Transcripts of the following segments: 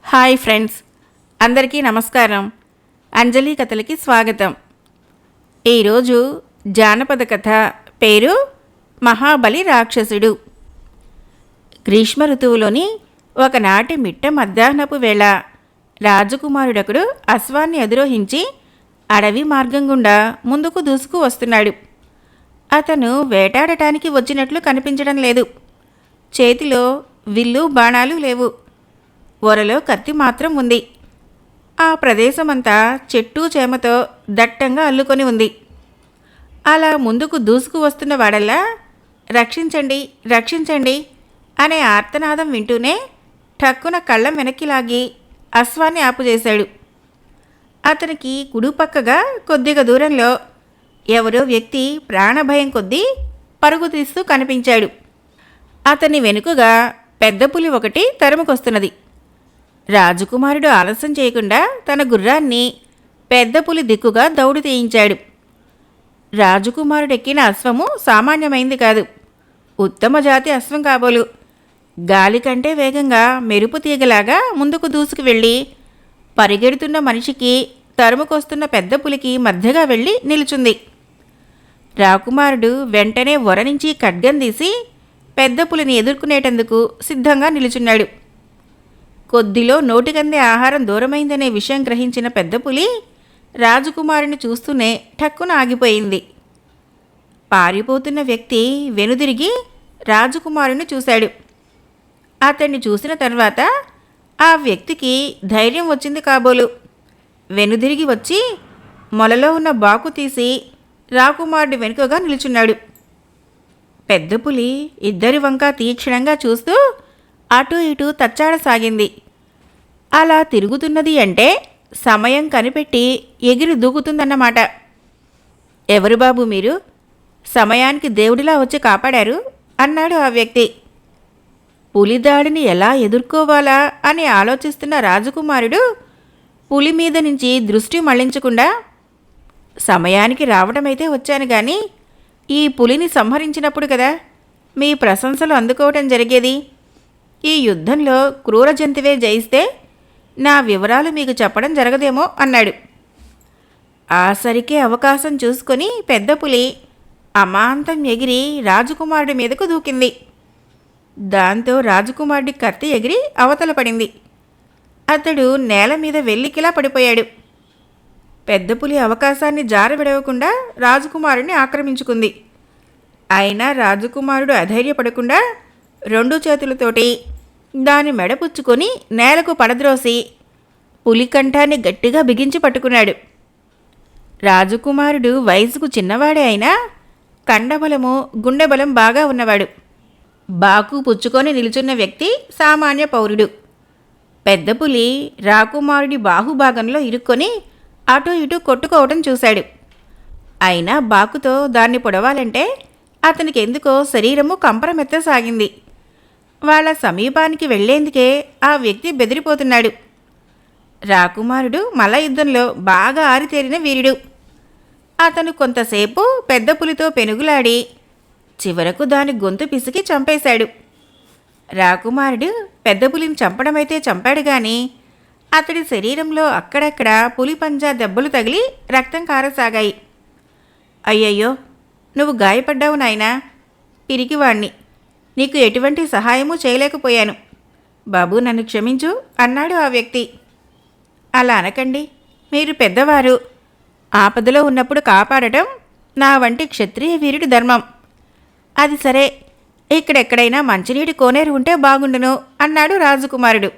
Hi friends, అందరికీ నమస్కారం. అంజలి కథలకి స్వాగతం. ఈరోజు జానపద కథ పేరు మహాబలి రాక్షసుడు. గ్రీష్మ ఋతువులోని ఒకనాటి మిట్ట మధ్యాహ్నపు వేళ రాజకుమారుడొకడు అశ్వాన్ని అధిరోహించి అడవి మార్గం గుండా ముందుకు దూసుకు వస్తున్నాడు. అతను వేటాడటానికి వచ్చినట్లు కనిపించడం లేదు. చేతిలో విల్లు బాణాలు లేవు. ఒరలో కత్తి మాత్రం ఉంది. ఆ ప్రదేశమంతా చెట్టు చేమతో దట్టంగా అల్లుకొని ఉంది. అలా ముందుకు దూసుకు వస్తున్న వాడల్లా రక్షించండి రక్షించండి అనే ఆర్తనాదం వింటూనే ఠక్కున కళ్ళం వెనక్కి లాగి అశ్వాన్ని ఆపుచేశాడు. అతనికి కుడిపక్కగా కొద్దిగా దూరంలో ఎవరో వ్యక్తి ప్రాణభయం కొద్దీ పరుగు తీస్తూ కనిపించాడు. అతని వెనుకగా పెద్ద పులి ఒకటి తరుముకొస్తున్నది. రాజకుమారుడు ఆలస్యం చేయకుండా తన గుర్రాన్ని పెద్ద పులి దిక్కుగా దౌడు తీయించాడు. రాజకుమారుడెక్కిన అశ్వము సామాన్యమైంది కాదు. ఉత్తమ జాతి అశ్వం కాబోలు. గాలి కంటే వేగంగా మెరుపు తీగలాగా ముందుకు దూసుకు వెళ్ళి పరిగెడుతున్న మనిషికి తరుముకొస్తున్న పెద్ద పులికి మధ్యగా వెళ్ళి నిలుచుంది. రాకుమారుడు వెంటనే వర నుంచి ఖడ్గం తీసి పెద్ద పులిని ఎదుర్కొనేటందుకు సిద్ధంగా నిలుచున్నాడు. కొద్దిలో నోటికందే ఆహారం దూరమైందనే విషయం గ్రహించిన పెద్ద పులి రాజకుమారుని చూస్తూనే ఠక్కున ఆగిపోయింది. పారిపోతున్న వ్యక్తి వెనుదిరిగి రాజకుమారుని చూశాడు. అతన్ని చూసిన తర్వాత ఆ వ్యక్తికి ధైర్యం వచ్చింది కాబోలు. వెనుదిరిగి వచ్చి మొలలో ఉన్న బాకు తీసి రాకుమారుడి వెనుకగా నిలుచున్నాడు. పెద్ద పులి ఇద్దరి వంక తీక్షణంగా చూస్తూ అటూ ఇటూ తచ్చాడసాగింది. అలా తిరుగుతున్నది అంటే సమయం కనిపెట్టి ఎగిరి దూకుతుందన్నమాట. ఎవరు బాబు మీరు? సమయానికి దేవుడిలా వచ్చి కాపాడారు అన్నాడు ఆ వ్యక్తి. పులిదాడిని ఎలా ఎదుర్కోవాలా అని ఆలోచిస్తున్న రాజకుమారుడు పులి మీద నుంచి దృష్టి మళ్లించకుండా, సమయానికి రావడమైతే వచ్చాను కానీ ఈ పులిని సంహరించినప్పుడు కదా మీ ప్రశంసలు అందుకోవటం జరిగేది. ఈ యుద్ధంలో క్రూర జంతువే జయిస్తే నా వివరాలు మీకు చెప్పడం జరగదేమో అన్నాడు. ఆసరికే అవకాశం చూసుకొని పెద్ద పులి అమాంతం ఎగిరి రాజకుమారుడి మీదకు దూకింది. దాంతో రాజకుమారుడి కత్తి ఎగిరి అవతల పడింది. అతడు నేల మీద వెల్లికిలా పడిపోయాడు. పెద్ద పులి అవకాశాన్ని జారవిడవకుండా రాజకుమారుడిని ఆక్రమించుకుంది. అయినా రాజకుమారుడు అధైర్యపడకుండా రెండు చేతులతోటి దాని మెడపుచ్చుకొని నేలకు పడద్రోసి పులికంఠాన్ని గట్టిగా బిగించి పట్టుకున్నాడు. రాజకుమారుడు వయసుకు చిన్నవాడే అయినా కండబలము గుండెబలం బాగా ఉన్నవాడు. బాకు పుచ్చుకొని నిలుచున్న వ్యక్తి సామాన్య పౌరుడు. పెద్ద పులి రాకుమారుడి బాహుభాగంలో ఇరుక్కొని అటూ ఇటూ కొట్టుకోవటం చూశాడు. అయినా బాకుతో దాన్ని పొడవాలంటే అతనికి ఎందుకో శరీరము కంపరమెత్తసాగింది. వాళ్ళ సమీపానికి వెళ్లేందుకే ఆ వ్యక్తి బెదిరిపోతున్నాడు. రాకుమారుడు మల్ల యుద్ధంలో బాగా ఆరితేరిన వీరుడు. అతను కొంతసేపు పెద్ద పులితో పెనుగులాడి చివరకు దాని గొంతు పిసికి చంపేశాడు. రాకుమారుడు పెద్ద పులిని చంపడమైతే చంపాడు గాని అతడి శరీరంలో అక్కడక్కడ పులి పంజా దెబ్బలు తగిలి రక్తం కారసాగాయి. అయ్యయ్యో, నువ్వు గాయపడ్డావు నాయనా, పిరికివాణ్ణి, నీకు ఎటువంటి సహాయమూ చేయలేకపోయాను. బాబు, నన్ను క్షమించు అన్నాడు ఆ వ్యక్తి. అలా అనకండి, మీరు పెద్దవారు. ఆపదలో ఉన్నప్పుడు కాపాడటం నా వంటి క్షత్రియ వీరుడి ధర్మం. అది సరే, ఇక్కడెక్కడైనా మంచినీటి కోనేరు ఉంటే బాగుండును అన్నాడు రాజకుమారుడు.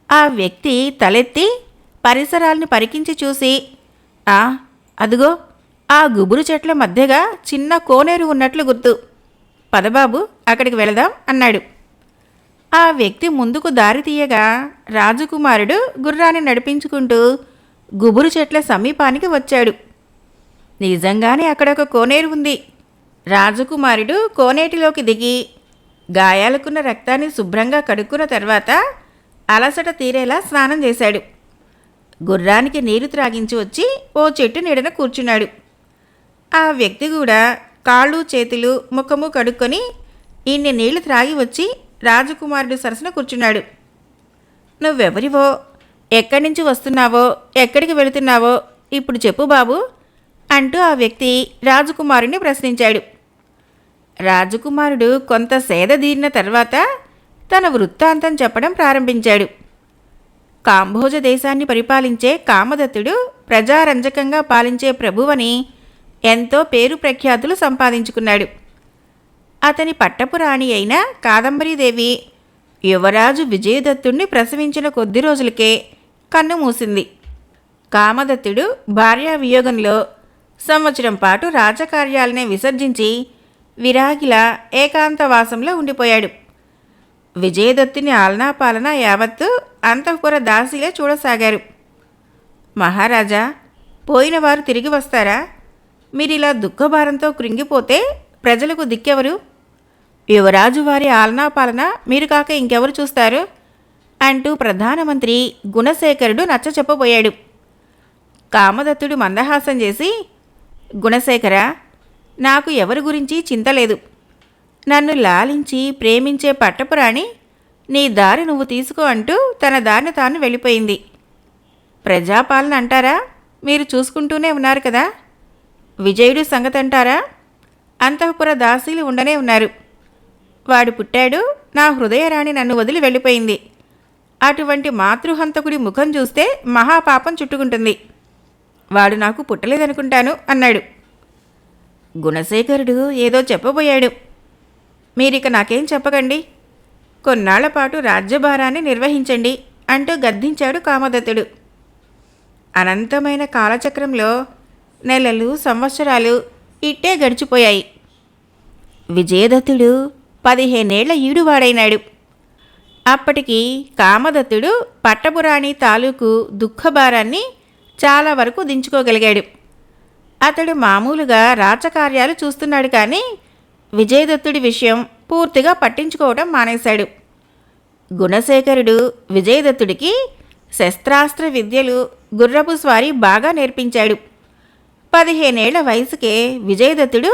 ఆ వ్యక్తి తలెత్తి పరిసరాలను పరికించి చూసి, అదుగో ఆ గుబురు చెట్ల మధ్యగా చిన్న కోనేరు ఉన్నట్లు గుర్తు. పదబాబు, అక్కడికి వెళదాం అన్నాడు. ఆ వ్యక్తి ముందుకు దారి తీయగా రాజకుమారుడు గుర్రాన్ని నడిపించుకుంటూ గుబురు చెట్ల సమీపానికి వచ్చాడు. నిజంగానే అక్కడ ఒక కోనేరు ఉంది. రాజకుమారుడు కోనేటిలోకి దిగి గాయాలకున్న రక్తాన్ని శుభ్రంగా కడుక్కున్న తర్వాత అలసట తీరేలా స్నానం చేశాడు. గుర్రానికి నీరు త్రాగించి వచ్చి ఓ చెట్టు నీడన కూర్చున్నాడు. ఆ వ్యక్తి కూడా కాళ్ళు చేతులు ముఖము కడుక్కొని ఇన్ని నీళ్లు త్రాగి వచ్చి రాజకుమారుడు సరసన కూర్చున్నాడు. నువ్వెవరివో, ఎక్కడి నుంచి వస్తున్నావో, ఎక్కడికి వెళుతున్నావో ఇప్పుడు చెప్పు బాబు అంటూ ఆ వ్యక్తి రాజకుమారుని ప్రశ్నించాడు. రాజకుమారుడు కొంత సేదదీరిన తర్వాత తన వృత్తాంతం చెప్పడం ప్రారంభించాడు. కాంభోజ దేశాన్ని పరిపాలించే కామదత్తుడు ప్రజారంజకంగా పాలించే ప్రభువని ఎంతో పేరు ప్రఖ్యాతులు సంపాదించుకున్నాడు. అతని పట్టపు రాణి అయిన కాదంబరీదేవి యువరాజు విజయదత్తుణ్ణి ప్రసవించిన కొద్ది రోజులకే కన్ను మూసింది. కామదత్తుడు భార్యా వియోగంలో సంవత్సరం పాటు రాజకార్యాలనే విసర్జించి విరాగిలా ఏకాంతవాసంలో ఉండిపోయాడు. విజయదత్తుని ఆలనాపాలన యావత్తు అంతఃపుర దాసీలే చూడసాగారు. మహారాజా, పోయినవారు తిరిగి వస్తారా? మీరిలా దుఃఖభారంతో కృంగిపోతే ప్రజలకు దిక్కెవరు? యువరాజు వారి ఆలనాపాలన మీరు కాక ఇంకెవరు చూస్తారు అంటూ ప్రధానమంత్రి గుణశేఖరుడు నచ్చ చెప్పబోయాడు. కామదత్తుడు మందహాసం చేసి, గుణశేఖర, నాకు ఎవరి గురించి చింతలేదు. నన్ను లాలించి ప్రేమించే పట్టపురాణి నీ దారి నువ్వు తీసుకో అంటూ తన దారిని తాను వెళ్ళిపోయింది. ప్రజాపాలన అంటారా? మీరు చూసుకుంటూనే ఉన్నారు కదా. విజయుడు సంగతి అంటారా? అంతఃపుర దాసీలు ఉండనే ఉన్నారు. వాడు పుట్టాడు, నా హృదయరాణి నన్ను వదిలి వెళ్ళిపోయింది. అటువంటి మాతృహంతకుడి ముఖం చూస్తే మహాపాపం చుట్టుకుంటుంది. వాడు నాకు పుట్టలేదనుకుంటాను అన్నాడు. గుణశేఖరుడు ఏదో చెప్పబోయాడు. మీరిక నాకేం చెప్పకండి, కొన్నాళ్లపాటు రాజ్యభారాన్ని నిర్వహించండి అంటూ గద్దించాడు కామదత్తుడు. అనంతమైన కాలచక్రంలో నెలలు సంవత్సరాలు ఇట్టే గడిచిపోయాయి. విజయదత్తుడు 15 ఏళ్ల ఈడువాడైనాడు. అప్పటికి కామదత్తుడు పట్టపురాణి తాలూకు దుఃఖభారాన్ని చాలా వరకు దించుకోగలిగాడు. అతడు మామూలుగా రాచకార్యాలు చూస్తున్నాడు, కానీ విజయదత్తుడి విషయం పూర్తిగా పట్టించుకోవడం మానేశాడు. గుణశేఖరుడు విజయదత్తుడికి శస్త్రాస్త్ర విద్యలు, గుర్రపు స్వారీ బాగా నేర్పించాడు. 15 ఏళ్ల వయసుకే విజయదత్తుడు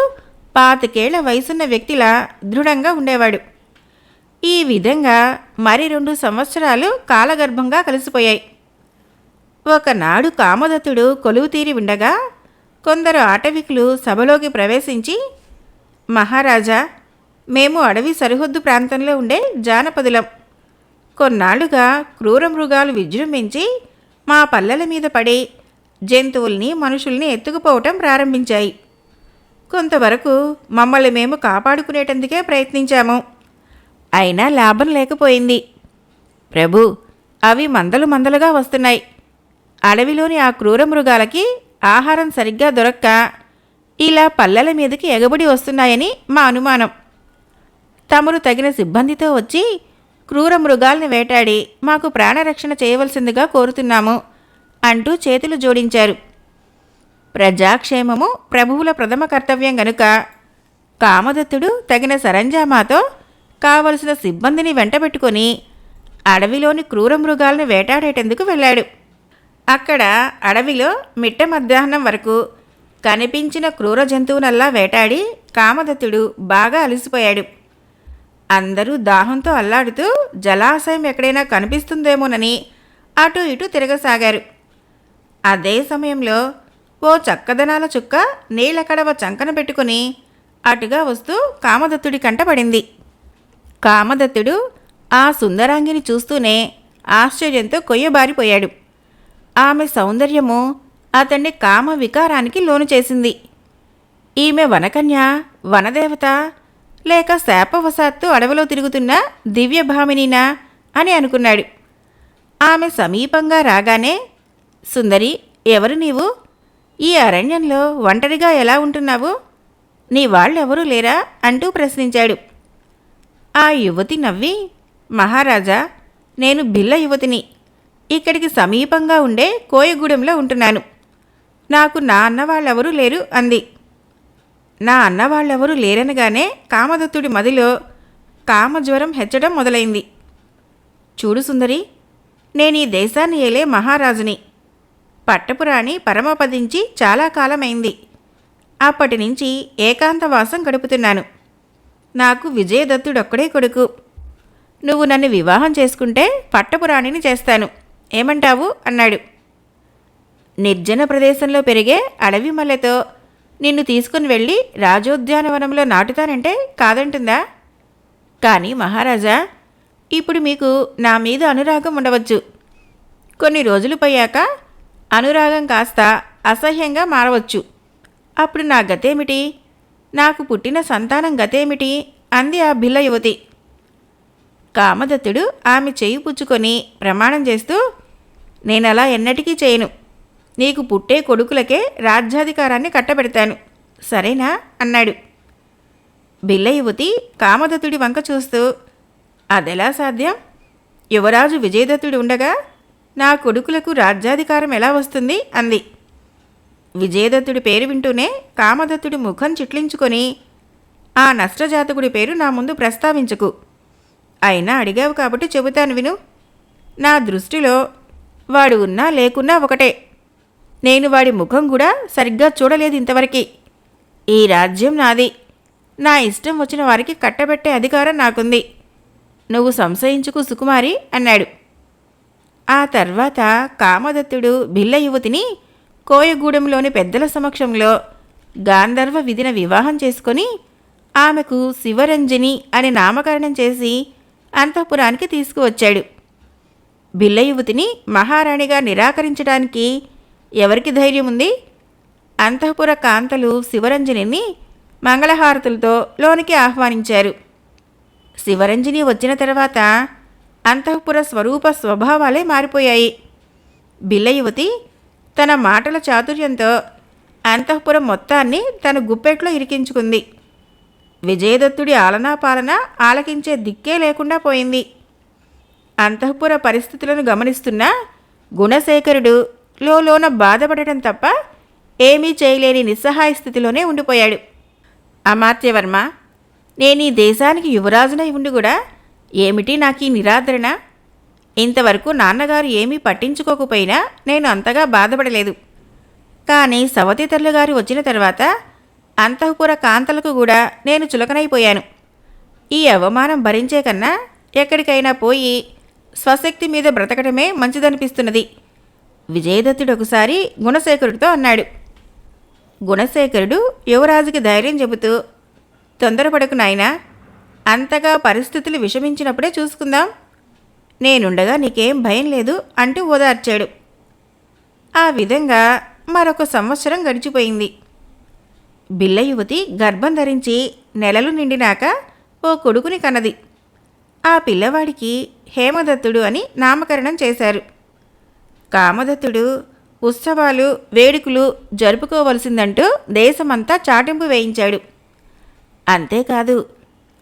25 ఏళ్ల వయసున్న వ్యక్తిలా దృఢంగా ఉండేవాడు. ఈ విధంగా మరి 2 సంవత్సరాలు కాలగర్భంగా కలిసిపోయాయి. ఒకనాడు కామదత్తుడు కొలువుతీరి ఉండగా కొందరు ఆటవికులు సభలోకి ప్రవేశించి, మహారాజా, మేము అడవి సరిహద్దు ప్రాంతంలో ఉండే జానపదులం. కొన్నాళ్లుగా క్రూర మృగాలు విజృంభించి మా పల్లెల మీద పడి జంతువుల్ని, మనుషుల్ని ఎత్తుకుపోవటం ప్రారంభించాయి. కొంతవరకు మమ్మల్ని మేము కాపాడుకునేటందుకే ప్రయత్నించాము. అయినా లాభం లేకపోయింది. ప్రభు, అవి మందలు మందలుగా వస్తున్నాయి. అడవిలోని ఆ క్రూర మృగాలకి ఆహారం సరిగ్గా దొరక్క ఇలా పల్లెల మీదకి ఎగబడి వస్తున్నాయని మా అనుమానం. తమరు తగిన సిబ్బందితో వచ్చి క్రూర మృగాల్ని వేటాడి మాకు ప్రాణరక్షణ చేయవలసిందిగా కోరుతున్నాము అంటూ చేతులు జోడించారు. ప్రజాక్షేమము ప్రభువుల ప్రథమ కర్తవ్యం గనుక కామదత్తుడు తగిన సరంజామాతో కావలసిన సిబ్బందిని వెంటబెట్టుకొని అడవిలోని క్రూర మృగాలను వేటాడేటందుకు వెళ్ళాడు. అక్కడ అడవిలో మిట్ట మధ్యాహ్నం వరకు కనిపించిన క్రూర జంతువునల్లా వేటాడి కామదత్తుడు బాగా అలసిపోయాడు. అందరూ దాహంతో అల్లాడుతూ జలాశయం ఎక్కడైనా కనిపిస్తుందేమోనని అటు ఇటు తిరగసాగారు. అదే సమయంలో ఓ చక్కదనాల చుక్క నీళ్ల కడవ చంకన పెట్టుకుని అటుగా వస్తూ కామదత్తుడి కంటపడింది. కామదత్తుడు ఆ సుందరాంగిని చూస్తూనే ఆశ్చర్యంతో కొయ్యబారిపోయాడు. ఆమె సౌందర్యము అతన్ని కామ వికారానికి లోను చేసింది. ఈమె వనకన్య, వనదేవత, లేక శాపవశాత్తు అడవిలో తిరుగుతున్న దివ్యభామినీనా అని అనుకున్నాడు. ఆమె సమీపంగా రాగానే, సుందరి, ఎవరు నీవు? ఈ అరణ్యంలో ఒంటరిగా ఎలా ఉంటున్నావు? నీ వాళ్ళెవరూ లేరా అంటూ ప్రశ్నించాడు. ఆ యువతి నవ్వి, మహారాజా, నేను బిల్ల యువతిని. ఇక్కడికి సమీపంగా ఉండే కోయగూడెంలో ఉంటున్నాను. నాకు నా అన్నవాళ్ళెవరూ లేరు అంది. నా అన్నవాళ్ళెవరూ లేరనగానే కామదత్తుడి మదిలో కామజ్వరం హెచ్చడం మొదలైంది. చూడు సుందరి, నేనీ దేశాన్ని ఏలే మహారాజుని. పట్టపురాణి పరమపదించి చాలా కాలమైంది. అప్పటి నుంచి ఏకాంతవాసం గడుపుతున్నాను. నాకు విజయదత్తుడొక్కడే కొడుకు. నువ్వు నన్ను వివాహం చేసుకుంటే పట్టపురాణిని చేస్తాను, ఏమంటావు అన్నాడు. నిర్జన ప్రదేశంలో పెరిగే అడవి మల్లెతో నిన్ను తీసుకుని వెళ్ళి రాజోద్యానవనంలో నాటుతానంటే కాదంటుందా? కానీ మహారాజా, ఇప్పుడు మీకు నా మీద అనురాగం ఉండవచ్చు. కొన్ని రోజులు పోయాక అనురాగం కాస్త అసహ్యంగా మారవచ్చు. అప్పుడు నా గతేమిటి? నాకు పుట్టిన సంతానం గతేమిటి? అంది ఆ భిల్ల యువతి. కామదత్తుడు ఆమె చేయి పుచ్చుకొని ప్రమాణం చేస్తూ, నేనలా ఎన్నటికీ చేయను. నీకు పుట్టే కొడుకులకే రాజ్యాధికారాన్ని కట్టబెడతాను, సరేనా అన్నాడు. బిల్ల యువతి కామదత్తుడి వంక చూస్తూ, అదెలా సాధ్యం? యువరాజు విజయదత్తుడు ఉండగా నా కొడుకులకు రాజ్యాధికారం ఎలా వస్తుంది అంది. విజయదత్తుడి పేరు వింటూనే కామదత్తుడి ముఖం చిట్లించుకొని, ఆ నష్టజాతకుడి పేరు నా ముందు ప్రస్తావించకు. అయినా అడిగావు కాబట్టి చెబుతాను విను. నా దృష్టిలో వాడు ఉన్నా లేకున్నా ఒకటే. నేను వాడి ముఖం కూడా సరిగ్గా చూడలేదు ఇంతవరకు. ఈ రాజ్యం నాది. నా ఇష్టం వచ్చిన వారికి కట్టబెట్టే అధికారం నాకుంది. నువ్వు సంశయించుకు సుకుమారి అన్నాడు. ఆ తర్వాత కామదత్తుడు భిల్ల యువతిని కోయగూడెంలోని పెద్దల సమక్షంలో గాంధర్వ విధిన వివాహం చేసుకొని ఆమెకు శివరంజని అని నామకరణం చేసి అంతఃపురానికి తీసుకువచ్చాడు. బిల్ల యువతిని మహారాణిగా నిరాకరించడానికి ఎవరికి ధైర్యం ఉంది? అంతఃపుర కాంతలు శివరంజనిని మంగళహారతులతో లోనికి ఆహ్వానించారు. శివరంజని వచ్చిన తర్వాత అంతఃపుర స్వరూప స్వభావాలే మారిపోయాయి. బిల్ల యువతి తన మాటల చాతుర్యంతో అంతఃపురం మొత్తాన్ని తన గుప్పెట్లో ఇరికించుకుంది. విజయదత్తుడి ఆలనాపాలన ఆలకించే దిక్కే లేకుండా పోయింది. అంతఃపుర పరిస్థితులను గమనిస్తున్న గుణశేఖరుడు లోన బాధపడటం తప్ప ఏమీ చేయలేని నిస్సహాయ స్థితిలోనే ఉండిపోయాడు. అమాత్యవర్మ, నేను ఈ దేశానికి యువరాజునై ఉండి కూడా ఏమిటి నాకీ నిరాదరణ? ఇంతవరకు నాన్నగారు ఏమీ పట్టించుకోకపోయినా నేను అంతగా బాధపడలేదు. కానీ సవతితల్లు గారు వచ్చిన తర్వాత అంతఃపుర కాంతలకు కూడా నేను చులకనైపోయాను. ఈ అవమానం భరించే కన్నా ఎక్కడికైనా పోయి స్వశక్తి మీద బ్రతకడమే మంచిదనిపిస్తున్నది. విజయదత్తుడు ఒకసారి గుణశేఖరుడితో అన్నాడు. గుణశేఖరుడు యువరాజుకి ధైర్యం చెబుతూ, తొందరపడకు నాయనా, అంతగా పరిస్థితులు విషమించినప్పుడే చూసుకుందాం. నేనుండగా నీకేం భయం లేదు అంటూ ఓదార్చాడు. ఆ విధంగా మరొక సంవత్సరం గడిచిపోయింది. బిల్ల యువతి గర్భం ధరించి నెలలు నిండినాక ఓ కొడుకుని కన్నది. ఆ పిల్లవాడికి హేమదత్తుడు అని నామకరణం చేశారు. కామదత్తుడు ఉత్సవాలు వేడుకలు జరుపుకోవలసిందంటూ దేశమంతా చాటింపు వేయించాడు. అంతేకాదు,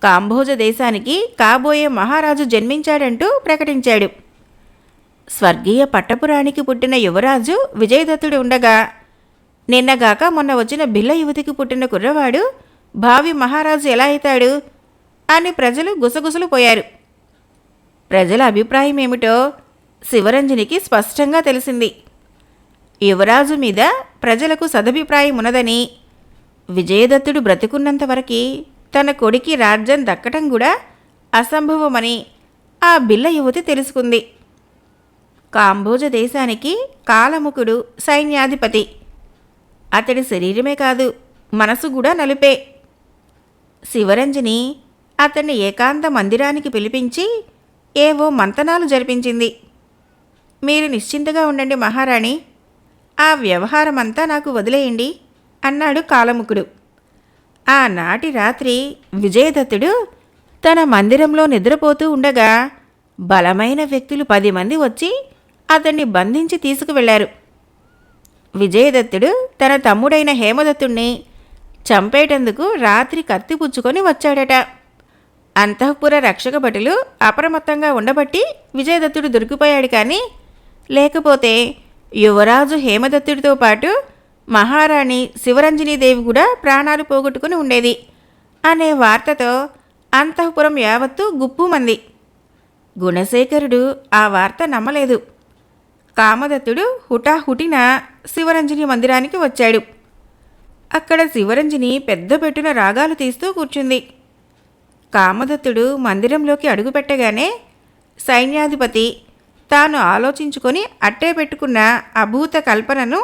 కాంభోజ దేశానికి కాబోయే మహారాజు జన్మించాడంటూ ప్రకటించాడు. స్వర్గీయ పట్టపురానికి పుట్టిన యువరాజు విజయదత్తుడు ఉండగా నిన్నగాక మొన్న వచ్చిన బిల్ల యువతికి పుట్టిన కుర్రవాడు భావి మహారాజు ఎలా అవుతాడు అని ప్రజలు గుసగుసలు పోయారు. ప్రజల అభిప్రాయం ఏమిటో శివరంజనికి స్పష్టంగా తెలిసింది. యువరాజు మీద ప్రజలకు సదభిప్రాయం ఉన్నదని, విజయదత్తుడు బ్రతికున్నంతవరకు తన కొడుకి రాజ్యం దక్కటం కూడా అసంభవమని ఆ బిల్ల యువతి తెలుసుకుంది. కాంభోజ దేశానికి కాలముకుడు సైన్యాధిపతి. అతడి శరీరమే కాదు, మనసు కూడా నలుపే. శివరంజని అతన్ని ఏకాంత మందిరానికి పిలిపించి ఏవో మంతనాలు జరిపించింది. మీరు నిశ్చింతగా ఉండండి మహారాణి, ఆ వ్యవహారమంతా నాకు వదిలేయండి అన్నాడు కాలముకుడు. ఆనాటి రాత్రి విజయదత్తుడు తన మందిరంలో నిద్రపోతూ ఉండగా బలమైన వ్యక్తులు 10 మంది వచ్చి అతన్ని బంధించి తీసుకువెళ్లారు. విజయదత్తుడు తన తమ్ముడైన హేమదత్తుణ్ణి చంపేటందుకు రాత్రి కత్తి పుచ్చుకొని వచ్చాడట. అంతఃపుర రక్షక భటులు అప్రమత్తంగా ఉండబట్టి విజయదత్తుడు దొరికిపోయాడు. కానీ లేకపోతే యువరాజు హేమదత్తుడితో పాటు మహారాణి శివరంజనీదేవి కూడా ప్రాణాలు పోగొట్టుకుని ఉండేది అనే వార్తతో అంతఃపురం యావత్తూ గుప్పుమంది. గుణశేఖరుడు ఆ వార్త నమ్మలేదు. కామదత్తుడు హుటాహుటిన శివరంజని మందిరానికి వచ్చాడు. అక్కడ శివరంజని పెద్ద పెట్టున రాగాలు తీస్తూ కూర్చుంది. కామదత్తుడు మందిరంలోకి అడుగుపెట్టగానే సైన్యాధిపతి తాను ఆలోచించుకొని అట్టే పెట్టుకున్న అభూత కల్పనను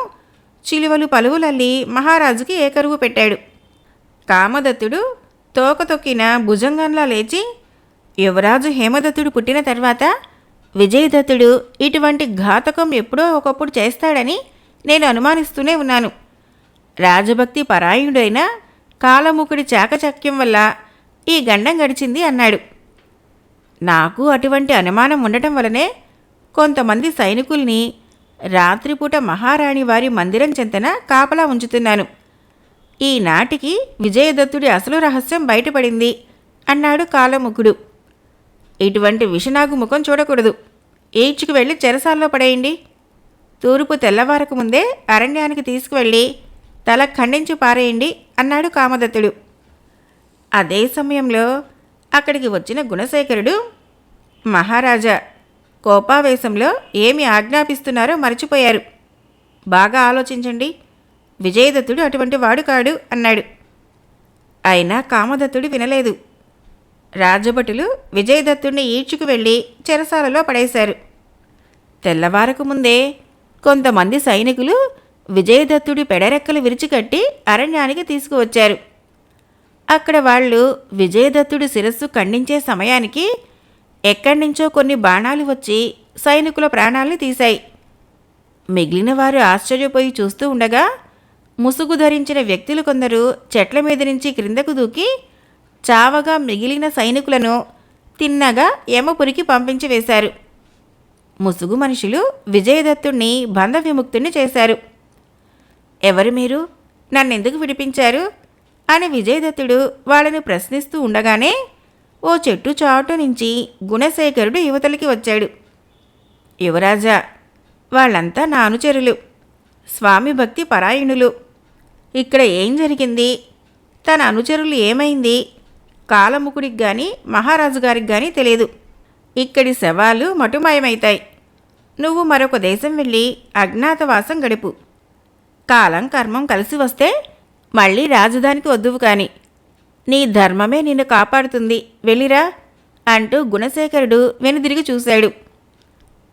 చిలువలు పలువులల్లి మహారాజుకి ఏకరువు పెట్టాడు. కామదత్తుడు తోక తొక్కిన భుజంగంలా లేచి, యువరాజు హేమదత్తుడు పుట్టిన తర్వాత విజయదత్తుడు ఇటువంటి ఘాతకం ఎప్పుడో ఒకప్పుడు చేస్తాడని నేను అనుమానిస్తూనే ఉన్నాను. రాజభక్తి పరాయణుడైన కాలముకుడి చాకచక్యం వల్ల ఈ గండం గడిచింది అన్నాడు. నాకు అటువంటి అనుమానం ఉండటం వలనే కొంతమంది సైనికుల్ని రాత్రిపూట మహారాణి వారి మందిరం చెంతన కాపలా ఉంచుతున్నాను. ఈనాటికి విజయదత్తుడి అసలు రహస్యం బయటపడింది అన్నాడు కాలముకుడు. ఇటువంటి విషనాగు ముఖం చూడకూడదు. ఈడ్చుకు వెళ్ళి చెరసాల్లో పడేయండి. తూర్పు తెల్లవారకు ముందే అరణ్యానికి తీసుకువెళ్ళి తల ఖండించి పారేయండి అన్నాడు కామదత్తుడు. అదే సమయంలో అక్కడికి వచ్చిన గుణశేఖరుడు, మహారాజా, కోపావేశంలో ఏమి ఆజ్ఞాపిస్తున్నారో మర్చిపోయారు. బాగా ఆలోచించండి. విజయదత్తుడు అటువంటి వాడు కాడు అన్నాడు. అయినా కామదత్తుడు వినలేదు. రాజభటులు విజయదత్తుడిని ఈడ్చుకు వెళ్ళి చెరసాలలో పడేశారు. తెల్లవారకు ముందే కొంతమంది సైనికులు విజయదత్తుడి పెడరెక్కలు విరిచికట్టి అరణ్యానికి తీసుకువచ్చారు. అక్కడ వాళ్ళు విజయదత్తుడి శిరస్సు ఖండించే సమయానికి ఎక్కడి నుంచో కొన్ని బాణాలు వచ్చి సైనికుల ప్రాణాల్ని తీశాయి. మిగిలిన వారు ఆశ్చర్యపోయి చూస్తూ ఉండగా ముసుగు ధరించిన వ్యక్తులు కొందరు చెట్ల మీద నుంచి క్రిందకు దూకి చావగా మిగిలిన సైనికులను తిన్నగా యమపురికి పంపించి వేశారు. ముసుగు మనుషులు విజయదత్తుణ్ణి బంధ విముక్తుణ్ణి చేశారు. ఎవరు మీరు? నన్నెందుకు విడిపించారు అని విజయదత్తుడు వాళ్ళని ప్రశ్నిస్తూ ఉండగానే ఓ చెట్టు చాటు నుంచి గుణశేఖరుడు యువతలకి వచ్చాడు. యువరాజా, వాళ్ళంతా నా అనుచరులు, స్వామి భక్తి పరాయణులు. ఇక్కడ ఏం జరిగింది, తన అనుచరులు ఏమైంది, కాలముకుడికి కానీ మహారాజు గారికి కానీ తెలియదు. ఇక్కడి శవాలు మటుమాయమైతాయి. నువ్వు మరొక దేశం వెళ్ళి అజ్ఞాతవాసం గడుపు. కాలం కర్మం కలిసి వస్తే మళ్ళీ రాజధానికి వద్దువు కాని. నీ ధర్మమే నిన్ను కాపాడుతుంది, వెళ్ళిరా అంటూ గుణశేఖరుడు వెనుదిరిగి చూశాడు.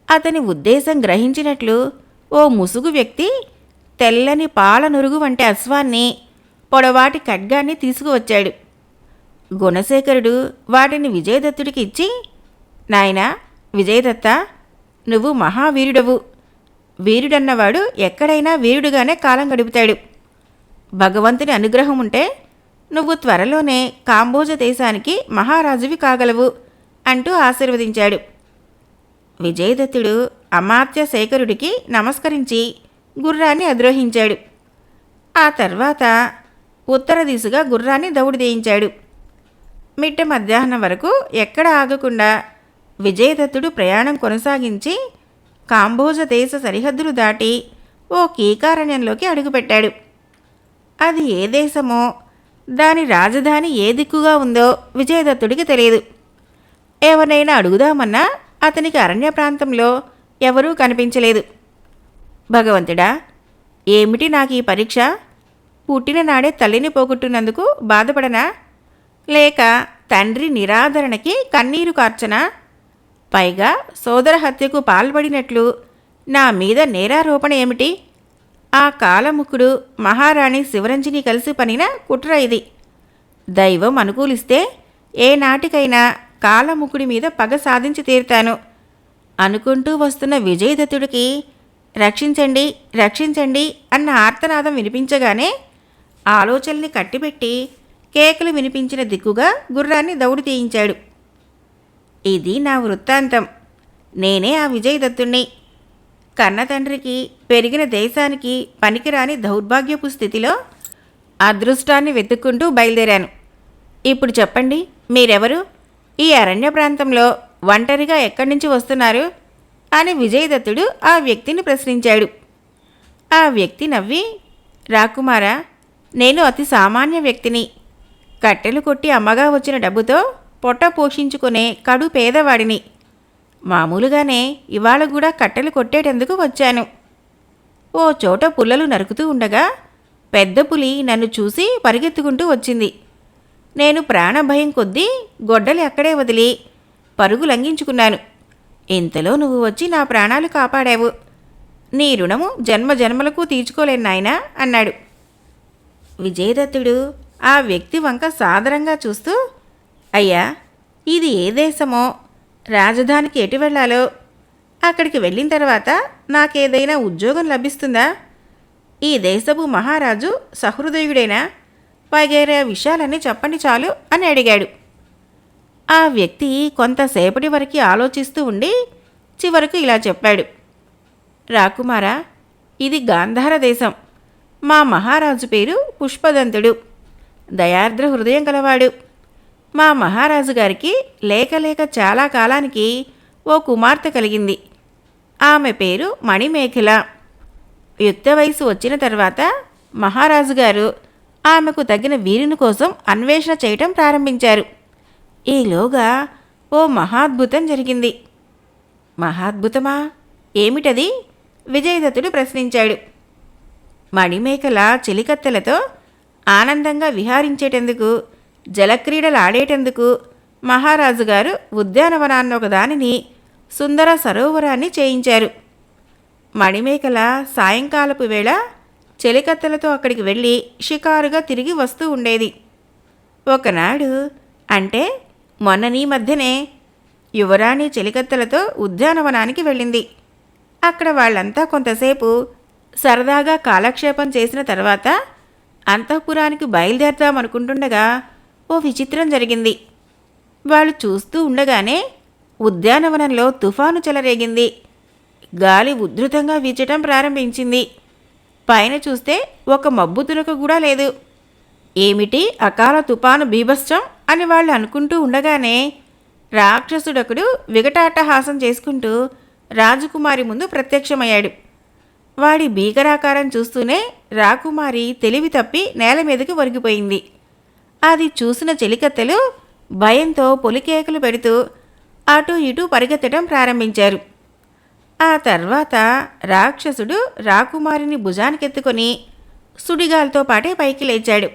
అతని ఉద్దేశం గ్రహించినట్లు ఓ ముసుగు వ్యక్తి తెల్లని పాల నురుగు వంటి అశ్వాన్ని, పొడవాటి ఖడ్గాన్ని తీసుకువచ్చాడు. గుణశేఖరుడు వాటిని విజయదత్తుడికి ఇచ్చి, నాయనా విజయదత్త, నువ్వు మహావీరుడవు. వీరుడన్నవాడు ఎక్కడైనా వీరుడుగానే కాలం గడుపుతాడు. భగవంతుని అనుగ్రహం ఉంటే నువ్వు త్వరలోనే కాంబోజ దేశానికి మహారాజువి కాగలవు అంటూ ఆశీర్వదించాడు. విజయదత్తుడు అమాత్య శేఖరుడికి నమస్కరించి గుర్రాన్ని అధిరోహించాడు. ఆ తర్వాత ఉత్తర దిశగా గుర్రాన్ని దౌడు దేయించాడు. మిట్ట మధ్యాహ్నం వరకు ఎక్కడ ఆగకుండా విజయదత్తుడు ప్రయాణం కొనసాగించి కాంబోజ దేశ సరిహద్దులు దాటి ఓ కీకారణ్యంలోకి అడుగుపెట్టాడు. అది ఏ దేశమో, దాని రాజధాని ఏ దిక్కుగా ఉందో విజయదత్తుడికి తెలియదు. ఎవరినైనా అడుగుదామన్నా అతనికి అరణ్య ప్రాంతంలో ఎవరూ కనిపించలేదు. భగవంతుడా, ఏమిటి నాకు ఈ పరీక్ష? పుట్టిన నాడే తల్లిని పోగొట్టున్నందుకు బాధపడనా, లేక తండ్రి నిరాదరణకి కన్నీరు కార్చనా? పైగా సోదర హత్యకు పాల్పడినట్లు నా మీద నేరారోపణ ఏమిటి? ఆ కాలముకుడు మహారాణి శివరంజిని కలిసి పనిన కుట్ర ఇది. దైవం అనుకూలిస్తే ఏనాటికైనా కాలముకుడి మీద పగ సాధించి తీరుతాను అనుకుంటూ వస్తున్న విజయదత్తుడికి రక్షించండి, రక్షించండి అన్న ఆర్తనాదం వినిపించగానే ఆలోచనల్ని కట్టిపెట్టి కేకలు వినిపించిన దిక్కుగా గుర్రాన్ని దౌడు తీయించాడు. ఇది నా వృత్తాంతం. నేనే ఆ విజయదత్తుణ్ణి. కన్నతండ్రికి, పెరిగిన దేశానికి పనికిరాని దౌర్భాగ్యపు స్థితిలో అదృష్టాన్ని వెతుక్కుంటూ బయలుదేరాను. ఇప్పుడు చెప్పండి, మీరెవరు? ఈ అరణ్య ప్రాంతంలో ఒంటరిగా ఎక్కడి నుంచి వస్తున్నారు అని విజయదత్తుడు ఆ వ్యక్తిని ప్రశ్నించాడు. ఆ వ్యక్తి నవ్వి, రాకుమారా, నేను అతి సామాన్య వ్యక్తిని. కట్టెలు కొట్టి అమ్మగా వచ్చిన డబ్బుతో పొట్ట పోషించుకునే కడు పేదవాడిని. మామూలుగానే ఇవాళ కూడా కట్టెలు కొట్టేటందుకు వచ్చాను. ఓ చోట పుల్లలు నరుకుతూ ఉండగా పెద్ద పులి నన్ను చూసి పరిగెత్తుకుంటూ వచ్చింది. నేను ప్రాణభయం కొద్దీ గొడ్డలి అక్కడే వదిలి పరుగు లంఘించుకున్నాను. ఇంతలో నువ్వు వచ్చి నా ప్రాణాలు కాపాడావు. నీ రుణము జన్మ జన్మలకు తీర్చుకోలేను నాయనా అన్నాడు. విజయదత్తుడు ఆ వ్యక్తి వంక సాదరంగా చూస్తూ, అయ్యా, ఇది ఏ దేశమో, రాజధానికి ఎటు వెళ్ళాలో, అక్కడికి వెళ్ళిన తర్వాత నాకేదైనా ఉద్యోగం లభిస్తుందా, ఈ దేశపు మహారాజు సహృదయుడేనా, వగైరా విషయాలన్నీ చెప్పండి చాలు అని అడిగాడు. ఆ వ్యక్తి కొంతసేపటి వరకు ఆలోచిస్తూ ఉండి చివరకు ఇలా చెప్పాడు. రాకుమారా, ఇది గాంధార దేశం. మా మహారాజు పేరు పుష్పదంతుడు. దయార్ద్ర హృదయం గలవాడు. మా మహారాజు గారికి లేక లేక చాలా కాలానికి ఓ కుమార్తె కలిగింది. ఆమె పేరు మణిమేఖల. యుక్త వయసు వచ్చిన తర్వాత మహారాజు గారు ఆమెకు తగిన వీరుని కోసం అన్వేషణ చేయటం ప్రారంభించారు. ఈలోగా ఓ మహాద్భుతం జరిగింది. మహాద్భుతమా? ఏమిటది? విజయదత్తుడు ప్రశ్నించాడు. మణిమేఖల చెలికత్తెలతో ఆనందంగా విహారించేటందుకు, జలక్రీడలాడేటందుకు మహారాజు గారు ఉద్యానవనాన్ని ఒకదానిని, సుందర సరోవరాన్ని చేయించారు. మణిమేఖల సాయంకాలపు వేళ చెలికత్తెలతో అక్కడికి వెళ్ళి షికారుగా తిరిగి వస్తూ ఉండేది. ఒకనాడు, అంటే మొన్ననీ మధ్యనే, యువరాణి చెలికత్తెలతో ఉద్యానవనానికి వెళ్ళింది. అక్కడ వాళ్ళంతా కొంతసేపు సరదాగా కాలక్షేపం చేసిన తర్వాత అంతఃపురానికి బయలుదేరదామనుకుంటుండగా ఓ విచిత్రం జరిగింది. వాళ్ళు చూస్తూ ఉండగానే ఉద్యానవనంలో తుఫాను చెలరేగింది. గాలి ఉధృతంగా వీచటం ప్రారంభించింది. పైన చూస్తే ఒక మబ్బు తునక కూడా లేదు. ఏమిటి అకాల తుఫాను బీభత్సం అని వాళ్ళు అనుకుంటూ ఉండగానే రాక్షసుడొకడు వికటాట్టహాసం చేసుకుంటూ రాజకుమారి ముందు ప్రత్యక్షమయ్యాడు. వాడి భీకరాకారం చూస్తూనే రాకుమారి తెలివి తప్పి నేల మీదకి ఒరిగిపోయింది. అది చూసిన చెలికత్తెలు భయంతో పొలికేకలు పెడుతూ అటూ ఇటూ పరిగెత్తడం ప్రారంభించారు. ఆ తర్వాత రాక్షసుడు రాకుమారిని భుజానికెత్తుకొని సుడిగాలతో పాటే పైకి లేచాడు.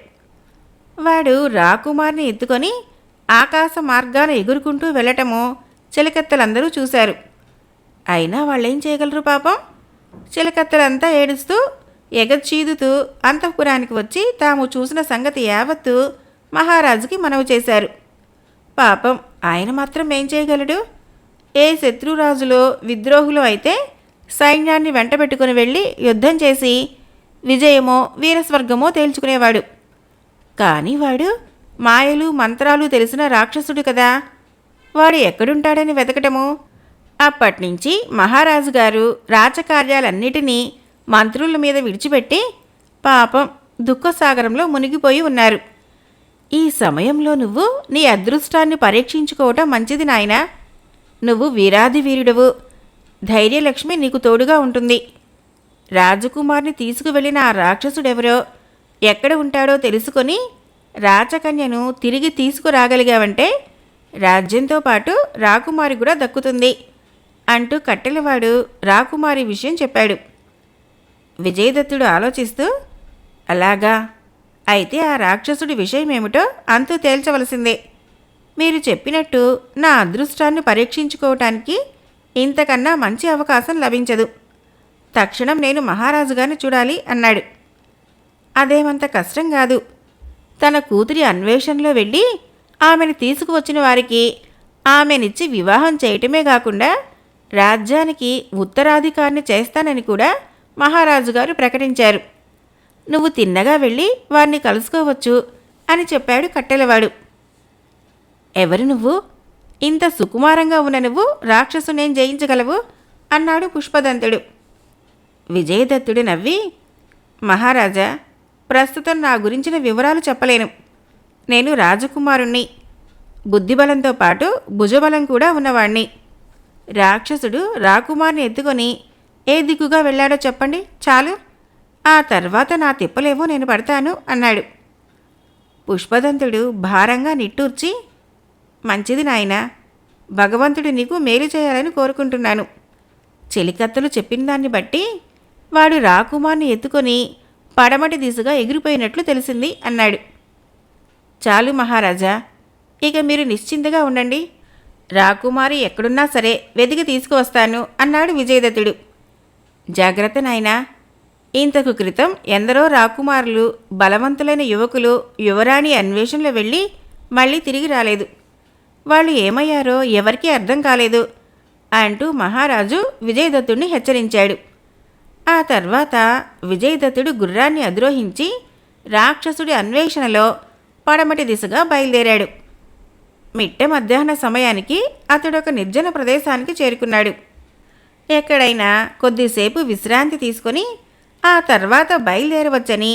వాడు రాకుమారిని ఎత్తుకొని ఆకాశ మార్గాన ఎగురుకుంటూ వెళ్ళటమో చెలికత్తెలందరూ చూశారు. అయినా వాళ్ళేం చేయగలరు పాపం? చిలకత్తెలంతా ఏడుస్తూ ఎగచీదుతూ అంతఃపురానికి వచ్చి తాము చూసిన సంగతి యావత్తు మహారాజుకి మనవి చేశారు. పాపం ఆయన మాత్రం ఏం చేయగలడు? ఏ శత్రురాజులో విద్రోహులో అయితే సైన్యాన్ని వెంటబెట్టుకుని వెళ్ళి యుద్ధం చేసి విజయమో వీరస్వర్గమో తేల్చుకునేవాడు. కానీ వాడు మాయలు మంత్రాలు తెలిసిన రాక్షసుడు కదా. వాడు ఎక్కడుంటాడని వెతకటము. అప్పటినుంచి మహారాజు గారు రాజకార్యాలన్నిటినీ మంత్రుల మీద విడిచిపెట్టి పాపం దుఃఖసాగరంలో మునిగిపోయి ఉన్నారు. ఈ సమయంలో నువ్వు నీ అదృష్టాన్ని పరీక్షించుకోవటం మంచిది నాయనా. నువ్వు వీరాది వీరుడవు. ధైర్యలక్ష్మి నీకు తోడుగా ఉంటుంది. రాజకుమార్ని తీసుకువెళ్ళిన ఆ రాక్షసుడెవరో, ఎక్కడ ఉంటాడో తెలుసుకొని రాచకన్యను తిరిగి తీసుకురాగలిగావంటే రాజ్యంతో పాటు రాకుమారి కూడా దక్కుతుంది అంటూ కట్టెలవాడు రాకుమారి విషయం చెప్పాడు. విజయదత్తుడు ఆలోచిస్తూ, అలాగా, అయితే ఆ రాక్షసుడి విషయమేమిటో అంతూ తేల్చవలసిందే. మీరు చెప్పినట్టు నా అదృష్టాన్ని పరీక్షించుకోవటానికి ఇంతకన్నా మంచి అవకాశం లభించదు. తక్షణం నేను మహారాజు గారిని చూడాలి అన్నాడు. అదేమంత కష్టం కాదు. తన కూతురి అన్వేషణలో వెళ్ళి ఆమెను తీసుకువచ్చిన వారికి ఆమెనిచ్చి వివాహం చేయటమే కాకుండా రాజ్యానికి ఉత్తరాధికారిని చేస్తానని కూడా మహారాజు గారు ప్రకటించారు. నువ్వు తిన్నగా వెళ్ళి వారిని కలుసుకోవచ్చు అని చెప్పాడు కట్టెలవాడు. ఎవరు నువ్వు? ఇంత సుకుమారంగా ఉన్న నువ్వు రాక్షసునేం జయించగలవు అన్నాడు పుష్పదంతుడు. విజయదత్తుడు నవ్వి, మహారాజా, ప్రస్తుతం నా గురించిన వివరాలు చెప్పలేను. నేను రాజకుమారుణ్ణి. బుద్ధిబలంతో పాటు భుజబలం కూడా ఉన్నవాణ్ణి. రాక్షసుడు రాకుమార్ని ఎత్తుకొని ఏ దిక్కుగా వెళ్ళాడో చెప్పండి చాలు. ఆ తర్వాత నా తిప్పలేవో నేను పడతాను అన్నాడు. పుష్పదంతుడు భారంగా నిట్టూర్చి, మంచిది నాయనా, భగవంతుడు నీకు మేలు చేయాలని కోరుకుంటున్నాను. చెలికత్తలు చెప్పిన దాన్ని బట్టి వాడు రాకుమార్ని ఎత్తుకొని పడమటి దిశగా ఎగిరిపోయినట్లు తెలిసింది అన్నాడు. చాలు మహారాజా, ఇక మీరు నిశ్చింతగా ఉండండి. రాకుమారి ఎక్కడున్నా సరే వెతికి తీసుకువస్తాను అన్నాడు విజయదత్తుడు. జాగ్రత్త నాయనా, ఇంతకు క్రితం ఎందరో రాకుమారులు, బలవంతులైన యువకులు యువరాణి అన్వేషణలో వెళ్ళి మళ్ళీ తిరిగి రాలేదు. వాళ్ళు ఏమయ్యారో ఎవరికీ అర్థం కాలేదు అంటూ మహారాజు విజయదత్తుడిని హెచ్చరించాడు. ఆ తర్వాత విజయదత్తుడు గుర్రాన్ని అధిరోహించి రాక్షసుడి అన్వేషణలో పడమటి దిశగా బయలుదేరాడు. మిట్ట మధ్యాహ్న సమయానికి అతడొక నిర్జన ప్రదేశానికి చేరుకున్నాడు. ఎక్కడైనా కొద్దిసేపు విశ్రాంతి తీసుకొని ఆ తర్వాత బయలుదేరవచ్చని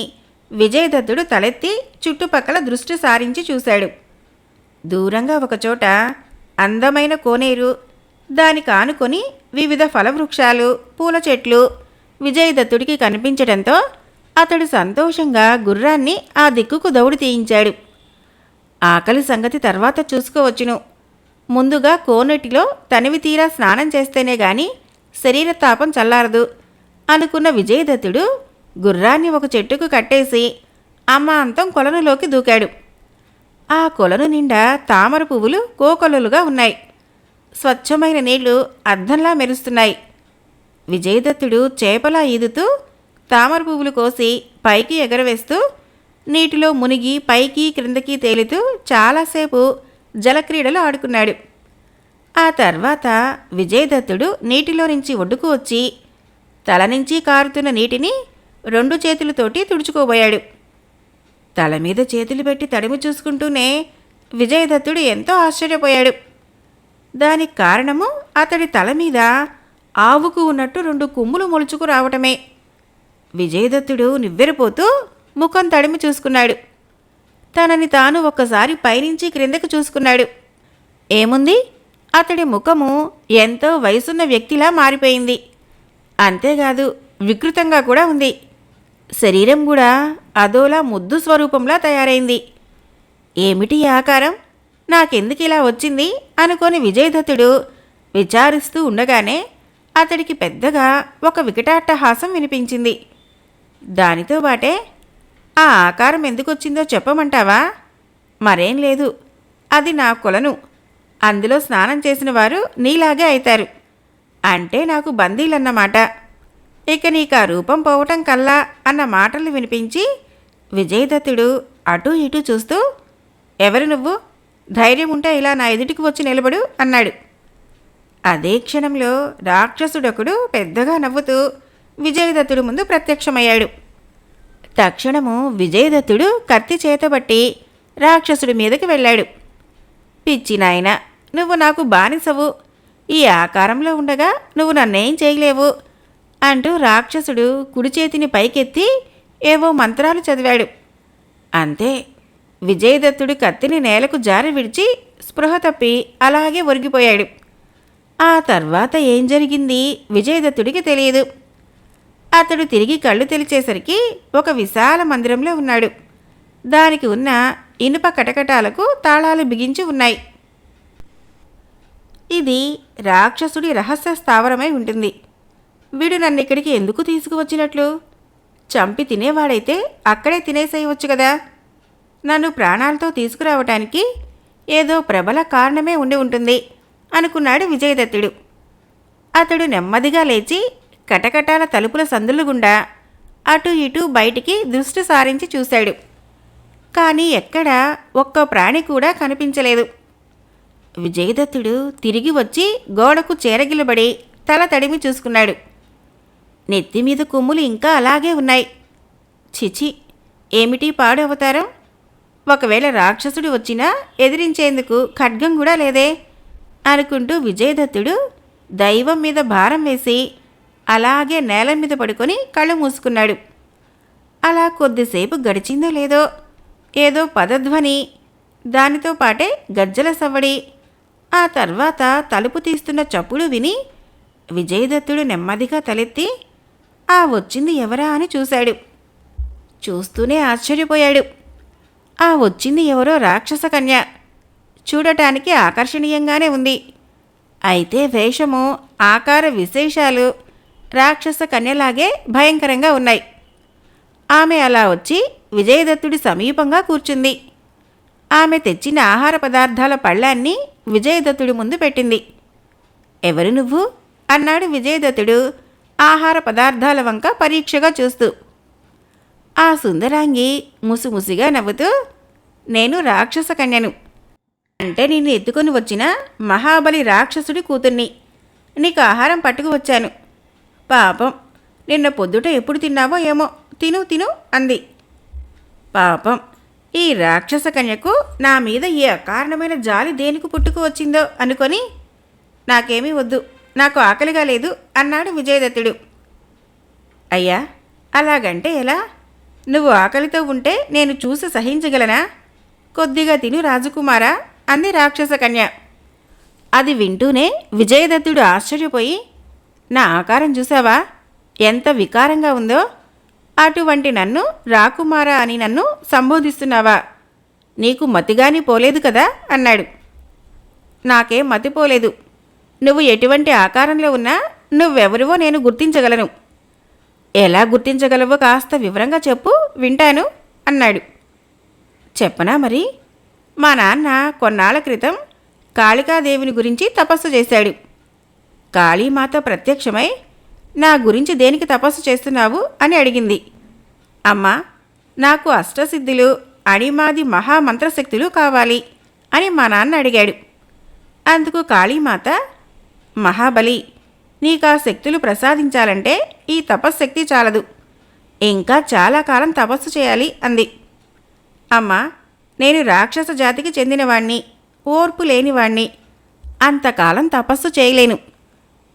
విజయదత్తుడు తలెత్తి చుట్టుపక్కల దృష్టి సారించి చూశాడు. దూరంగా ఒకచోట అందమైన కోనేరు, దానికి ఆనుకొని వివిధ ఫలవృక్షాలు, పూల చెట్లు విజయదత్తుడికి కనిపించడంతో అతడు సంతోషంగా గుర్రాన్ని ఆ దిక్కుకు దౌడు తీయించాడు. ఆకలి సంగతి తర్వాత చూసుకోవచ్చును, ముందుగా కోనేటిలో తనివి తీరా స్నానం చేస్తేనే గాని శరీర తాపం చల్లారదు అనుకున్న విజయదత్తుడు గుర్రాన్ని ఒక చెట్టుకు కట్టేసి అమాంతం కొలనులోకి దూకాడు. ఆ కొలను నిండా తామర పువ్వులు కోకొలలుగా ఉన్నాయి. స్వచ్ఛమైన నీళ్లు అద్దంలా మెరుస్తున్నాయి. విజయదత్తుడు చేపలా ఈదుతూ తామర పువ్వులు కోసి పైకి ఎగరవేస్తూ నీటిలో మునిగి పైకి క్రిందకి తేలుతూ చాలాసేపు జలక్రీడలు ఆడుకున్నాడు. ఆ తర్వాత విజయదత్తుడు నీటిలో నుంచి ఒడ్డుకు వచ్చి తల నుంచి కారుతున్న నీటిని 2 చేతులతోటి తుడుచుకోబోయాడు. తల మీద చేతులు పెట్టి తడిమి చూసుకుంటూనే విజయదత్తుడు ఎంతో ఆశ్చర్యపోయాడు. దానికి కారణము అతడి తల మీద ఆవుకు ఉన్నట్టు 2 కొమ్ములు మొలుచుకు రావటమే. విజయదత్తుడు నివ్వెరపోతూ ముఖం తడిమి చూసుకున్నాడు. తనని తాను ఒక్కసారి పైనుంచి క్రిందకు చూసుకున్నాడు. ఏముంది, అతడి ముఖము ఎంతో వయసున్న వ్యక్తిలా మారిపోయింది. అంతేకాదు వికృతంగా కూడా ఉంది. శరీరం కూడా అదోలా ముద్దు స్వరూపంలా తయారైంది. ఏమిటి ఆకారం, నాకెందుకు ఇలా వచ్చింది అనుకొని విజయదత్తుడు విచారిస్తూ ఉండగానే అతడికి పెద్దగా ఒక వికటాట్టహాసం వినిపించింది. దానితో బాటే, ఆ ఆకారం ఎందుకొచ్చిందో చెప్పమంటావా? మరేం లేదు, అది నా కొలను. అందులో స్నానం చేసిన వారు నీలాగే అవుతారు. అంటే నాకు బందీలన్నమాట. ఇక నీకు ఆ రూపం పోవటం కల్లా అన్న మాటలు వినిపించి విజయదత్తుడు అటూ ఇటూ చూస్తూ, ఎవరు నువ్వు? ధైర్యం ఉంటే ఇలా నా ఎదుటికి వచ్చి నిలబడు అన్నాడు. అదే క్షణంలో రాక్షసుడొకడు పెద్దగా నవ్వుతూ విజయదత్తుడు ముందు ప్రత్యక్షమయ్యాడు. తక్షణము విజయదత్తుడు కత్తి చేతబట్టి రాక్షసుడి మీదకి వెళ్ళాడు. పిచ్చి నాయన, నువ్వు నాకు బానిసవు. ఈ ఆకారంలో ఉండగా నువ్వు నన్నేం చేయలేవు అంటూ రాక్షసుడు కుడి చేతిని పైకెత్తి ఏవో మంత్రాలు చదివాడు. అంతే, విజయదత్తుడు కత్తిని నేలకు జారి విడిచి స్పృహ తప్పి అలాగే ఒరిగిపోయాడు. ఆ తర్వాత ఏం జరిగింది విజయదత్తుడికి తెలియదు. అతడు తిరిగి కళ్ళు తెరిచేసరికి ఒక విశాల మందిరంలో ఉన్నాడు. దానికి ఉన్న ఇనుప కటకటాలకు తాళాలు బిగించి ఉన్నాయి. ఇది రాక్షసుడి రహస్య స్థావరమై ఉంటుంది. వీడు నన్నిక్కడికి ఎందుకు తీసుకువచ్చినట్లు? చంపి తినేవాడైతే అక్కడే తినేసేయవచ్చు కదా. నన్ను ప్రాణాలతో తీసుకురావటానికి ఏదో ప్రబల కారణమే ఉండి ఉంటుంది అనుకున్నాడు విజయదత్తుడు. అతడు నెమ్మదిగా లేచి కటకటాల తలుపుల సందుల గుండా అటు ఇటు బయటికి దృష్టి సారించి చూశాడు. కానీ ఎక్కడా ఒక్క ప్రాణి కూడా కనిపించలేదు. విజయదత్తుడు తిరిగి వచ్చి గోడకు చేరగిలబడి తల తడిమి చూసుకున్నాడు. నెత్తిమీద కొమ్ములు ఇంకా అలాగే ఉన్నాయి. చిచి, ఏమిటి పాడు అవతారం! ఒకవేళ రాక్షసుడు వచ్చినా ఎదిరించేందుకు ఖడ్గం కూడా లేదే అనుకుంటూ విజయదత్తుడు దైవం మీద భారం వేసి అలాగే నేల మీద పడుకొని కళ్ళు మూసుకున్నాడు. అలా కొద్దిసేపు గడిచిందో లేదో ఏదో పదధ్వని, దానితో పాటే గజ్జల సవ్వడి, ఆ తర్వాత తలుపు తీస్తున్న చప్పుడు విని విజయదత్తుడు నెమ్మదిగా తలెత్తి ఆ వచ్చింది ఎవరా అని చూశాడు. చూస్తూనే ఆశ్చర్యపోయాడు. ఆ వచ్చింది ఎవరో రాక్షస కన్య. చూడటానికి ఆకర్షణీయంగానే ఉంది. అయితే వేషము, ఆకార విశేషాలు రాక్షస కన్యలాగే భయంకరంగా ఉన్నాయి. ఆమె అలా వచ్చి విజయదత్తుడి సమీపంగా కూర్చుంది. ఆమె తెచ్చిన ఆహార పదార్థాల పళ్ళాన్ని విజయదత్తుడి ముందు పెట్టింది. ఎవరు నువ్వు అన్నాడు విజయదత్తుడు ఆహార పదార్థాల వంక పరీక్షగా చూస్తూ. ఆ సుందరాంగి ముసిముసిగా నవ్వుతూ, నేను రాక్షస కన్యను, అంటే నిన్ను ఎత్తుకొని వచ్చిన మహాబలి రాక్షసుడి కూతుర్ని. నీకు ఆహారం పట్టుకు వచ్చాను. పాపం, నిన్న పొద్దుట ఎప్పుడు తిన్నావో ఏమో, తిను తిను అంది. పాపం, ఈ రాక్షస కన్యకు నా మీద ఏ అకారణమైన జాలి దేనికి పుట్టుకు వచ్చిందో అనుకొని, నాకేమీ వద్దు, నాకు ఆకలిగా లేదు అన్నాడు విజయదత్తుడు. అయ్యా, అలాగంటే ఎలా? నువ్వు ఆకలితో ఉంటే నేను చూసి సహించగలనా? కొద్దిగా తిను రాజకుమారా అంది రాక్షస కన్య. అది వింటూనే విజయదత్తుడు ఆశ్చర్యపోయి, నా ఆకారం చూసావా, ఎంత వికారంగా ఉందో? అటువంటి నన్ను రాకుమారా అని నన్ను సంబోధిస్తున్నావా? నీకు మతిగాని పోలేదు కదా అన్నాడు. నాకేం మతిపోలేదు. నువ్వు ఎటువంటి ఆకారంలో ఉన్నా నువ్వెవరివో నేను గుర్తించగలను. ఎలా గుర్తించగలవో కాస్త వివరంగా చెప్పు, వింటాను అన్నాడు. చెప్పనా మరి? మా నాన్న కొన్నాళ్ల క్రితం కాళికాదేవిని గురించి తపస్సు చేశాడు. కాళీమాత ప్రత్యక్షమై, నా గురించి దేనికి తపస్సు చేస్తున్నావు అని అడిగింది. అమ్మా, నాకు అష్టసిద్ధులు, అణిమాది మహామంత్రశక్తులు కావాలి అని మా నాన్న అడిగాడు. అందుకు కాళీమాత, మహాబలి, నీకు ఆ శక్తులు ప్రసాదించాలంటే ఈ తపశ్శక్తి చాలదు, ఇంకా చాలా కాలం తపస్సు చేయాలి అంది. అమ్మా, నేను రాక్షస జాతికి చెందినవాణ్ణి, ఓర్పు లేనివాణ్ణి, అంతకాలం తపస్సు చేయలేను.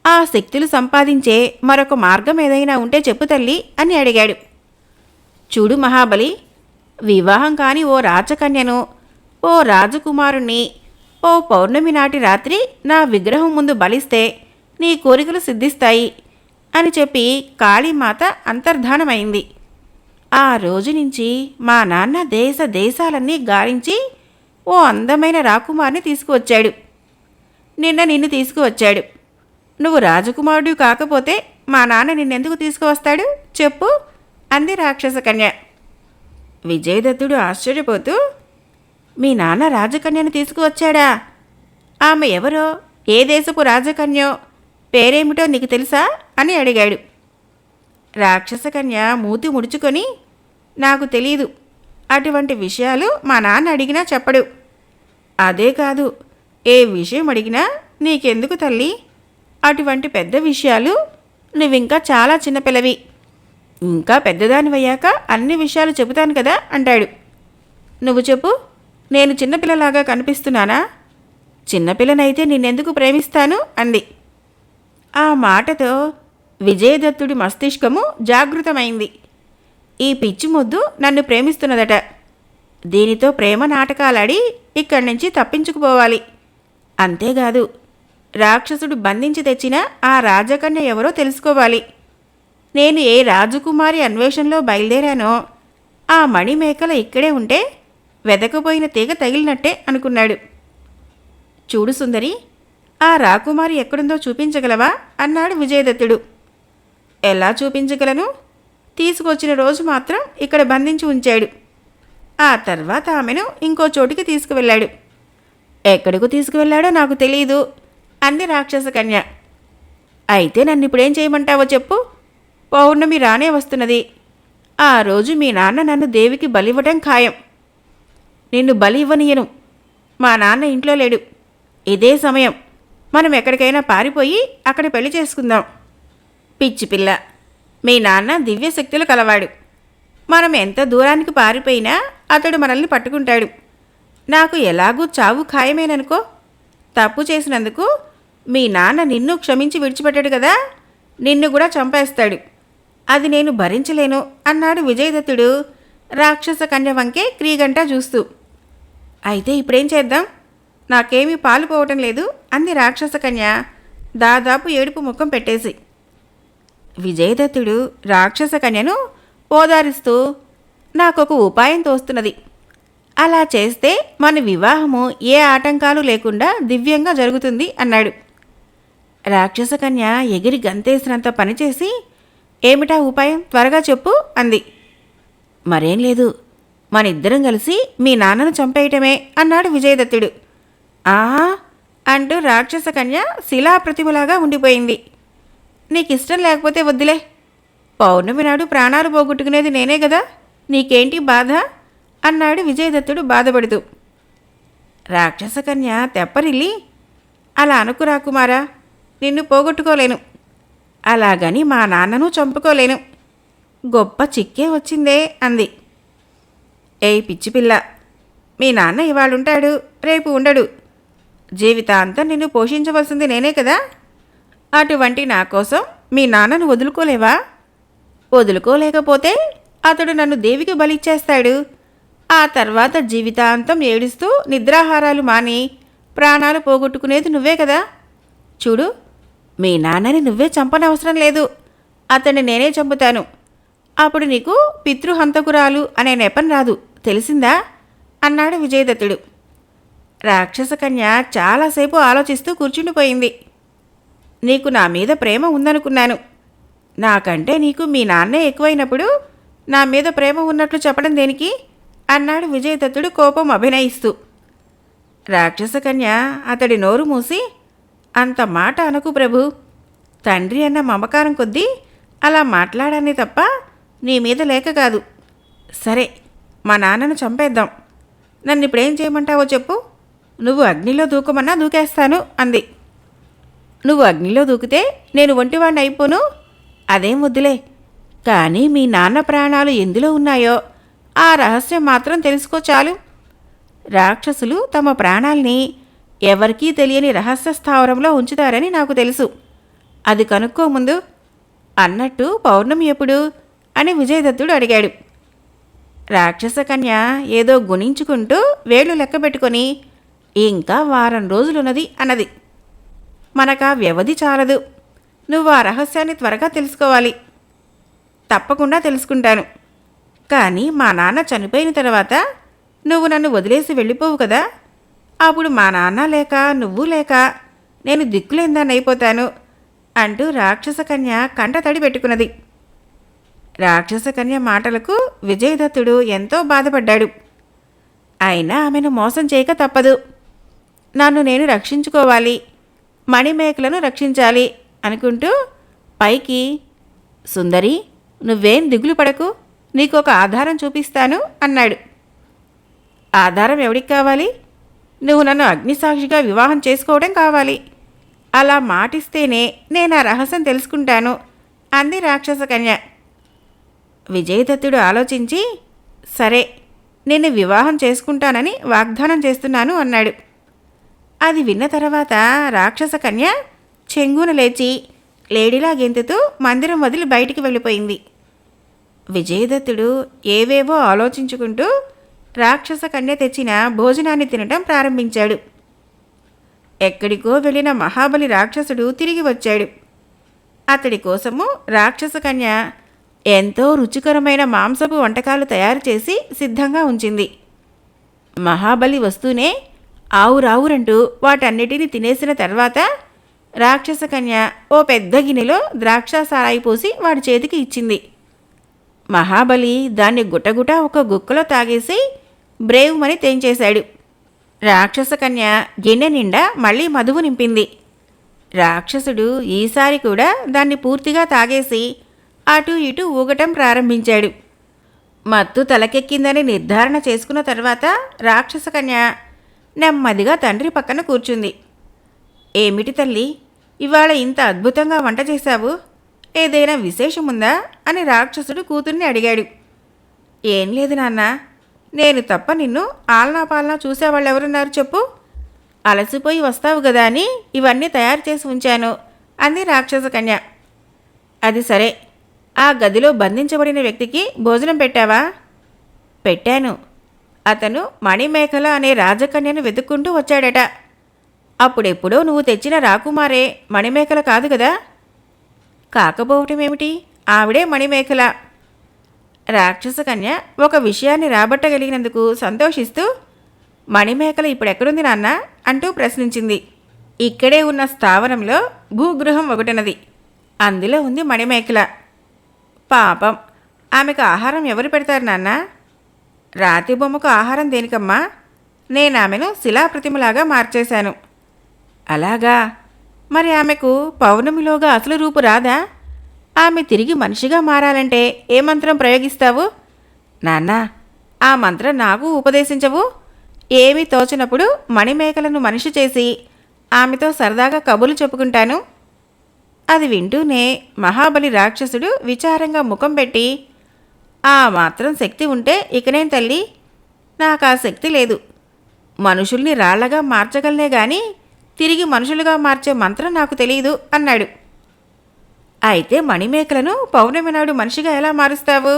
ఆ శక్తులు సంపాదించే మరొక మార్గం ఏదైనా ఉంటే చెప్పు తల్లి అని అడిగాడు. చూడు మహాబలి, వివాహం కాని ఓ రాజకన్యను, ఓ రాజకుమారుణ్ణి ఓ పౌర్ణమి నాటి రాత్రి నా విగ్రహం ముందు బలిస్తే నీ కోరికలు సిద్ధిస్తాయి అని చెప్పి కాళీమాత అంతర్ధానమైంది. ఆ రోజు నుంచి మా నాన్న దేశాలన్నీ గాలించి ఓ అందమైన రాకుమార్ని తీసుకువచ్చాడు. నిన్న నిన్ను తీసుకువచ్చాడు. నువ్వు రాజకుమారుడు కాకపోతే మా నాన్న నిన్నెందుకు తీసుకువస్తాడు చెప్పు అంది రాక్షస కన్య. విజయదత్తుడు ఆశ్చర్యపోతూ, మీ నాన్న రాజకన్యను తీసుకువచ్చాడా? ఆమె ఎవరో, ఏ దేశపు రాజకన్యో, పేరేమిటో నీకు తెలుసా అని అడిగాడు. రాక్షస కన్య మూతి ముడుచుకొని, నాకు తెలీదు, అటువంటి విషయాలు మా నాన్న అడిగినా చెప్పడు. అదే కాదు, ఏ విషయం అడిగినా నీకెందుకు తల్లి, అటువంటి పెద్ద విషయాలు, నువ్వింకా చాలా చిన్నపిల్లవి, ఇంకా పెద్దదానివయ్యాక అన్ని విషయాలు చెబుతాను కదా అంటాడు. నువ్వు చెప్పు, నేను చిన్నపిల్లలాగా కనిపిస్తున్నానా? చిన్నపిల్లనైతే నిన్నెందుకు ప్రేమిస్తాను అంది. ఆ మాటతో విజయదత్తుడి మస్తిష్కము జాగృతమైంది. ఈ పిచ్చి మొద్దు నన్ను ప్రేమిస్తున్నదట. దీనితో ప్రేమ నాటకాలాడి ఇక్కడి నుంచి తప్పించుకుపోవాలి. అంతేకాదు, రాక్షసుడు బంధించి తెచ్చిన ఆ రాజకన్య ఎవరో తెలుసుకోవాలి. నేను ఏ రాజకుమారి అన్వేషణలో బయలుదేరానో ఆ మణిమేకల ఇక్కడే ఉంటే వెదకపోయిన తీగ తగిలినట్టే అనుకున్నాడు. చూడు సుందరి, ఆ రాకుమారి ఎక్కడుందో చూపించగలవా అన్నాడు విజయదత్తుడు. ఎలా చూపించగలను? తీసుకొచ్చిన రోజు మాత్రం ఇక్కడ బంధించి ఉంచాడు. ఆ తర్వాత ఆమెను ఇంకో చోటికి తీసుకువెళ్ళాడు. ఎక్కడికి తీసుకువెళ్ళాడో నాకు తెలీదు అంది రాక్షస కన్య. అయితే నన్ను ఇప్పుడేం చేయమంటావో చెప్పు. పౌర్ణమి రానే వస్తున్నది. ఆ రోజు మీ నాన్న నన్ను దేవికి బలివ్వటం ఖాయం. నిన్ను బలి ఇవ్వనీయను. మా నాన్న ఇంట్లో లేడు. ఇదే సమయం. మనం ఎక్కడికైనా పారిపోయి అక్కడ పెళ్లి చేసుకుందాం. పిచ్చి పిల్ల, మీ నాన్న దివ్యశక్తులు కలవాడు. మనం ఎంత దూరానికి పారిపోయినా అతడు మనల్ని పట్టుకుంటాడు. నాకు ఎలాగూ చావు ఖాయమేననుకో. తప్పు చేసినందుకు మీ నాన్న నిన్ను క్షమించి విడిచిపెట్టాడు కదా, నిన్ను కూడా చంపేస్తాడు. అది నేను భరించలేను అన్నాడు విజయదత్తుడు రాక్షస కన్య వంకే క్రీగంట చూస్తూ. అయితే ఇప్పుడేం చేద్దాం? నాకేమీ పాలు పోవటం లేదు అంది రాక్షస కన్య దాదాపు ఏడుపు ముఖం పెట్టేసి. విజయదత్తుడు రాక్షస కన్యను ఓదారిస్తూ, నాకొక ఉపాయం తోస్తున్నది. అలా చేస్తే మన వివాహము ఏ ఆటంకాలు లేకుండా దివ్యంగా జరుగుతుంది అన్నాడు. రాక్షస కన్య ఎగిరి గంతేసినంత పనిచేసి, ఏమిటా ఉపాయం, త్వరగా చెప్పు అంది. మరేం లేదు, మనిద్దరం కలిసి మీ నాన్నను చంపేయటమే అన్నాడు విజయదత్తుడు. ఆ అంటూ రాక్షస కన్య శిలాప్రతిమలాగా ఉండిపోయింది. నీకిష్టం లేకపోతే వద్దులే. పౌర్ణమి నాడు ప్రాణాలు పోగొట్టుకునేది నేనే కదా, నీకేంటి బాధ అన్నాడు విజయదత్తుడు బాధపడుతూ. రాక్షస కన్య తెప్పరిల్లి, అలా అనుకురా కుమారా, నిన్ను పోగొట్టుకోలేను, అలాగని మా నాన్నను చంపుకోలేను, గొప్ప చిక్కే వచ్చిందే అంది. ఏయ్ పిచ్చిపిల్ల, మీ నాన్న ఇవాళుంటాడు, రేపు ఉండడు, జీవితాంతం నిన్ను పోషించవలసింది నేనే కదా, అటువంటి నా కోసం మీ నాన్నను వదులుకోలేవా? వదులుకోలేకపోతే అతడు నన్ను దేవికి బలిచ్చేస్తాడు. ఆ తర్వాత జీవితాంతం ఏడుస్తూ నిద్రాహారాలు మాని ప్రాణాలు పోగొట్టుకునేది నువ్వే కదా. చూడు, మీ నాన్నని నువ్వే చంపనవసరం లేదు, అతన్ని నేనే చంపుతాను. అప్పుడు నీకు పితృహంతకురాలు అనే నెపం రాదు, తెలిసిందా అన్నాడు విజయదత్తుడు. రాక్షస కన్య చాలాసేపు ఆలోచిస్తూ కూర్చుండిపోయింది. నీకు నా మీద ప్రేమ ఉందనుకున్నాను, నాకంటే నీకు మీ నాన్నే ఎక్కువైనప్పుడు నా మీద ప్రేమ ఉన్నట్లు చెప్పడం దేనికి అన్నాడు విజయదత్తుడు కోపం అభినయిస్తూ. రాక్షస కన్య అతడి నోరు మూసి, అంత మాట అనకు ప్రభు, తండ్రి అన్న మమకారం కొద్దీ అలా మాట్లాడాన్ని తప్ప నీ మీద లేక కాదు. సరే, మా నాన్నను చంపేద్దాం, నన్ను ఇప్పుడేం చేయమంటావో చెప్పు, నువ్వు అగ్నిలో దూకమన్నా దూకేస్తాను అంది. నువ్వు అగ్నిలో దూకితే నేను ఒంటివాణ్ణి అయిపోను, అదేం వద్దులే, కానీ మీ నాన్న ప్రాణాలు ఎందులో ఉన్నాయో ఆ రహస్యం మాత్రం తెలుసుకో చాలు. రాక్షసులు తమ ప్రాణాల్ని ఎవరికీ తెలియని రహస్య స్థావరంలో ఉంచుతారని నాకు తెలుసు, అది కనుక్కో ముందు. అన్నట్టు పౌర్ణమి ఎప్పుడు అని విజయదత్తుడు అడిగాడు. రాక్షస కన్య ఏదో గుణించుకుంటూ వేళ్ళు లెక్క పెట్టుకొని, ఇంకా వారం రోజులున్నది అన్నది. మనకా వ్యవధి చాలదు, నువ్వు ఆ రహస్యాన్ని త్వరగా తెలుసుకోవాలి. తప్పకుండా తెలుసుకుంటాను, కానీ మా నాన్న చనిపోయిన తర్వాత నువ్వు నన్ను వదిలేసి వెళ్ళిపోవు కదా, అప్పుడు మా నాన్న లేక నువ్వు లేక నేను దిక్కులేందాన్ని అయిపోతాను అంటూ రాక్షస కన్య కంట తడి పెట్టుకున్నది. రాక్షస కన్య మాటలకు విజయదత్తుడు ఎంతో బాధపడ్డాడు. అయినా ఆమెను మోసం చేయక తప్పదు. నన్ను నేను రక్షించుకోవాలి, మణిమేకలను రక్షించాలి అనుకుంటూ పైకి, సుందరి నువ్వేం దిగులు పడకు, నీకొక ఆధారం చూపిస్తాను అన్నాడు. ఆధారం ఎవడికి కావాలి? నువ్వు నన్ను అగ్నిసాక్షిగా వివాహం చేసుకోవడం కావాలి. అలా మాటిస్తేనే నేను ఆ రహస్యం తెలుసుకుంటాను అంది రాక్షస కన్య. విజయదత్తుడు ఆలోచించి, సరే, నిన్ను వివాహం చేసుకుంటానని వాగ్దానం చేస్తున్నాను అన్నాడు. అది విన్న తర్వాత రాక్షస కన్య చెంగున లేచి లేడీలా గెంతుతూ మందిరం వదిలి బయటికి వెళ్ళిపోయింది. విజయదత్తుడు ఏవేవో ఆలోచించుకుంటూ రాక్షస కన్య తెచ్చిన భోజనాన్ని తినటం ప్రారంభించాడు. ఎక్కడికో వెళ్ళిన మహాబలి రాక్షసుడు తిరిగి వచ్చాడు. అతడి కోసము రాక్షస కన్య ఎంతో రుచికరమైన మాంసపు వంటకాలు తయారు చేసి సిద్ధంగా ఉంచింది. మహాబలి వస్తూనే ఆవురావురంటూ వాటన్నిటినీ తినేసిన తర్వాత రాక్షస కన్య ఓ పెద్ద గిన్నెలో ద్రాక్షాసారాయి పోసి వాడి చేతికి ఇచ్చింది. మహాబలి దాన్ని గుటగుట ఒక గుక్కలో తాగేసి బ్రేవుమని తెంచేశాడు. రాక్షస కన్య గిన్నె నిండా మళ్ళీ మధువు నింపింది. రాక్షసుడు ఈసారి కూడా దాన్ని పూర్తిగా తాగేసి అటూ ఇటూ ఊగటం ప్రారంభించాడు. మత్తు తలకెక్కిందని నిర్ధారణ చేసుకున్న తర్వాత రాక్షస కన్య నెమ్మదిగా తండ్రి పక్కన కూర్చుంది. ఏమిటి తల్లి, ఇవాళ ఇంత అద్భుతంగా వంట చేశావు, ఏదైనా విశేషముందా అని రాక్షసుడు కూతుర్ని అడిగాడు. ఏం లేదు నాన్న, నేను తప్ప నిన్ను ఆలనా పాలనా చూసేవాళ్ళెవరున్నారు చెప్పు, అలసిపోయి వస్తావు కదా అని ఇవన్నీ తయారు చేసి ఉంచాను అంది రాక్షస కన్య. అది సరే, ఆ గదిలో బంధించబడిన వ్యక్తికి భోజనం పెట్టావా? పెట్టాను. అతను మణిమేఖల అనే రాజకన్యను వెతుక్కుంటూ వచ్చాడట. అప్పుడెప్పుడో నువ్వు తెచ్చిన రాకుమారే మణిమేఖల కాదు కదా? కాకపోవటమేమిటి, ఆవిడే మణిమేఖల. రాక్షస కన్య ఒక విషయాన్ని రాబట్టగలిగినందుకు సంతోషిస్తూ, మణిమేఖల ఇప్పుడెక్కడుంది నాన్న అంటూ ప్రశ్నించింది. ఇక్కడే ఉన్న స్థావరంలో భూగృహం ఒకటినది, అందులో ఉంది మణిమేఖల. పాపం, ఆమెకు ఆహారం ఎవరు పెడతారు నాన్న? రాతి బొమ్మకు ఆహారం దేనికమ్మా? నేనామెను శిలాప్రతిమలాగా మార్చేశాను. అలాగా? మరి ఆమెకు పౌర్ణమిలోగా అసలు రూపు రాదా? ఆమె తిరిగి మనిషిగా మారాలంటే ఏ మంత్రం ప్రయోగిస్తావు? నాన్న, ఆ మంత్రం నాకు ఉపదేశించవు? ఏమీ తోచినప్పుడు మణిమేకలను మనిషి చేసి ఆమెతో సరదాగా కబుర్లు చెప్పుకుంటాను. అది వింటూనే మహాబలి రాక్షసుడు విచారంగా ముఖం పెట్టి, ఆ మాత్రం శక్తి ఉంటే ఇకనేం తల్లి, నాకా శక్తి లేదు. మనుషుల్ని రాళ్లగా మార్చగలనే గాని తిరిగి మనుషులుగా మార్చే మంత్రం నాకు తెలియదు అన్నాడు. అయితే మణిమేకలను పౌర్ణమి నాడు మనిషిగా ఎలా మారుస్తావు?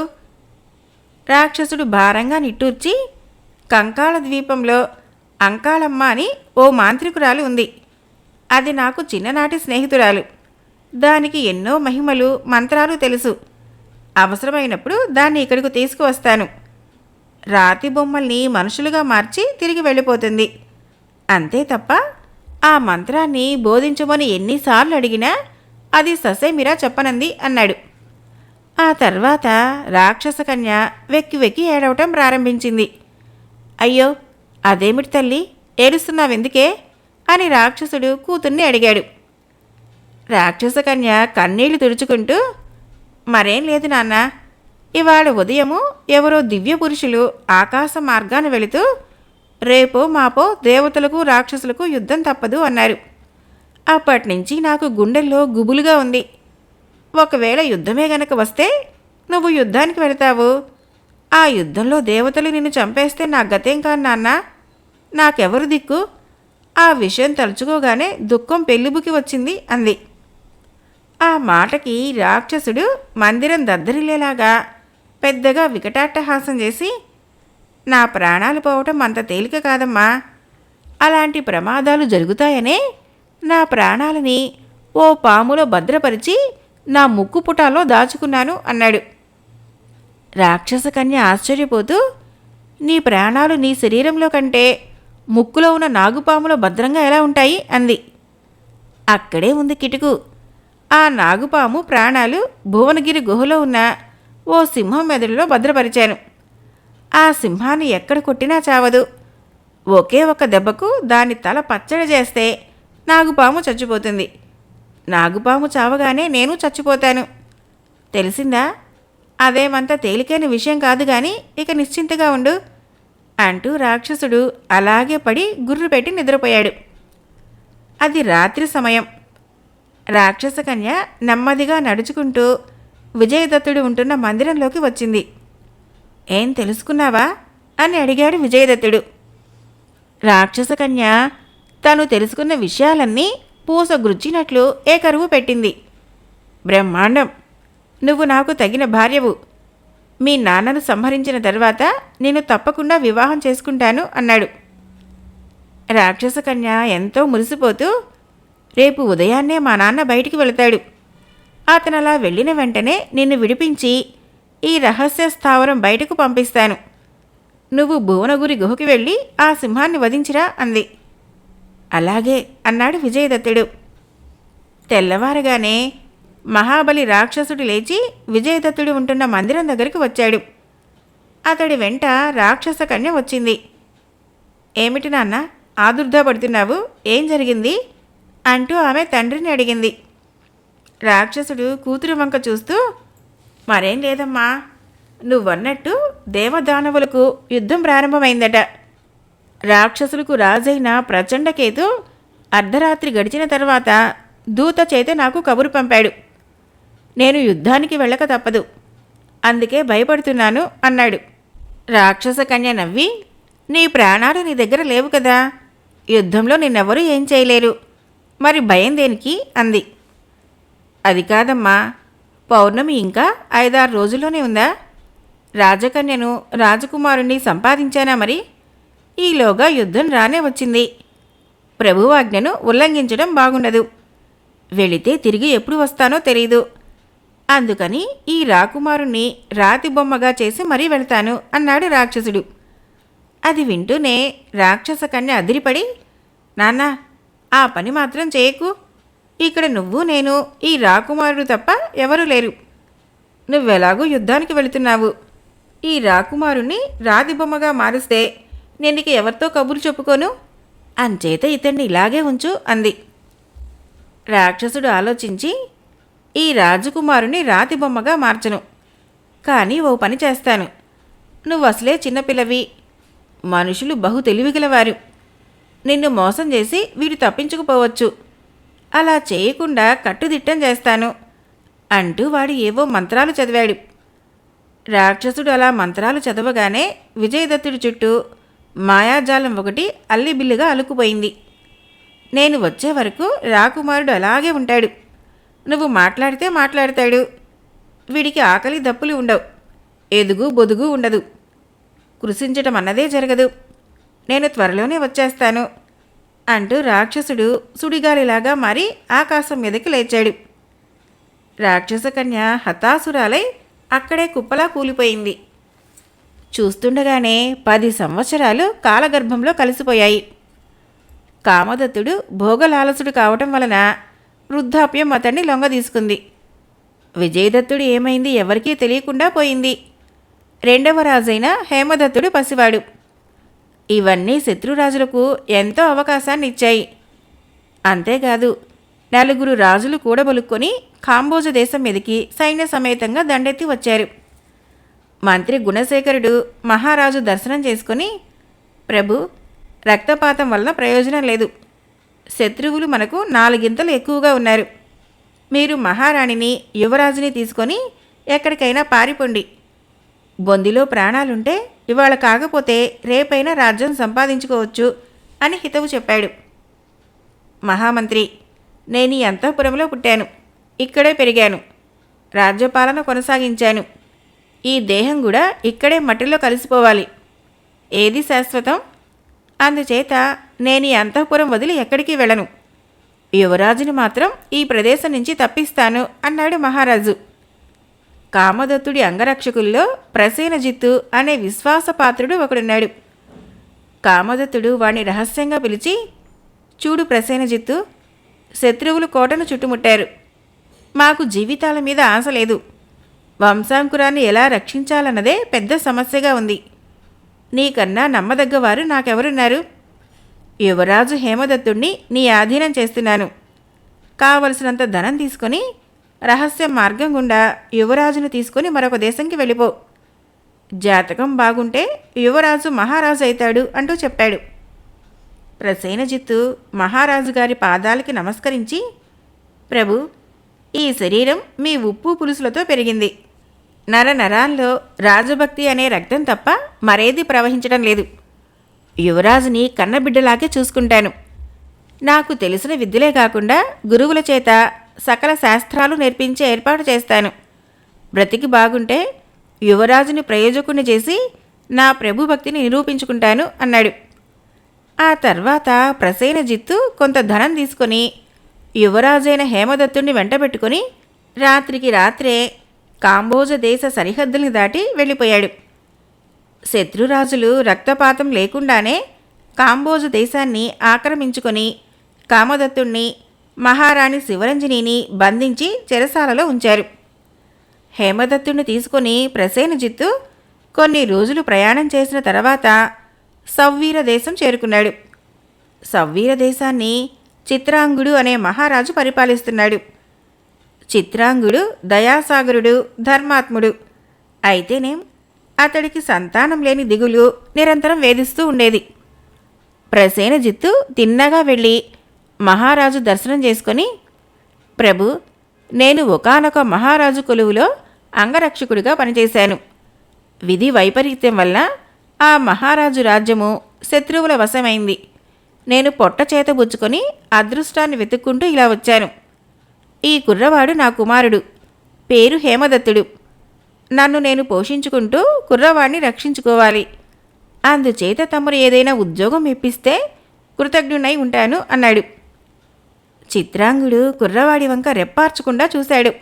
రాక్షసుడు భారంగా నిట్టూర్చి, కంకాళ ద్వీపంలో అంకాళమ్మ అని ఓ మాంత్రికురాలు ఉంది. అది నాకు చిన్ననాటి స్నేహితురాలు. దానికి ఎన్నో మహిమలు మంత్రాలు తెలుసు. అవసరమైనప్పుడు దాన్ని ఇక్కడికి తీసుకువస్తాను. రాతి బొమ్మల్ని మనుషులుగా మార్చి తిరిగి వెళ్ళిపోతుంది. అంతే తప్ప ఆ మంత్రాన్ని బోధించమని ఎన్నిసార్లు అడిగినా అది ససేమిరా చెప్పనంది అన్నాడు. ఆ తర్వాత రాక్షస కన్య వెక్కి వెక్కి ఏడవటం ప్రారంభించింది. అయ్యో, అదేమిటి తల్లి, ఏడుస్తున్నావెందుకే అని రాక్షసుడు కూతుర్ని అడిగాడు. రాక్షస కన్య కన్నీళ్లు తుడుచుకుంటూ, మరేం లేదు నాన్న, ఇవాళ ఉదయము ఎవరో దివ్య పురుషులు ఆకాశ మార్గాన వెళుతూ రేపో మాపో దేవతలకు రాక్షసులకు యుద్ధం తప్పదు అన్నారు. అప్పటినుంచి నాకు గుండెల్లో గుబులుగా ఉంది. ఒకవేళ యుద్ధమే గనక వస్తే నువ్వు యుద్ధానికి వెళతావు. ఆ యుద్ధంలో దేవతలు నిన్ను చంపేస్తే నా గతేం కాదు నాన్న, నాకెవరు దిక్కు? ఆ విషయం తలుచుకోగానే దుఃఖం పెళ్ళిబుకి వచ్చింది అంది. ఆ మాటకి రాక్షసుడు మందిరం దద్దరిల్లేలాగా పెద్దగా వికటాట్టహాసం చేసి, నా ప్రాణాలు పోవటం అంత తేలిక కాదమ్మా. అలాంటి ప్రమాదాలు జరుగుతాయనే నా ప్రాణాలని ఓ పాములో భద్రపరిచి నా ముక్కు పుటాలో దాచుకున్నాను అన్నాడు. రాక్షస కన్య ఆశ్చర్యపోతూ, నీ ప్రాణాలు నీ శరీరంలో కంటే ముక్కులో ఉన్న నాగుపాములో భద్రంగా ఎలా ఉంటాయి అంది. అక్కడే ఉంది కిటుకు. ఆ నాగుపాము ప్రాణాలు భువనగిరి గుహలో ఉన్న ఓ సింహం మెదడులో భద్రపరిచాను. ఆ సింహాన్ని ఎక్కడ కొట్టినా చావదు. ఒకే ఒక దెబ్బకు దాని తల పచ్చడి చేస్తే నాగుపాము చచ్చిపోతుంది. నాగుపాము చావగానే నేను చచ్చిపోతాను. తెలిసిందా? అదేమంత తేలికైన విషయం కాదు గాని ఇక నిశ్చింతగా ఉండు అంటూ రాక్షసుడు అలాగే పడి గుర్రు పెట్టి నిద్రపోయాడు. అది రాత్రి సమయం. రాక్షస కన్య నెమ్మదిగా నడుచుకుంటూ విజయదత్తుడు ఉంటున్న మందిరంలోకి వచ్చింది. ఏం తెలుసుకున్నావా అని అడిగాడు విజయదత్తుడు. రాక్షస కన్య తను తెలుసుకున్న విషయాలన్నీ పూసగుచ్చినట్లు ఏకరువు పెట్టింది. బ్రహ్మాండం, నువ్వు నాకు తగిన భార్యవు. మీ నాన్నను సంహరించిన తర్వాత నేను తప్పకుండా వివాహం చేసుకుంటాను అన్నాడు. రాక్షస కన్య ఎంతో మురిసిపోతూ, రేపు ఉదయాన్నే మా నాన్న బయటికి వెళతాడు. అతనలా వెళ్ళిన వెంటనే నిన్ను విడిపించి ఈ రహస్య స్థావరం బయటకు పంపిస్తాను. నువ్వు భువనగురి గుహకి వెళ్ళి ఆ సింహాన్ని వధించిరా అంది. అలాగే అన్నాడు విజయదత్తుడు. తెల్లవారగానే మహాబలి రాక్షసుడు లేచి విజయదత్తుడు ఉంటున్న మందిరం దగ్గరికి వచ్చాడు. అతడి వెంట రాక్షస కన్య వచ్చింది. ఏమిటి నాన్న ఆదుర్దాపడుతున్నావు, ఏం జరిగింది అంటూ ఆమె తండ్రిని అడిగింది. రాక్షసుడు కూతురు వంక చూస్తూ, మరేం లేదమ్మా, నువ్వన్నట్టు దేవదానవులకు యుద్ధం ప్రారంభమైందట. రాక్షసులకు రాజైన ప్రచండకేతు అర్ధరాత్రి గడిచిన తర్వాత దూత చేత నాకు కబురు పంపాడు. నేను యుద్ధానికి వెళ్ళక తప్పదు, అందుకే భయపడుతున్నాను అన్నాడు. రాక్షస కన్య నవ్వి, నీ ప్రాణాలు నీ దగ్గర లేవు కదా, యుద్ధంలో నిన్నెవరూ ఏం చేయలేరు, మరి భయం దేనికి అంది. అది కాదమ్మా, పౌర్ణమి ఇంకా 5-6 రోజుల్లోనే ఉందా? రాజకన్యను రాజకుమారుణ్ణి సంపాదించానా మరి? ఈలోగా యుద్ధం రానే వచ్చింది. ప్రభువాజ్ఞను ఉల్లంఘించడం బాగుండదు. వెళితే తిరిగి ఎప్పుడు వస్తానో తెలీదు. అందుకని ఈ రాకుమారుణ్ణి రాతి బొమ్మగా చేసి మరీ వెళ్తాను అన్నాడు రాక్షసుడు. అది వింటూనే రాక్షస కన్య అదిరిపడి, నాన్న, ఆ పని మాత్రం చేయకు. ఇక్కడ నువ్వు నేను ఈ రాకుమారుడు తప్ప ఎవరూ లేరు. నువ్వెలాగూ యుద్ధానికి వెళుతున్నావు. ఈ రాకుమారుణ్ణి రాతి బొమ్మగా మారుస్తే నేనిక ఎవరితో కబురు చెప్పుకోను, అంచేత ఇతన్ని ఇలాగే ఉంచు అంది. రాక్షసుడు ఆలోచించి, ఈ రాజకుమారుని రాతి బొమ్మగా మార్చను, కానీ ఓ పని చేస్తాను. నువ్వసలే చిన్నపిల్లవి, మనుషులు బహు తెలివిగలవారు. నిన్ను మోసం చేసి వీడు తప్పించుకుపోవచ్చు. అలా చేయకుండా కట్టుదిట్టం చేస్తాను అంటూ వాడు ఏవో మంత్రాలు చదివాడు. రాక్షసుడు అలా మంత్రాలు చదవగానే విజయదత్తుడి చుట్టూ మాయాజాలం ఒకటి అల్లిబిల్లిగా అలుకుపోయింది. నేను వచ్చే వరకు రాకుమారుడు అలాగే ఉంటాడు. నువ్వు మాట్లాడితే మాట్లాడతాడు. వీడికి ఆకలి దప్పులు ఉండవు, ఎదుగు బొదుగు ఉండదు, కృషించటం అన్నదే జరగదు. నేను త్వరలోనే వచ్చేస్తాను అంటూ రాక్షసుడు సుడిగాలిలాగా మారి ఆకాశం మీదకి లేచాడు. రాక్షస కన్య హతాసురాలై అక్కడే కుప్పలా కూలిపోయింది. చూస్తుండగానే 10 సంవత్సరాలు కాలగర్భంలో కలిసిపోయాయి. కామదత్తుడు భోగలాలసుడు కావటం వలన వృద్ధాప్యం అతన్ని లొంగదీసుకుంది. విజయదత్తుడు ఏమైంది ఎవరికీ తెలియకుండా పోయింది. 2వ రాజైన హేమదత్తుడు పసివాడు. ఇవన్నీ శత్రురాజులకు ఎంతో అవకాశాన్ని ఇచ్చాయి. అంతేకాదు, 4 రాజులు కూడబలుక్కొని కాంబోజ దేశం మీదకి సైన్య సమేతంగా దండెత్తి వచ్చారు. మంత్రి గుణశేఖరుడు మహారాజు దర్శనం చేసుకుని, ప్రభు, రక్తపాతం వలన ప్రయోజనం లేదు. శత్రువులు మనకు 4 ఎక్కువగా ఉన్నారు. మీరు మహారాణిని యువరాజుని తీసుకొని ఎక్కడికైనా పారిపోండి. బొందిలో ప్రాణాలుంటే ఇవాళ కాకపోతే రేపైనా రాజ్యం సంపాదించుకోవచ్చు అని హితవు చెప్పాడు. మహామంత్రి, నేను ఈ అంతఃపురంలో పుట్టాను, ఇక్కడే పెరిగాను, రాజ్యపాలన కొనసాగించాను. ఈ దేహం కూడా ఇక్కడే మట్టిలో కలిసిపోవాలి. ఏది శాశ్వతం? అందుచేత నేను ఈ అంతఃపురం వదిలి ఎక్కడికి వెళ్ళను. యువరాజుని మాత్రం ఈ ప్రదేశం నుంచి తప్పిస్తాను అన్నాడు మహారాజు. కామదత్తుడి అంగరక్షకుల్లో ప్రసేనజిత్తు అనే విశ్వాసపాత్రుడు ఒకడున్నాడు. కామదత్తుడు వాణ్ణి రహస్యంగా పిలిచి, చూడు ప్రసేనజిత్తు, శత్రువులు కోటను చుట్టుముట్టారు. మాకు జీవితాల మీద ఆశ లేదు. వంశాంకురాన్ని ఎలా రక్షించాలన్నదే పెద్ద సమస్యగా ఉంది. నీకన్నా నమ్మదగ్గవారు నాకెవరున్నారు? యువరాజు హేమదత్తుణ్ణి నీ ఆధీనం చేస్తున్నాను. కావలసినంత ధనం తీసుకొని రహస్య మార్గం గుండా యువరాజును తీసుకొని మరొక దేశంకి వెళ్ళిపో. జాతకం బాగుంటే యువరాజు మహారాజు అవుతాడు అంటూ చెప్పాడు. ప్రసేనజిత్తు మహారాజు గారి పాదాలకి నమస్కరించి, ప్రభు, ఈ శరీరం మీ ఉప్పు పులుసులతో పెరిగింది. నరాల్లో రాజభక్తి అనే రక్తం తప్ప మరేది ప్రవహించడం లేదు. యువరాజుని కన్నబిడ్డలాగే చూసుకుంటాను. నాకు తెలిసిన విద్యలే కాకుండా గురువుల చేత సకల శాస్త్రాలు నేర్పించే ఏర్పాటు చేస్తాను. బ్రతికి బాగుంటే యువరాజుని ప్రయోజకుని చేసి నా ప్రభుభక్తిని నిరూపించుకుంటాను అన్నాడు. ఆ తర్వాత ప్రసేనజిత్తు కొంత ధనం తీసుకొని యువరాజైన హేమదత్తుణ్ణి వెంటబెట్టుకుని రాత్రికి రాత్రే కాంబోజ దేశ సరిహద్దుల్ని దాటి వెళ్ళిపోయాడు. శత్రురాజులు రక్తపాతం లేకుండానే కాంబోజ దేశాన్ని ఆక్రమించుకొని కామదత్తుణ్ణి, మహారాణి శివరంజనిని బంధించి చెరసాలలో ఉంచారు. హేమదత్తుణ్ణి తీసుకుని ప్రసేనజిత్తు కొన్ని రోజులు ప్రయాణం చేసిన తర్వాత సవ్వీర దేశం చేరుకున్నాడు. సవ్వీర దేశాన్ని చిత్రాంగుడు అనే మహారాజు పరిపాలిస్తున్నాడు. చిత్రాంగుడు దయాసాగరుడు, ధర్మాత్ముడు. అయితేనేం అతడికి సంతానం లేని దిగులు నిరంతరం వేధిస్తూ ఉండేది. ప్రసేనజిత్తు తిన్నగా వెళ్ళి మహారాజు దర్శనం చేసుకొని, ప్రభు, నేను ఒకానొక మహారాజు కొలువులో అంగరక్షకుడిగా పనిచేశాను. విధి వైపరీత్యం వల్ల ఆ మహారాజు రాజ్యము శత్రువుల వశమైంది. నేను పొట్ట చేతబుచ్చుకొని అదృష్టాన్ని వెతుక్కుంటూ ఇలా వచ్చాను. ఈ కుర్రవాడు నా కుమారుడు, పేరు హేమదత్తుడు. నన్ను నేను పోషించుకుంటూ కుర్రవాడిని రక్షించుకోవాలి. అందుచేత తమరు ఏదైనా ఉద్యోగం ఇప్పిస్తే కృతజ్ఞునై ఉంటాను అన్నాడు. చిత్రాంగుడు కుర్రవాడి వంక రెప్పార్చకుండా చూశాడు.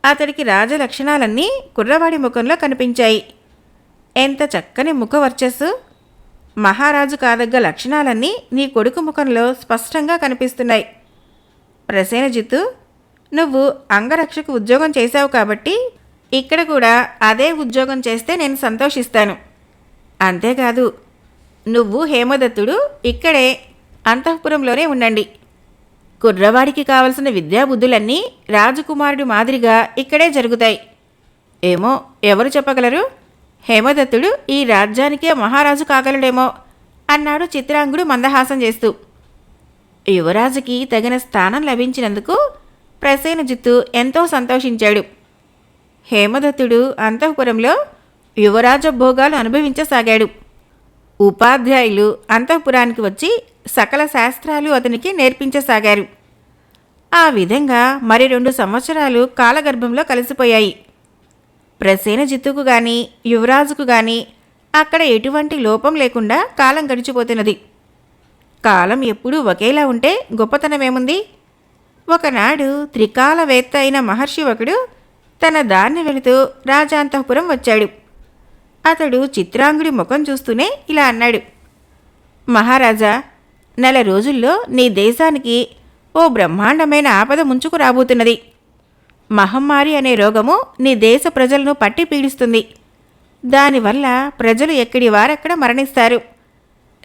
అతడికి రాజలక్షణాలన్నీ కుర్రవాడి ముఖంలో కనిపించాయి. ఎంత చక్కని ముఖవర్చస్సు! మహారాజు కాదగ్గ లక్షణాలన్నీ నీ కొడుకు ముఖంలో స్పష్టంగా కనిపిస్తున్నాయి. ప్రసేనజిత్తు, నువ్వు అంగరక్షకు ఉద్యోగం చేశావు కాబట్టి ఇక్కడ కూడా అదే ఉద్యోగం చేస్తే నేను సంతోషిస్తాను. అంతేకాదు, నువ్వు హేమదత్తుడు ఇక్కడే అంతఃపురంలోనే ఉండండి. కుర్రవాడికి కావలసిన విద్యాబుద్ధులన్నీ రాజకుమారుడి మాదిరిగా ఇక్కడే జరుగుతాయి. ఏమో, ఎవరు చెప్పగలరు? హేమదత్తుడు ఈ రాజ్యానికే మహారాజు కాగలడేమో అన్నాడు చిత్రాంగుడు మందహాసం చేస్తూ. యువరాజుకి తగిన స్థానం లభించినందుకు ప్రసేనజిత్తు ఎంతో సంతోషించాడు. హేమదత్తుడు అంతఃపురంలో యువరాజ భోగాలు అనుభవించసాగాడు. ఉపాధ్యాయులు అంతఃపురానికి వచ్చి సకల శాస్త్రాలు అతనికి నేర్పించసాగారు. ఆ విధంగా మరి 2 సంవత్సరాలు కాలగర్భంలో కలిసిపోయాయి. ప్రసేనజిత్తుకు గాని యువరాజుకు గాని అక్కడ ఎటువంటి లోపం లేకుండా కాలం గడిచిపోతున్నది. కాలం ఎప్పుడూ ఒకేలా ఉంటే గొప్పతనమేముంది? ఒకనాడు త్రికాలవేత్త అయిన మహర్షి ఒకడు తన దారిని వెళుతూ రాజాంతఃపురం వచ్చాడు. అతడు చిత్రాంగుడి ముఖం చూస్తూనే ఇలా అన్నాడు: మహారాజా, 4 రోజుల్లో నీ దేశానికి ఓ బ్రహ్మాండమైన ఆపద ముంచుకు రాబోతున్నది. మహమ్మారి అనే రోగము నీ దేశ ప్రజలను పట్టి పీడిస్తుంది. దానివల్ల ప్రజలు ఎక్కడి వారక్కడ మరణిస్తారు.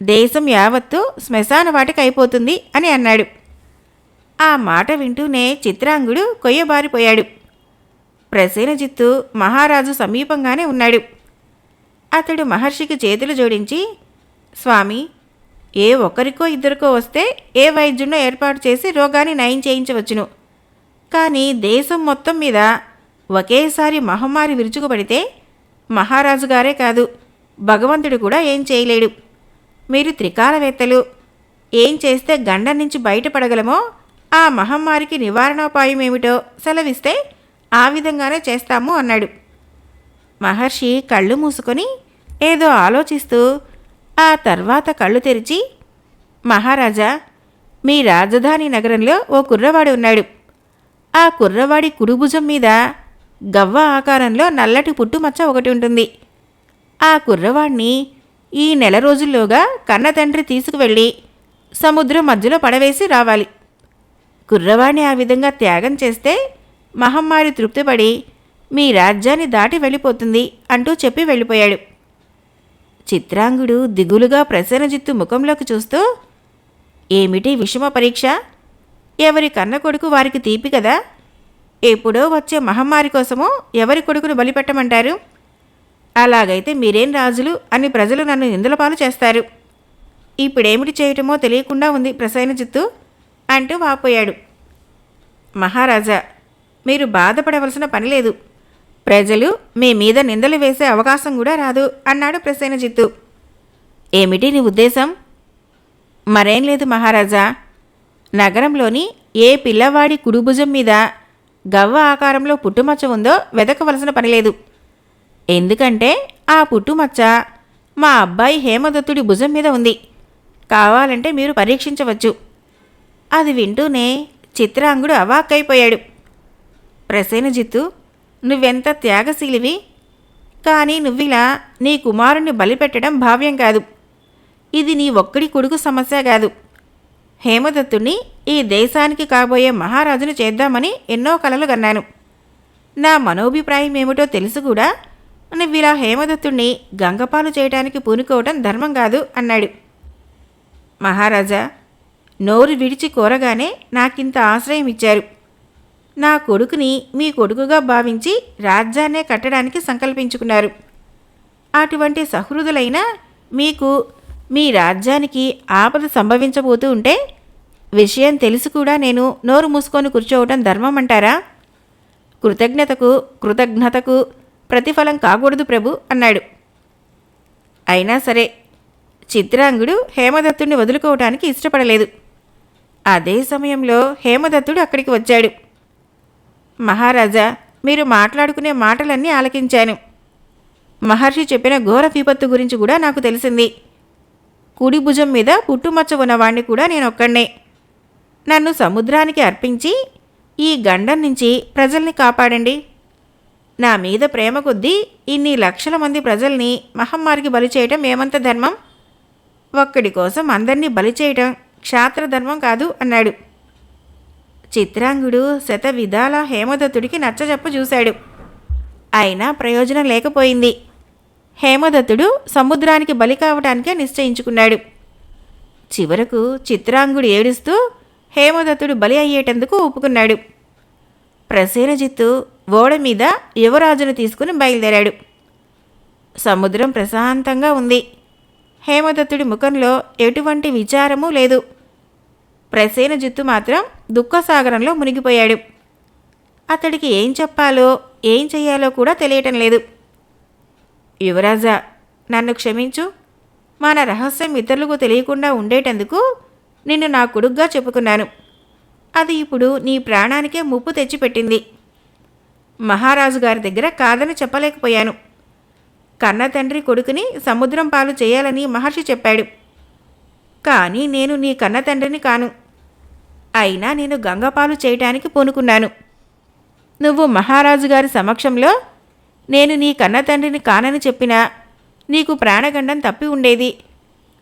దేశం యావత్తూ శ్మశాన వాటికి అయిపోతుంది అని అన్నాడు. ఆ మాట వింటూనే చిత్రాంగుడు కొయ్యబారిపోయాడు. ప్రసేనజిత్తు మహారాజు సమీపంగానే ఉన్నాడు. అతడు మహర్షికి చేతులు జోడించి, స్వామి, ఏ ఒక్కరికో ఇద్దరికో వస్తే ఏ వైద్యునో ఏర్పాటు చేసి రోగాన్ని నయం చేయించవచ్చును. కానీ దేశం మొత్తం మీద ఒకేసారి మహమ్మారి విరుచుకుపడితే మహారాజు గారే కాదు, భగవంతుడు కూడా ఏం చేయలేడు. మీరు త్రికాలవేత్తలు, ఏం చేస్తే గండం నుంచి బయటపడగలమో ఆ మహమ్మారికి నివారణోపాయం ఏమిటో సెలవిస్తే ఆ విధంగానే చేస్తాము అన్నాడు. మహర్షి కళ్ళు మూసుకొని ఏదో ఆలోచిస్తూ ఆ తర్వాత కళ్ళు తెరిచి, మహారాజా, మీ రాజధాని నగరంలో ఓ కుర్రవాడు ఉన్నాడు. ఆ కుర్రవాడి కుడిభుజం మీద గవ్వ ఆకారంలో నల్లటి పుట్టుమచ్చ ఒకటి ఉంటుంది. ఆ కుర్రవాడిని ఈ 1 రోజుల్లోగా కన్నతండ్రి తీసుకువెళ్ళి సముద్రం మధ్యలో పడవేసి రావాలి. కుర్రవాడిని ఆ విధంగా త్యాగం చేస్తే మహమ్మారి తృప్తిపడి మీ రాజ్యాన్ని దాటి వెళ్ళిపోతుంది అంటూ చెప్పి వెళ్ళిపోయాడు. చిత్రాంగుడు దిగులుగా ప్రసేనజిత్తు ముఖంలోకి చూస్తూ, ఏమిటి విషమ పరీక్ష? ఎవరి కన్న కొడుకు వారికి తీపి కదా. ఎప్పుడో వచ్చే మహమ్మారి కోసమో ఎవరి కొడుకును బలిపెట్టమంటారు? అలాగైతే మీరేం రాజులు అని ప్రజలు నన్ను నిందలపాలు చేస్తారు. ఇప్పుడేమిటి చేయటమో తెలియకుండా ఉంది ప్రసేనజిత్తు అంటూ వాపోయాడు. మహారాజా, మీరు బాధపడవలసిన పని లేదు. ప్రజలు మీ మీద నిందలు వేసే అవకాశం కూడా రాదు అన్నాడు ప్రసేనజిత్తు. ఏమిటి నీ ఉద్దేశం? మరేం లేదు మహారాజా. నగరంలోని ఏ పిల్లవాడి కుడిభుజం మీద గవ్వ ఆకారంలో పుట్టుమచ్చ ఉందో వెతకవలసిన పనిలేదు. ఎందుకంటే ఆ పుట్టుమచ్చ మా అబ్బాయి హేమదత్తుడి భుజం మీద ఉంది. కావాలంటే మీరు పరీక్షించవచ్చు. అది వింటూనే చిత్రాంగుడు అవాక్కైపోయాడు. ప్రసేనజిత్తు, నువ్వెంత త్యాగశీలివి. కానీ నువ్విలా నీ కుమారుణ్ణి బలిపెట్టడం భావ్యం కాదు. ఇది నీ ఒక్కడి కొడుకు సమస్య కాదు. హేమదత్తుణ్ణి ఈ దేశానికి కాబోయే మహారాజును చేద్దామని ఎన్నో కలలు కన్నాను. నా మనోభిప్రాయం ఏమిటో తెలుసు కూడా నువ్విలా హేమదత్తుణ్ణి గంగపాలు చేయడానికి పూనుకోవటం ధర్మం కాదు అన్నాడు. మహారాజా, నోరు విడిచి కోరగానే నాకింత ఆశ్రయం ఇచ్చారు. నా కొడుకుని మీ కొడుకుగా భావించి రాజ్యాన్నే కట్టడానికి సంకల్పించుకున్నారు. అటువంటి సహృదులైన మీకు మీ రాజ్యానికి ఆపద సంభవించబోతూ ఉంటే విషయం తెలిసి కూడా నేను నోరు మూసుకొని కూర్చోవటం ధర్మం అంటారా? కృతజ్ఞతకు ప్రతిఫలం కాకూడదు ప్రభు అన్నాడు. అయినా సరే, చిత్రాంగుడు హేమదత్తుడిని వదులుకోవటానికి ఇష్టపడలేదు. అదే సమయంలో హేమదత్తుడు అక్కడికి వచ్చాడు. మహారాజా, మీరు మాట్లాడుకునే మాటలన్నీ ఆలకించాను. మహర్షి చెప్పిన ఘోర విపత్తు గురించి కూడా నాకు తెలిసింది. కుడి భుజం మీద పుట్టుమచ్చ ఉన్నవాణ్ణి కూడా నేనొక్కడే. నన్ను సముద్రానికి అర్పించి ఈ గండం నుంచి ప్రజల్ని కాపాడండి. నా మీద ప్రేమ కొద్దీ ఇన్ని లక్షల మంది ప్రజల్ని మహమ్మారికి బలి చేయటం ఏమంత ధర్మం? ఒక్కడి కోసం అందరినీ బలి చేయటం క్షాత్రధర్మం కాదు అన్నాడు. చిత్రాంగుడు శత విధాల హేమదత్తుడికి నచ్చజెప్ప చూశాడు. అయినా ప్రయోజనం లేకపోయింది. హేమదత్తుడు సముద్రానికి బలి కావటానికే నిశ్చయించుకున్నాడు. చివరకు చిత్రాంగుడు ఏడుస్తూ హేమదత్తుడు బలి అయ్యేటందుకు ఒప్పుకున్నాడు. ప్రసేనజిత్తు ఓడ మీద యువరాజును తీసుకుని బయలుదేరాడు. సముద్రం ప్రశాంతంగా ఉంది. హేమదత్తుడి ముఖంలో ఎటువంటి విచారమూ లేదు. ప్రసేనజిత్తు మాత్రం దుఃఖసాగరంలో మునిగిపోయాడు. అతడికి ఏం చెప్పాలో ఏం చెయ్యాలో కూడా తెలియటం లేదు. యువరాజా, నన్ను క్షమించు. మన రహస్యం ఇతరులకు తెలియకుండా ఉండేటందుకు నిన్ను నా కొడుగ్గా చెప్పుకున్నాను. అది ఇప్పుడు నీ ప్రాణానికే ముప్పు తెచ్చిపెట్టింది. మహారాజు గారి దగ్గర కాదని చెప్పలేకపోయాను. కన్న తండ్రి కొడుకుని సముద్రం పాలు చేయాలని మహర్షి చెప్పాడు. కానీ నేను నీ కన్న తండ్రిని కాను. అయినా నేను గంగపాలు చేయటానికి పూనుకున్నాను. నువ్వు మహారాజు గారి సమక్షంలో నేను నీ కన్న తండ్రిని కానని చెప్పినా నీకు ప్రాణగండం తప్పి ఉండేది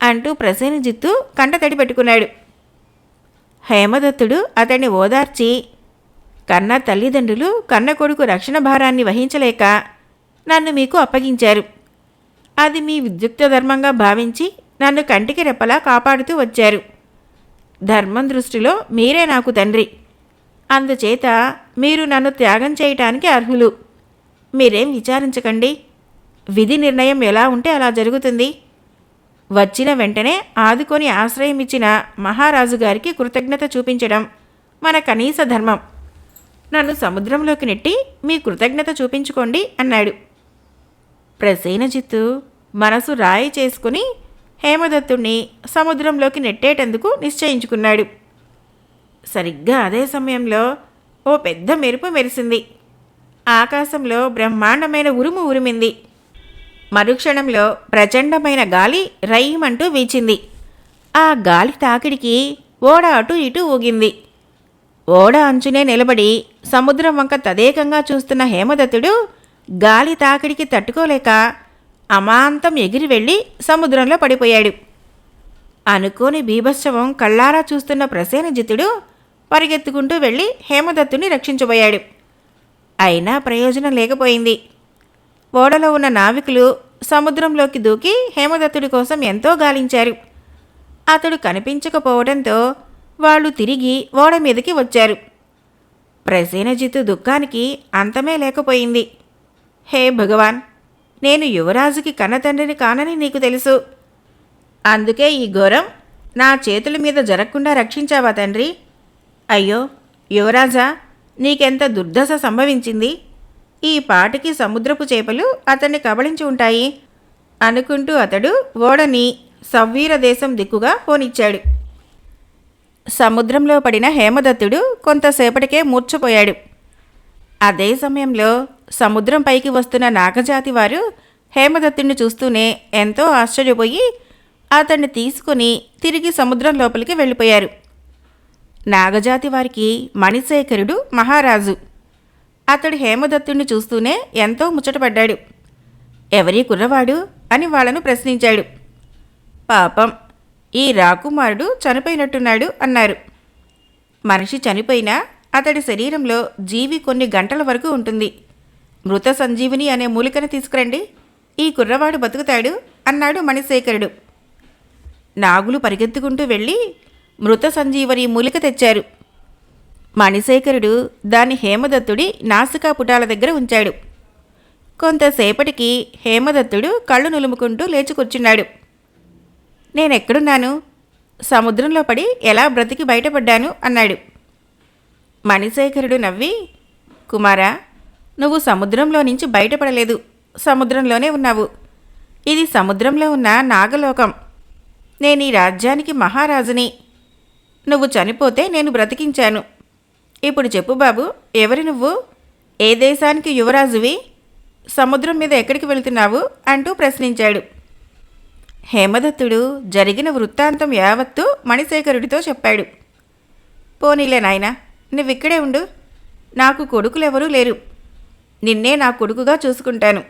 అంటూ ప్రసేనజిత్తు కంటతడి పెట్టుకున్నాడు. హేమదత్తుడు అతన్ని ఓదార్చి, కన్న తల్లిదండ్రులు కన్న కొడుకు రక్షణ భారాన్ని వహించలేక నన్ను మీకు అప్పగించారు. అది మీ విద్యుక్త ధర్మంగా భావించి నన్ను కంటికి రెప్పలా కాపాడుతూ వచ్చారు. ధర్మం దృష్టిలో మీరే నాకు తండ్రి. అందుచేత మీరు నన్ను త్యాగం చేయటానికి అర్హులు. మీరేం విచారించకండి. విధి నిర్ణయం ఎలా ఉంటే అలా జరుగుతుంది. వచ్చిన వెంటనే ఆదుకొని ఆశ్రయం ఇచ్చిన మహారాజు గారికి కృతజ్ఞత చూపించడం మన కనీస ధర్మం. నన్ను సముద్రంలోకి నెట్టి మీ కృతజ్ఞత చూపించుకోండి అన్నాడు. ప్రసేనజిత్తు మనసు రాయి చేసుకుని హేమదత్తుణ్ణి సముద్రంలోకి నెట్టేటందుకు నిశ్చయించుకున్నాడు. సరిగ్గా అదే సమయంలో ఓ పెద్ద మెరుపు మెరిసింది. ఆకాశంలో బ్రహ్మాండమైన ఉరుము ఉరిమింది. మరుక్షణంలో ప్రచండమైన గాలి రైమంటూ వీచింది. ఆ గాలి తాకిడికి ఓడ అటు ఇటు ఊగింది. ఓడ అంచునే నిలబడి సముద్రం వంక తదేకంగా చూస్తున్న హేమదత్తుడు గాలి తాకిడికి తట్టుకోలేక అమాంతం ఎగిరి వెళ్ళి సముద్రంలో పడిపోయాడు. అనుకోని బీభత్సవం కళ్ళారా చూస్తున్న ప్రసేనజిత్తుడు పరిగెత్తుకుంటూ వెళ్ళి హేమదత్తుని రక్షించబోయాడు. అయినా ప్రయోజనం లేకపోయింది. ఓడలో ఉన్న నావికులు సముద్రంలోకి దూకి హేమదత్తుడి కోసం ఎంతో గాలించారు. అతడు కనిపించకపోవడంతో వాళ్ళు తిరిగి ఓడ మీదకి వచ్చారు. ప్రసేనజిత్తు దుఃఖానికి అంతమే లేకపోయింది. హే భగవాన్, నేను యువరాజుకి కన్నతండ్రిని కానని నీకు తెలుసు. అందుకే ఈ ఘోరం నా చేతుల మీద జరగకుండా రక్షించావా తండ్రి? అయ్యో యువరాజా, నీకెంత దుర్దశ సంభవించింది. ఈ పాటికి సముద్రపు చేపలు అతన్ని కబళించి ఉంటాయి అనుకుంటూ అతడు ఓడని సవ్వీర దేశం దిక్కుగా పోనిచ్చాడు. సముద్రంలో పడిన హేమదత్తుడు కొంతసేపటికే మూర్ఛపోయాడు. అదే సమయంలో సముద్రం పైకి వస్తున్న నాగజాతి వారు హేమదత్తుడిని చూస్తూనే ఎంతో ఆశ్చర్యపోయి అతన్ని తీసుకుని తిరిగి సముద్రం లోపలికి వెళ్ళిపోయారు. నాగజాతి వారికి మణిశేఖరుడు మహారాజు. అతడు హేమదత్తుడిని చూస్తూనే ఎంతో ముచ్చటపడ్డాడు. ఎవరీ కుర్రవాడు అని వాళ్ళను ప్రశ్నించాడు. పాపం, ఈ రాకుమారుడు చనిపోయినట్టున్నాడు అన్నారు. మనిషి చనిపోయినా అతడి శరీరంలో జీవి కొన్ని గంటల వరకు ఉంటుంది. మృత సంజీవిని అనే మూలికను తీసుకురండి, ఈ కుర్రవాడు బతుకుతాడు అన్నాడు మణిశేఖరుడు. నాగులు పరిగెత్తుకుంటూ వెళ్ళి మృత సంజీవని మూలిక తెచ్చారు. మణిశేఖరుడు దాన్ని హేమదత్తుడి నాసికా పుటాల దగ్గర ఉంచాడు. కొంతసేపటికి హేమదత్తుడు కళ్ళు నులుముకుంటూ లేచి కూర్చున్నాడు. నేనెక్కడున్నాను? సముద్రంలో పడి ఎలా బ్రతికి బయటపడ్డాను అన్నాడు. మణిశేఖరుడు నవ్వి, కుమారా, నువ్వు సముద్రంలో నుంచి బయటపడలేదు, సముద్రంలోనే ఉన్నావు. ఇది సముద్రంలో ఉన్న నాగలోకం. నేను ఈ రాజ్యానికి మహారాజుని. నువ్వు చనిపోతే నేను బ్రతికించాను. ఇప్పుడు చెప్పు బాబు, ఎవరి నువ్వు? ఏ దేశానికి యువరాజువి? సముద్రం మీద ఎక్కడికి వెళుతున్నావు అంటూ ప్రశ్నించాడు. హేమదత్తుడు జరిగిన వృత్తాంతం యావత్తూ మణిశేఖరుడితో చెప్పాడు. పోనీలే నాయనా, నువ్విక్కడే ఉండు. నాకు కొడుకులెవరూ లేరు. నిన్నే నా కొడుకుగా చూసుకుంటాను.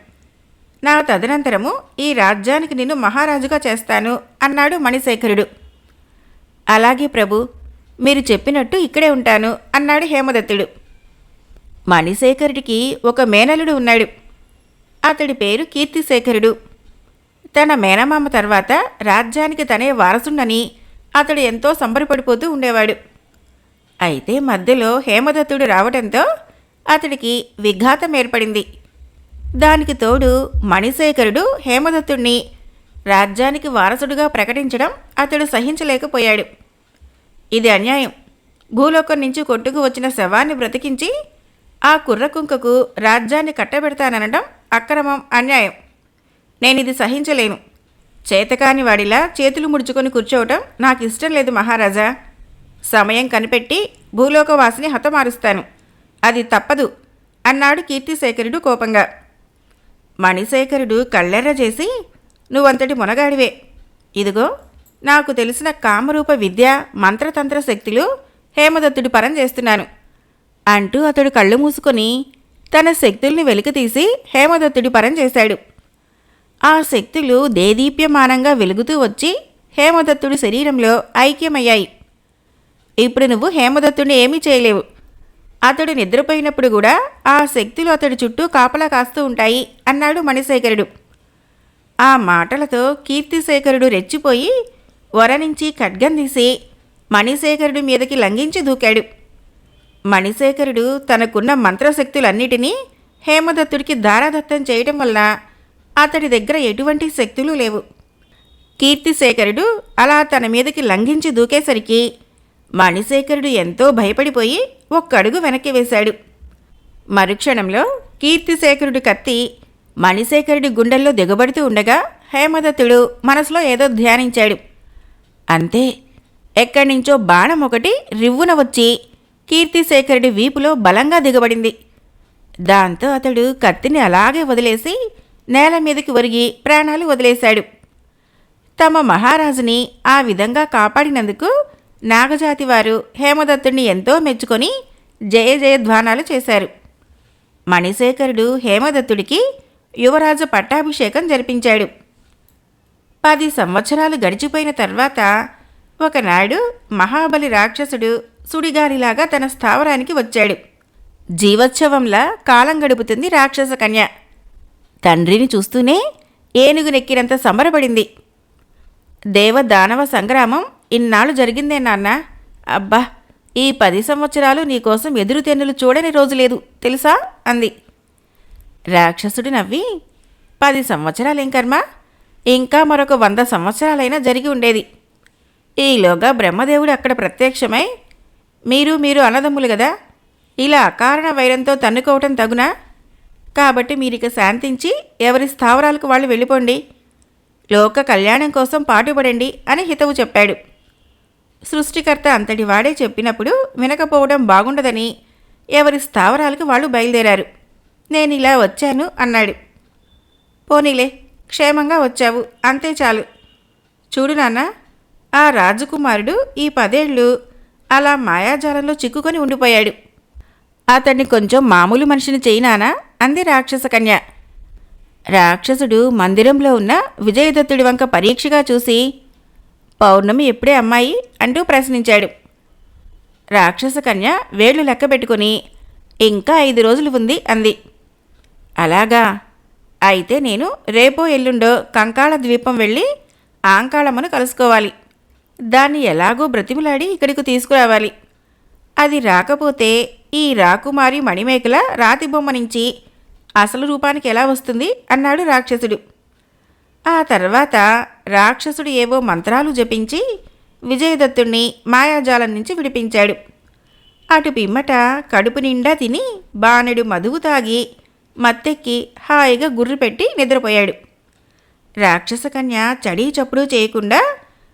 నా తదనంతరము ఈ రాజ్యానికి నిన్ను మహారాజుగా చేస్తాను అన్నాడు మణిశేఖరుడు. అలాగే ప్రభు, మీరు చెప్పినట్టు ఇక్కడే ఉంటాను అన్నాడు హేమదత్తుడు. మణిశేఖరుడికి ఒక మేనలుడు ఉన్నాడు. అతడి పేరు కీర్తిశేఖరుడు. తన మేనమామ తర్వాత రాజ్యానికి తనే వారసుండని అతడు ఎంతో సంబరపడిపోతూ ఉండేవాడు. అయితే మధ్యలో హేమదత్తుడు రావడంతో అతడికి విఘాతం ఏర్పడింది. దానికి తోడు మణిశేఖరుడు హేమదత్తుణ్ణి రాజ్యానికి వారసుడుగా ప్రకటించడం అతడు సహించలేకపోయాడు. ఇది అన్యాయం. భూలోకం నుంచి కొట్టుకు వచ్చిన శవాన్ని బ్రతికించి ఆ కుర్రకుంకకు రాజ్యాన్ని కట్టబెడతాననడం అక్రమం, అన్యాయం. నేనిది సహించలేను. చేతకాని వాడిలా చేతులు ముడుచుకొని కూర్చోవటం నాకు ఇష్టం లేదు మహారాజా. సమయం కనిపెట్టి భూలోకవాసిని హతమారుస్తాను. అది తప్పదు అన్నాడు కీర్తిశేఖరుడు కోపంగా. మణిశేఖరుడు కళ్ళెర్ర చేసి, నువ్వంతటి మునగాడివే. ఇదిగో నాకు తెలిసిన కామరూప విద్య, మంత్రతంత్ర శక్తులు హేమదత్తుడి పరం చేస్తున్నాను అంటూ అతడు కళ్ళు మూసుకొని తన శక్తుల్ని వెలికితీసి హేమదత్తుడి పరం చేశాడు. ఆ శక్తులు దేదీప్యమానంగా వెలుగుతూ వచ్చి హేమదత్తుడి శరీరంలో ఐక్యమయ్యాయి. ఇప్పుడు నువ్వు హేమదత్తుడిని ఏమీ చేయలేవు. అతడు నిద్రపోయినప్పుడు కూడా ఆ శక్తులు అతడి చుట్టూ కాపలా కాస్తూ ఉంటాయి అన్నాడు మణిశేఖరుడు. ఆ మాటలతో కీర్తిశేఖరుడు రెచ్చిపోయి వరనించి ఖడ్గం తీసి మణిశేఖరుడి మీదకి లంఘించి దూకాడు. మణిశేఖరుడు తనకున్న మంత్రశక్తులన్నిటినీ హేమదత్తుడికి దారాదత్తం చేయటం వల్ల అతడి దగ్గర ఎటువంటి శక్తులు లేవు. కీర్తిశేఖరుడు అలా తన మీదకి లంఘించి దూకేసరికి మణిశేఖరుడు ఎంతో భయపడిపోయి ఒక్కడుగు వెనక్కి వేశాడు. మరుక్షణంలో కీర్తిశేఖరుడి కత్తి మణిశేఖరుడి గుండెల్లో దిగబడుతూ ఉండగా హేమదత్తుడు మనసులో ఏదో ధ్యానించాడు. అంతే, ఎక్కడి నుంచో బాణం ఒకటి రివ్వున వచ్చి కీర్తిశేఖరుడి వీపులో బలంగా దిగబడింది. దాంతో అతడు కత్తిని అలాగే వదిలేసి నేల మీదకి ఒరిగి ప్రాణాలు వదిలేశాడు. తమ మహారాజుని ఆ విధంగా కాపాడినందుకు నాగజాతి వారు హేమదత్తుడిని ఎంతో మెచ్చుకొని జయ జయధ్వానాలు చేశారు. మణిశేఖరుడు హేమదత్తుడికి యువరాజు పట్టాభిషేకం జరిపించాడు. 10 సంవత్సరాలు గడిచిపోయిన తర్వాత ఒకనాడు మహాబలి రాక్షసుడు సుడిగాలిలాగా తన స్థావరానికి వచ్చాడు. జీవోత్సవంలా కాలం గడుపుతుంది రాక్షస కన్య. తండ్రిని చూస్తూనే ఏనుగునెక్కినంత సంబరపడింది. దేవదానవ సంగ్రామం ఇన్నాళ్ళు జరిగిందే నాన్న. అబ్బా, ఈ 10 సంవత్సరాలు నీకోసం ఎదురుతెన్నులు చూడని రోజు లేదు తెలుసా అంది. రాక్షసుడు నవ్వి, 10 సంవత్సరాలేం కర్మ, ఇంకా మరొక 100 సంవత్సరాలైనా జరిగి ఉండేది. ఈలోగా బ్రహ్మదేవుడు అక్కడ ప్రత్యక్షమై, మీరు అన్నదమ్ములు గదా, ఇలా అకారణ వైరంతో తన్నుకోవటం తగునా? కాబట్టి మీరిక శాంతించి ఎవరి స్థావరాలకు వాళ్ళు వెళ్ళిపోండి, లోక కళ్యాణం కోసం పాటుపడండి అని హితవు చెప్పాడు. సృష్టికర్త అంతటి వాడే చెప్పినప్పుడు వినకపోవడం బాగుండదని ఎవరి స్థావరాలకు వాళ్ళు బయలుదేరారు. నేనిలా వచ్చాను అన్నాడు. పోనీలే, క్షేమంగా వచ్చావు, అంతే చాలు. చూడు నాన్న, ఆ రాజకుమారుడు ఈ 10 ఏళ్ళు అలా మాయాజాలంలో చిక్కుకొని ఉండిపోయాడు. అతన్ని కొంచెం మామూలు మనిషిని చేయనానా అంది రాక్షస కన్య. రాక్షసుడు మందిరంలో ఉన్న విజయదత్తుడి వంక పరీక్షగా చూసి, పౌర్ణమి ఎప్పుడే అమ్మాయి అంటూ ప్రశ్నించాడు. రాక్షస కన్య వేళ్లు లెక్క పెట్టుకుని, ఇంకా 5 రోజులు ఉంది అంది. అలాగా, అయితే నేను రేపో ఎల్లుండో కంకాళ ద్వీపం వెళ్ళి ఆంకాళమ్మను కలుసుకోవాలి. దాన్ని ఎలాగో బ్రతిమిలాడి ఇక్కడికి తీసుకురావాలి. అది రాకపోతే ఈ రాకుమారి మణిమేకల రాతి బొమ్మ నుంచి అసలు రూపానికి ఎలా వస్తుంది అన్నాడు రాక్షసుడు. ఆ తర్వాత రాక్షసుడు ఏవో మంత్రాలు జపించి విజయదత్తుణ్ణి మాయాజాలం నుంచి విడిపించాడు. అటు పిమ్మట కడుపు నిండా తిని బాణెడు మధువు తాగి మత్తెక్కి హాయిగా గుర్రు పెట్టి నిద్రపోయాడు. రాక్షస కన్య చడీ చప్పుడు చేయకుండా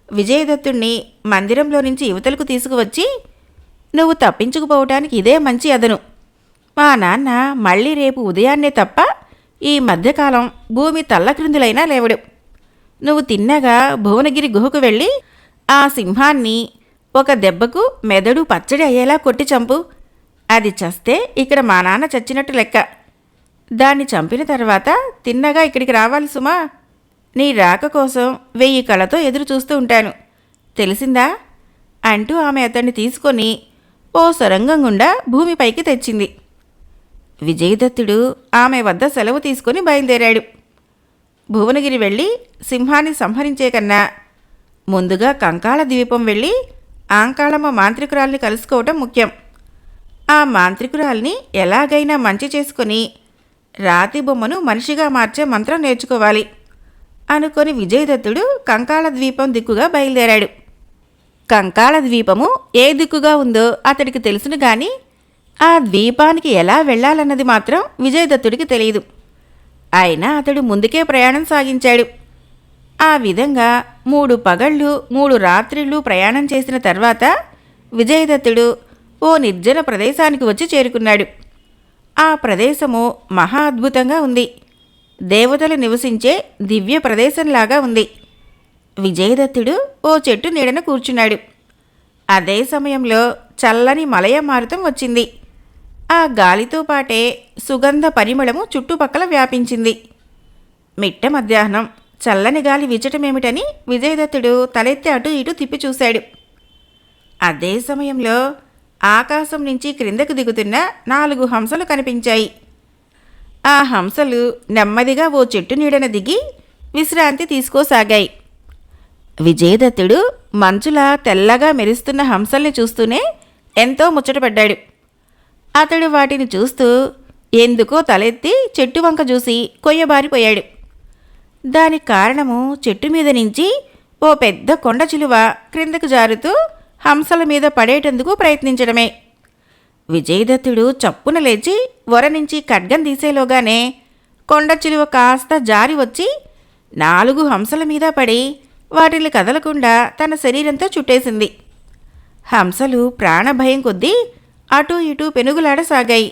విజయదత్తుణ్ణి మందిరంలో నుంచి యువతలకు తీసుకువచ్చి, నువ్వు తప్పించుకుపోవటానికి ఇదే మంచి అదను. మా నాన్న మళ్ళీ రేపు ఉదయాన్నే తప్ప ఈ మధ్యకాలం భూమి తల్లక్రిందులైనా లేవడు. నువ్వు తిన్నగా భువనగిరి గుహకు వెళ్ళి ఆ సింహాన్ని ఒక దెబ్బకు మెదడు పచ్చడి అయ్యేలా కొట్టి చంపు. అది చస్తే ఇక్కడ మా నాన్న చచ్చినట్టు లెక్క. దాన్ని చంపిన తర్వాత తిన్నగా ఇక్కడికి రావాలి సుమా. నీ రాక కోసం 1000 కళ్ళతో ఎదురు చూస్తూ ఉంటాను, తెలిసిందా అంటూ ఆమె అతన్ని తీసుకొని ఓ సొరంగం గుండా భూమిపైకి తెచ్చింది. విజయదత్తుడు ఆమె వద్ద సెలవు తీసుకుని బయలుదేరాడు. భువనగిరి వెళ్ళి సింహాన్ని సంహరించే కన్నా ముందుగా కంకాళ ద్వీపం వెళ్ళి ఆంకాళమ్మ మాంత్రికురాల్ని కలుసుకోవటం ముఖ్యం. ఆ మాంత్రికురాల్ని ఎలాగైనా మంచి చేసుకుని రాతి బొమ్మను మనిషిగా మార్చే మంత్రం నేర్చుకోవాలి అనుకొని విజయదత్తుడు కంకాళ ద్వీపం దిక్కుగా బయలుదేరాడు. కంకాళ ద్వీపము ఏ దిక్కుగా ఉందో అతడికి తెలుసును గాని ఆ ద్వీపానికి ఎలా వెళ్లాలన్నది మాత్రం విజయదత్తుడికి తెలియదు. అయినా అతడు ముందుకే ప్రయాణం సాగించాడు. ఆ విధంగా 3 పగళ్ళు 3 రాత్రిళ్ళు ప్రయాణం చేసిన తర్వాత విజయదత్తుడు ఓ నిర్జన ప్రదేశానికి వచ్చి చేరుకున్నాడు. ఆ ప్రదేశము మహా అద్భుతంగా ఉంది. దేవతలు నివసించే దివ్య ప్రదేశంలాగా ఉంది. విజయదత్తుడు ఓ చెట్టు నీడన కూర్చున్నాడు. అదే సమయంలో చల్లని మలయ మారుతం వచ్చింది. ఆ గాలితో పాటే సుగంధ పరిమళము చుట్టుపక్కల వ్యాపించింది. మిట్ట మధ్యాహ్నం చల్లని గాలి వీచటమేమిటని విజయదత్తుడు తలెత్తి అటు ఇటు తిప్పి చూశాడు. అదే సమయంలో ఆకాశం నుంచి క్రిందకు దిగుతున్న 4 హంసలు కనిపించాయి. ఆ హంసలు నెమ్మదిగా ఓ చెట్టు నీడన దిగి విశ్రాంతి తీసుకోసాగాయి. విజయదత్తుడు మంచులా తెల్లగా మెరుస్తున్న హంసల్ని చూస్తూనే ఎంతో ముచ్చటపడ్డాడు. అతడు వాటిని చూస్తూ ఎందుకో తలెత్తి చెట్టు వంక చూసి కొయ్యబారిపోయాడు. దానికి కారణము చెట్టు మీద నుంచి ఓ పెద్ద కొండ చిలువ క్రిందకు జారుతూ హంసల మీద పడేటందుకు ప్రయత్నించడమే. విజయదత్తుడు చప్పున లేచి వర నుంచి ఖడ్గం తీసేలోగానే కొండ చిలువ కాస్త జారి వచ్చి 4 హంసల మీద పడి వాటిని కదలకుండా తన శరీరంతో చుట్టేసింది. హంసలు ప్రాణభయం కొద్దీ అటూ ఇటూ పెనుగులాడసాగాయి.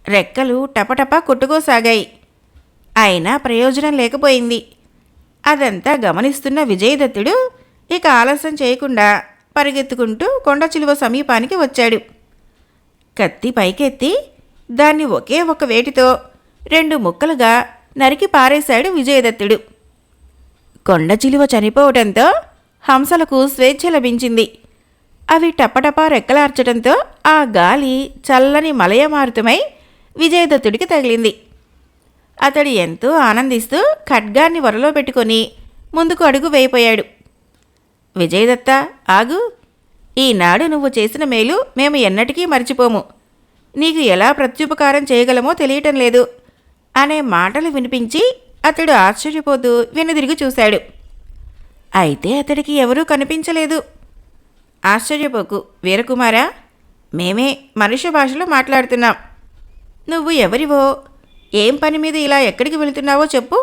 రెక్కలు టపటపా కొట్టుకోసాగాయి. అయినా ప్రయోజనం లేకపోయింది. అదంతా గమనిస్తున్న విజయదత్తుడు ఇక ఆలస్యం చేయకుండా పరిగెత్తుకుంటూ కొండ చిలువ సమీపానికి వచ్చాడు. కత్తి పైకెత్తి దాన్ని ఒకే ఒక వేటితో 2 ముక్కలుగా నరికి పారేశాడు విజయదత్తుడు. కొండ చిలువ చనిపోవడంతో హంసలకు స్వేచ్ఛ లభించింది. అవి టపటపా రెక్కలార్చడంతో ఆ గాలి చల్లని మలయమారుతమై విజయదత్తుడికి తగిలింది. అతడు ఎంతో ఆనందిస్తూ ఖడ్గాన్ని వరలో పెట్టుకొని ముందుకు అడుగు వేయిపోయాడు. విజయదత్త, ఆగు! ఈనాడు నువ్వు చేసిన మేలు మేము ఎన్నటికీ మర్చిపోము. నీకు ఎలా ప్రత్యుపకారం చేయగలమో తెలియటం లేదు అనే మాటలు వినిపించి అతడు ఆశ్చర్యపోతూ వెనుదిరిగి చూశాడు. అయితే అతడికి ఎవరూ కనిపించలేదు. ఆశ్చర్యపోకు వీరకుమారా, మేమే మనుష్య భాషలో మాట్లాడుతున్నాం. నువ్వు ఎవరివో, ఏం పని మీద ఇలా ఎక్కడికి వెళుతున్నావో చెప్పు.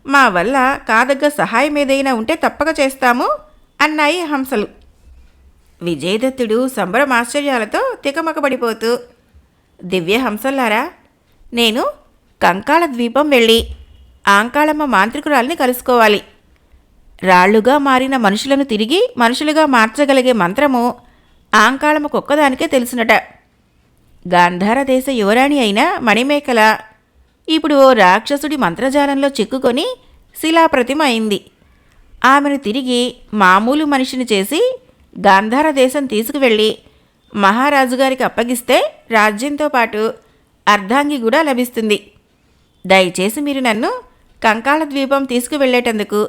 మా వల్ల కాదగ్గ సహాయం ఏదైనా ఉంటే తప్పక చేస్తాము అన్నాయి హంసలు. విజయదత్తుడు సంబరమాశ్చర్యాలతో తికమకబడిపోతూ, దివ్య హంసల్లారా, నేను కంకాళ ద్వీపం వెళ్ళి ఆంకాళమ్మ మాంత్రికురాల్ని కలుసుకోవాలి. రాళ్లుగా మారిన మనుషులను తిరిగి మనుషులుగా మార్చగలిగే మంత్రము ఆంకాళమ్మకొక్కదానికే తెలుసునట. గాంధార దేశ యువరాణి అయిన మణిమేఖల ఇప్పుడు ఓ రాక్షసుడి మంత్రజాలంలో చిక్కుకొని శిలాప్రతిమ అయింది. ఆమెను తిరిగి మామూలు మనిషిని చేసి గాంధార దేశం తీసుకువెళ్ళి మహారాజుగారికి అప్పగిస్తే రాజ్యంతో పాటు అర్ధాంగి కూడా లభిస్తుంది. దయచేసి మీరు నన్ను కంకాళ ద్వీపం తీసుకువెళ్లేటందుకు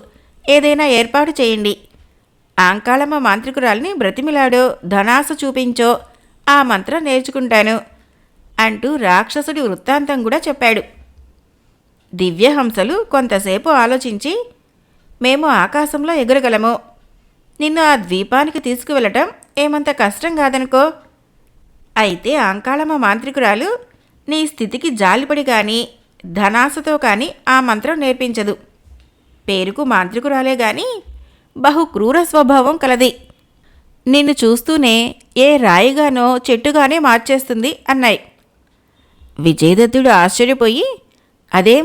ఏదైనా ఏర్పాటు చేయండి. ఆంకాళమ్మ మాంత్రికురాల్ని బ్రతిమిలాడో ధనాస చూపించో ఆ మంత్రం నేర్చుకుంటాను అంటూ రాక్షసుడి వృత్తాంతం కూడా చెప్పాడు. దివ్యహంసలు కొంతసేపు ఆలోచించి, మేము ఆకాశంలో ఎగురగలము. నిన్ను ఆ ద్వీపానికి తీసుకువెళ్ళటం ఏమంత కష్టం కాదనుకో. అయితే ఆంకాళమ్మ మాంత్రికురాలు నీ స్థితికి జాలిపడి గాని ధనాసతో కాని ఆ మంత్రం నేర్పించదు. పేరుకు మాంత్రికురాలే గాని బహు క్రూర స్వభావం కలది. నిన్ను చూస్తూనే ఏ రాయిగానో చెట్టుగానే మార్చేస్తుంది అన్నాయి. విజయదత్తుడు ఆశ్చర్యపోయి, అదేం,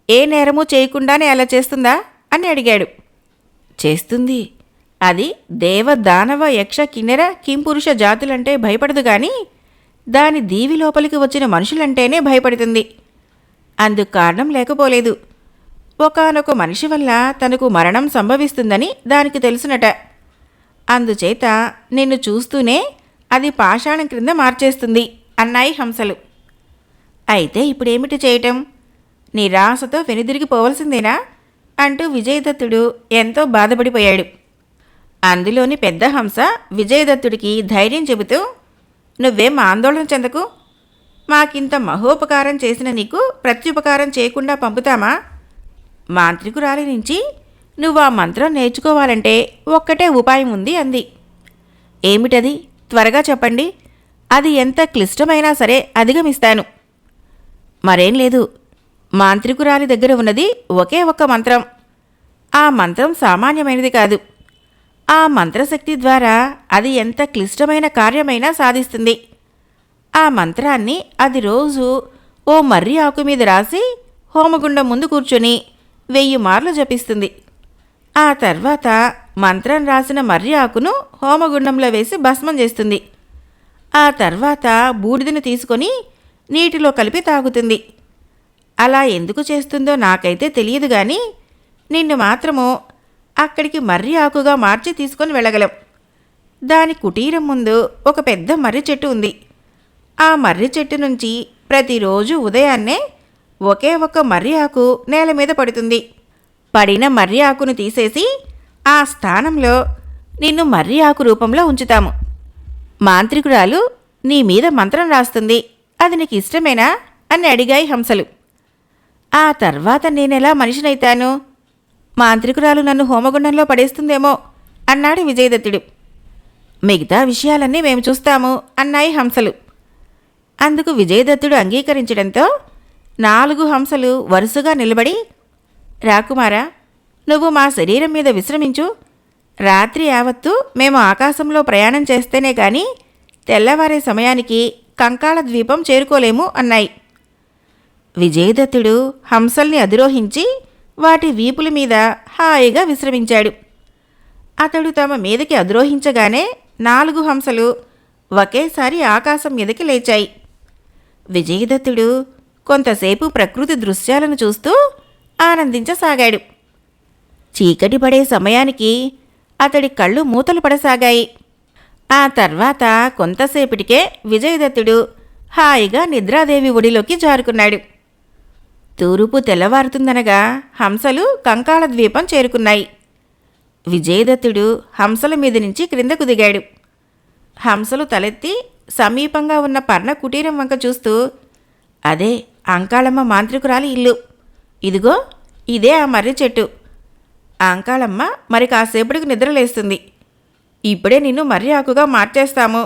ఏ నేరము చేయకుండానే అలా చేస్తుందా అని అడిగాడు. చేస్తుంది. అది దేవ దానవ యక్ష కిన్నెర కింపురుష జాతులంటే భయపడదు గాని దాని దీవి లోపలికి వచ్చిన మనుషులంటేనే భయపడుతుంది. అందుకు కారణం లేకపోలేదు. ఒకానొక మనిషి వల్ల తనకు మరణం సంభవిస్తుందని దానికి తెలుసునట. అందుచేత నిన్ను చూస్తూనే అది పాషాణం క్రింద మార్చేస్తుంది అన్నాయి హంసలు. అయితే ఇప్పుడేమిటి చేయటం? నిరాశతో వెనుదిరిగిపోవలసిందేనా అంటూ విజయదత్తుడు ఎంతో బాధపడిపోయాడు. అందులోని పెద్ద హంస విజయదత్తుడికి ధైర్యం చెబుతూ, నువ్వేం ఆందోళన చెందకు. మాకింత మహోపకారం చేసిన నీకు ప్రత్యుపకారం చేయకుండా పంపుతామా? మాంత్రికురాలి నుంచి నువ్వు ఆ మంత్రం నేర్చుకోవాలంటే ఒక్కటే ఉపాయం ఉంది అంది. ఏమిటది? త్వరగా చెప్పండి. అది ఎంత క్లిష్టమైనా సరే అధిగమిస్తాను. మరేం లేదు. మాంత్రికురాలి దగ్గర ఉన్నది ఒకే ఒక్క మంత్రం. ఆ మంత్రం సామాన్యమైనది కాదు. ఆ మంత్రశక్తి ద్వారా అది ఎంత క్లిష్టమైన కార్యమైనా సాధిస్తుంది. ఆ మంత్రాన్ని అది రోజు ఓ మర్రి ఆకు మీద రాసి హోమగుండం ముందు కూర్చొని 1000 మార్లు జపిస్తుంది. ఆ తర్వాత మంత్రం రాసిన మర్రి ఆకును హోమగుండంలో వేసి భస్మం చేస్తుంది. ఆ తర్వాత బూడిదను తీసుకొని నీటిలో కలిపి తాగుతుంది. అలా ఎందుకు చేస్తుందో నాకైతే తెలియదు గాని నిన్ను మాత్రము అక్కడికి మర్రి ఆకుగా మార్చి తీసుకొని వెళ్ళగలం. దాని కుటీరం ముందు ఒక పెద్ద మర్రి చెట్టు ఉంది. ఆ మర్రి చెట్టు నుంచి ప్రతిరోజు ఉదయాన్నే ఒకే ఒక్క మర్రి ఆకు నేల మీద పడుతుంది. పడిన మర్రి ఆకును తీసేసి ఆ స్థానంలో నిన్ను మర్రి ఆకు రూపంలో ఉంచుతాము. మాంత్రికురాలు నీ మీద మంత్రం రాస్తుంది. అది నీకు ఇష్టమేనా అని అడిగాయి హంసలు. ఆ తర్వాత నేనెలా మనిషినైతాను? మాంత్రికురాలు నన్ను హోమగుండంలో పడేస్తుందేమో అన్నాడు విజయదత్తుడు. మిగతా విషయాలన్నీ మేము చూస్తాము అన్నాయి హంసలు. అందుకు విజయదత్తుడు అంగీకరించడంతో 4 హంసలు వరుసగా నిలబడి, రాకుమారా, నువ్వు మా శరీరం మీద విశ్రమించు. రాత్రి యావత్తు మేము ఆకాశంలో ప్రయాణం చేస్తేనే గాని తెల్లవారే సమయానికి కంకాళ ద్వీపం చేరుకోలేము అన్నాయి. విజయదత్తుడు హంసల్ని అధిరోహించి వాటి వీపుల మీద హాయిగా విశ్రమించాడు. అతడు తమ మీదకి అధిరోహించగానే 4 హంసలు ఒకేసారి ఆకాశం మీదకి లేచాయి. విజయదత్తుడు కొంతసేపు ప్రకృతి దృశ్యాలను చూస్తూ ఆనందించసాగాడు. చీకటి పడే సమయానికి అతడి కళ్ళు మూతలు పడసాగాయి. ఆ తర్వాత కొంతసేపటికే విజయదత్తుడు హాయిగా నిద్రాదేవి ఒడిలోకి జారుకున్నాడు. తూర్పు తెల్లవారుతుందనగా హంసలు కంకాళ ద్వీపం చేరుకున్నాయి. విజయదత్తుడు హంసల మీద నుంచి క్రిందకు దిగాడు. హంసలు తలెత్తి సమీపంగా ఉన్న పర్ణ కుటీరం వంక చూస్తూ, అదే అంకాళమ్మ మాంత్రికురాలి ఇల్లు. ఇదిగో ఇదే ఆ మర్రి చెట్టు. అంకాళమ్మ మరి కాసేపటికి నిద్రలేస్తుంది. ఇప్పుడే నిన్ను మర్రి ఆకుగా మార్చేస్తాము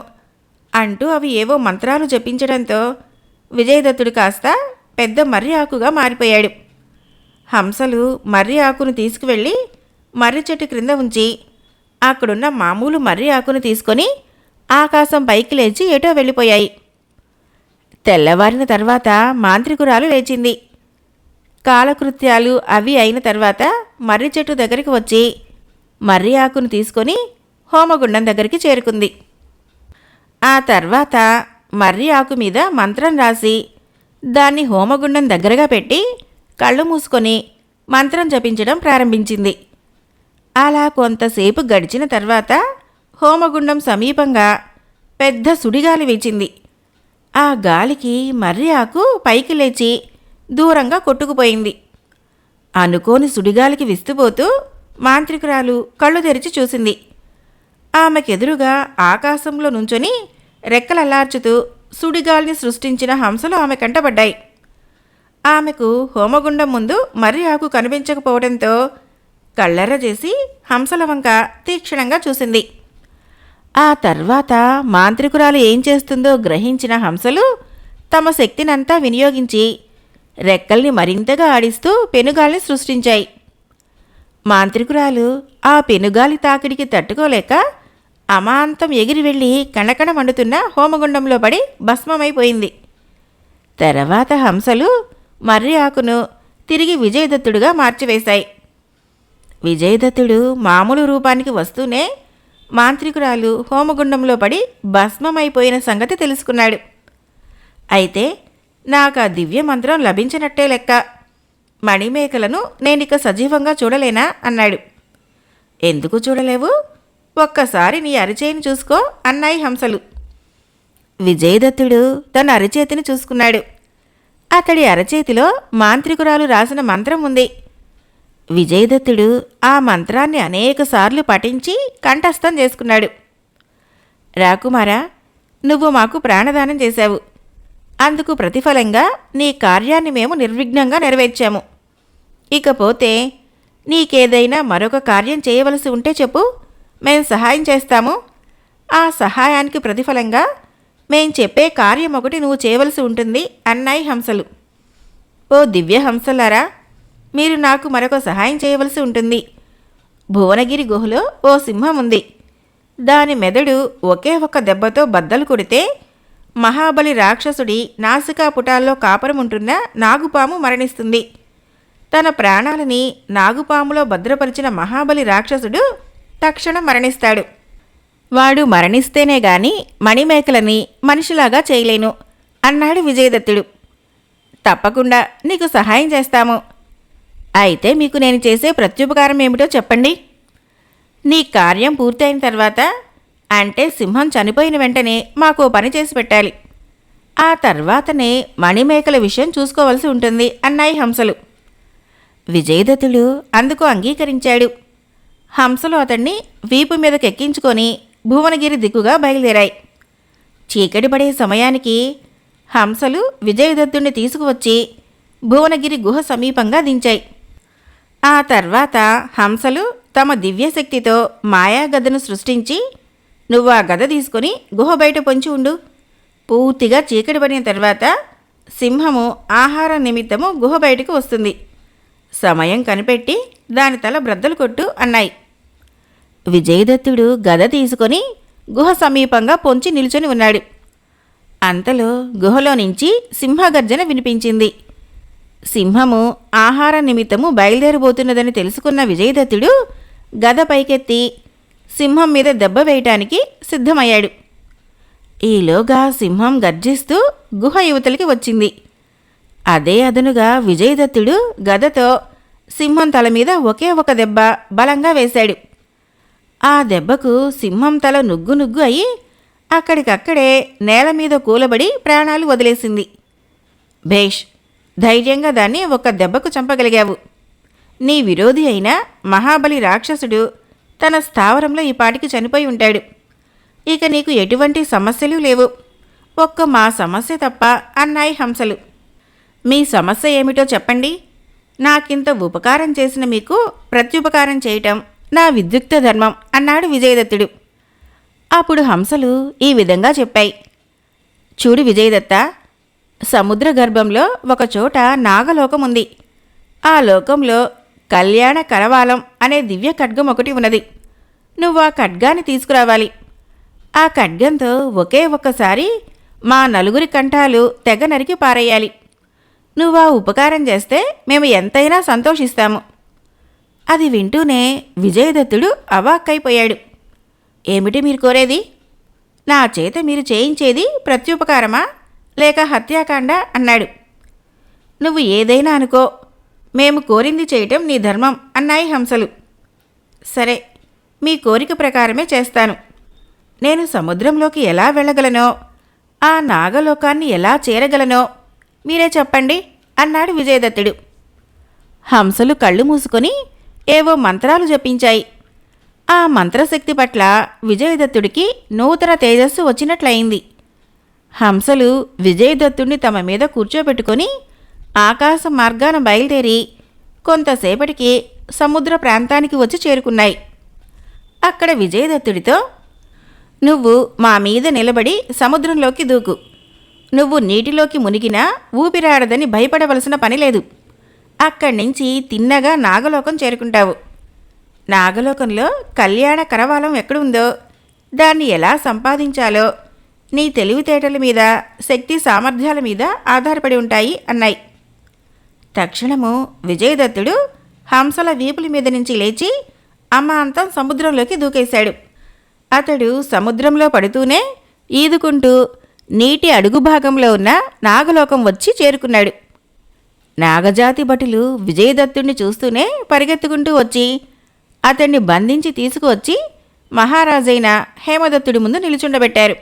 అంటూ అవి ఏవో మంత్రాలు జపించడంతో విజయదత్తుడు కాస్త పెద్ద మర్రి ఆకుగా మారిపోయాడు. హంసలు మర్రి ఆకును తీసుకువెళ్ళి మర్రి చెట్టు క్రింద ఉంచి అక్కడున్న మామూలు మర్రి ఆకును తీసుకొని ఆకాశం పైకి లేచి ఏటో వెళ్ళిపోయాయి. తెల్లవారిన తర్వాత మాంత్రికురాలు లేచింది. కాలకృత్యాలు అవి అయిన తర్వాత మర్రి చెట్టు దగ్గరికి వచ్చి మర్రి ఆకును తీసుకొని హోమగుండం దగ్గరికి చేరుకుంది. ఆ తర్వాత మర్రి ఆకు మీద మంత్రం రాసి దాన్ని హోమగుండం దగ్గరగా పెట్టి కళ్ళు మూసుకొని మంత్రం జపించడం ప్రారంభించింది. అలా కొంతసేపు గడిచిన తర్వాత హోమగుండం సమీపంగా పెద్ద సుడిగాలి వీచింది. ఆ గాలికి మర్రి ఆకు పైకి లేచి దూరంగా కొట్టుకుపోయింది. అనుకోని సుడిగాలికి విస్తుపోతూ మాంత్రికురాలు కళ్ళు తెరిచి చూసింది. ఆమెకెదురుగా ఆకాశంలో నుంచొని రెక్కలల్లార్చుతూ సుడిగాలిని సృష్టించిన హంసలు ఆమె కంటపడ్డాయి. ఆమెకు హోమగుండం ముందు మర్రి ఆకు కనిపించకపోవడంతో కళ్ళెర్ర చేసి హంసల వంక తీక్షణంగా చూసింది. ఆ తర్వాత మాంత్రికురాలు ఏం చేస్తుందో గ్రహించిన హంసలు తమ శక్తినంతా వినియోగించి రెక్కల్ని మరింతగా ఆడిస్తూ పెనుగాల్ని సృష్టించాయి. మాంత్రికురాలు ఆ పెనుగాలి తాకిడికి తట్టుకోలేక అమాంతం ఎగిరి వెళ్ళి కణకణ మండుతున్న హోమగుండంలో పడి భస్మమైపోయింది. తర్వాత హంసలు మర్రి ఆకును తిరిగి విజయదత్తుడుగా మార్చివేశాయి. విజయదత్తుడు మామూలు రూపానికి వస్తూనే మాంత్రికురాలు హోమగుండంలో పడి భస్మమైపోయిన సంగతి తెలుసుకున్నాడు. అయితే నాకు ఆ దివ్య మంత్రం లభించినట్టే లెక్క. మణిమేకలను నేనిక సజీవంగా చూడలేనా అన్నాడు. ఎందుకు చూడలేవు? ఒక్కసారి నీ అరిచేయిని చూసుకో అన్నాయి హంసలు. విజయదత్తుడు తన అరిచేతిని చూసుకున్నాడు. అతడి అరచేతిలో మాంత్రికురాలు రాసిన మంత్రం ఉంది. విజయదత్తుడు ఆ మంత్రాన్ని అనేకసార్లు పఠించి కంఠస్థం చేసుకున్నాడు. రాకుమారా, నువ్వు మాకు ప్రాణదానం చేశావు. అందుకు ప్రతిఫలంగా నీ కార్యాన్ని మేము నిర్విఘ్నంగా నెరవేర్చాము. ఇకపోతే నీకేదైనా మరొక కార్యం చేయవలసి ఉంటే చెప్పు, మేం సహాయం చేస్తాము. ఆ సహాయానికి ప్రతిఫలంగా మేం చెప్పే కార్యం ఒకటి నువ్వు చేయవలసి ఉంటుంది అన్నాయి హంసలు. ఓ దివ్య హంసలారా, మీరు నాకు మరొక సహాయం చేయవలసి ఉంటుంది. భువనగిరి గుహలో ఓ సింహం ఉంది. దాని మెదడు ఒకే ఒక్క దెబ్బతో బద్దలు కొడితే మహాబలి రాక్షసుడి నాసికా పుటాల్లో కాపురముంటున్న నాగుపాము మరణిస్తుంది. తన ప్రాణాలని నాగుపాములో భద్రపరిచిన మహాబలి రాక్షసుడు తక్షణం మరణిస్తాడు. వాడు మరణిస్తేనే గాని మణిమేకలని మనిషిలాగా చేయలేను అన్నాడు విజయదత్తుడు. తప్పకుండా నీకు సహాయం చేస్తాము. అయితే మీకు నేను చేసే ప్రత్యుపకారం ఏమిటో చెప్పండి. నీ కార్యం పూర్తయిన తర్వాత, అంటే సింహం చనిపోయిన వెంటనే మాకు పని చేసి పెట్టాలి. ఆ తర్వాతనే మణిమేకల విషయం చూసుకోవలసి ఉంటుంది అన్నాయి హంసలు. విజయదత్తుడు అందుకు అంగీకరించాడు. హంసలు అతన్ని వీపు మీదకెక్కించుకొని భువనగిరి దిక్కుగా బయలుదేరాయి. చీకటి పడే సమయానికి హంసలు విజయదత్తుడిని తీసుకువచ్చి భువనగిరి గుహ సమీపంగా దించాయి. ఆ తర్వాత హంసలు తమ దివ్యశక్తితో మాయాగదను సృష్టించి, నువ్వు ఆ గద తీసుకొని గుహ బయట పొంచి ఉండు. పూర్తిగా చీకటి పడిన తర్వాత సింహము ఆహారం నిమిత్తము గుహ బయటకు వస్తుంది. సమయం కనిపెట్టి దాని తల బ్రద్దలు కొట్టు అన్నాయి. విజయదత్తుడు గద తీసుకొని గుహ సమీపంగా పొంచి నిల్చొని ఉన్నాడు. అంతలో గుహలో నుంచి సింహగర్జన వినిపించింది. సింహము ఆహార నిమిత్తము బయలుదేరబోతున్నదని తెలుసుకున్న విజయదత్తుడు గద పైకెత్తి సింహం మీద దెబ్బ వేయటానికి సిద్ధమయ్యాడు. ఈలోగా సింహం గర్జిస్తూ గుహ యువతలికి వచ్చింది. అదే అదునుగా విజయదత్తుడు గదతో సింహం తల మీద ఒకే ఒక దెబ్బ బలంగా వేశాడు. ఆ దెబ్బకు సింహం తల నుగ్గు నుగ్గు అయి అక్కడికక్కడే నేల మీద కూలబడి ప్రాణాలు వదిలేసింది. భేష్, ధైర్యంగా దాన్ని ఒక దెబ్బకు చంపగలిగావు. నీ విరోధి అయిన మహాబలి రాక్షసుడు తన స్థావరంలో ఈ పాటికి చనిపోయి ఉంటాడు. ఇక నీకు ఎటువంటి సమస్యలు లేవు, ఒక్క మా సమస్య తప్ప అన్నాయి హంసలు. మీ సమస్య ఏమిటో చెప్పండి. నాకింత ఉపకారం చేసిన మీకు ప్రత్యుపకారం చేయటం నా విద్యుక్త ధర్మం అన్నాడు విజయదత్తుడు. అప్పుడు హంసలు ఈ విధంగా చెప్పాయి. చూడు విజయదత్త, సముద్ర గర్భంలో ఒకచోట నాగలోకం ఉంది. ఆ లోకంలో కళ్యాణ కరవాలం అనే దివ్య ఖడ్గం ఒకటి ఉన్నది. నువ్వు ఆ ఖడ్గాన్ని తీసుకురావాలి. ఆ ఖడ్గంతో ఒకే ఒక్కసారి మా నలుగురి కంఠాలు తెగ నరికి పారేయాలి. నువ్వు ఆ ఉపకారం చేస్తే మేము ఎంతైనా సంతోషిస్తాము. అది వింటూనే విజయదత్తుడు అవాక్కైపోయాడు. ఏమిటి మీరు కోరేది? నా చేత మీరు చేయించేది ప్రత్యుపకారమా లేక హత్యాకాండ అన్నాడు. నువ్వు ఏదైనా అనుకో, మేము కోరింది చేయటం నీ ధర్మం అన్నాయి హంసలు. సరే, మీ కోరిక ప్రకారమే చేస్తాను. నేను సముద్రంలోకి ఎలా వెళ్ళగలనో, ఆ నాగలోకాన్ని ఎలా చేరగలనో మీరే చెప్పండి అన్నాడు విజయదత్తుడు. హంసలు కళ్ళు మూసుకొని ఏవో మంత్రాలు జపించాయి. ఆ మంత్రశక్తి పట్ల విజయదత్తుడికి నూతన తేజస్సు వచ్చినట్లయింది. హంసలు విజయదత్తుడిని తమ మీద కూర్చోబెట్టుకొని ఆకాశ మార్గాన బయలుదేరి కొంతసేపటికి సముద్ర ప్రాంతానికి వచ్చి చేరుకున్నాయి. అక్కడ విజయదత్తుడితో, నువ్వు మా మీద నిలబడి సముద్రంలోకి దూకు. నువ్వు నీటిలోకి మునిగినా ఊపిరాడదని భయపడవలసిన పనిలేదు. అక్కడి నుంచి తిన్నగా నాగలోకం చేరుకుంటావు. నాగలోకంలో కళ్యాణ కరవాలం ఎక్కడుందో, దాన్ని ఎలా సంపాదించాలో నీ తెలివితేటల మీద, శక్తి సామర్థ్యాల మీద ఆధారపడి ఉంటాయి అన్నాయి. తక్షణము విజయదత్తుడు హంసల వీపుల మీద నుంచి లేచి అమాంతం సముద్రంలోకి దూకేశాడు. అతడు సముద్రంలో పడుతూనే ఈదుకుంటూ నీటి అడుగు భాగంలో ఉన్న నాగలోకం వచ్చి చేరుకున్నాడు. నాగజాతి భటులు విజయదత్తుడిని చూస్తూనే పరిగెత్తుకుంటూ వచ్చి అతన్ని బంధించి తీసుకువచ్చి మహారాజైన హేమదత్తుడి ముందు నిలుచుండబెట్టారు.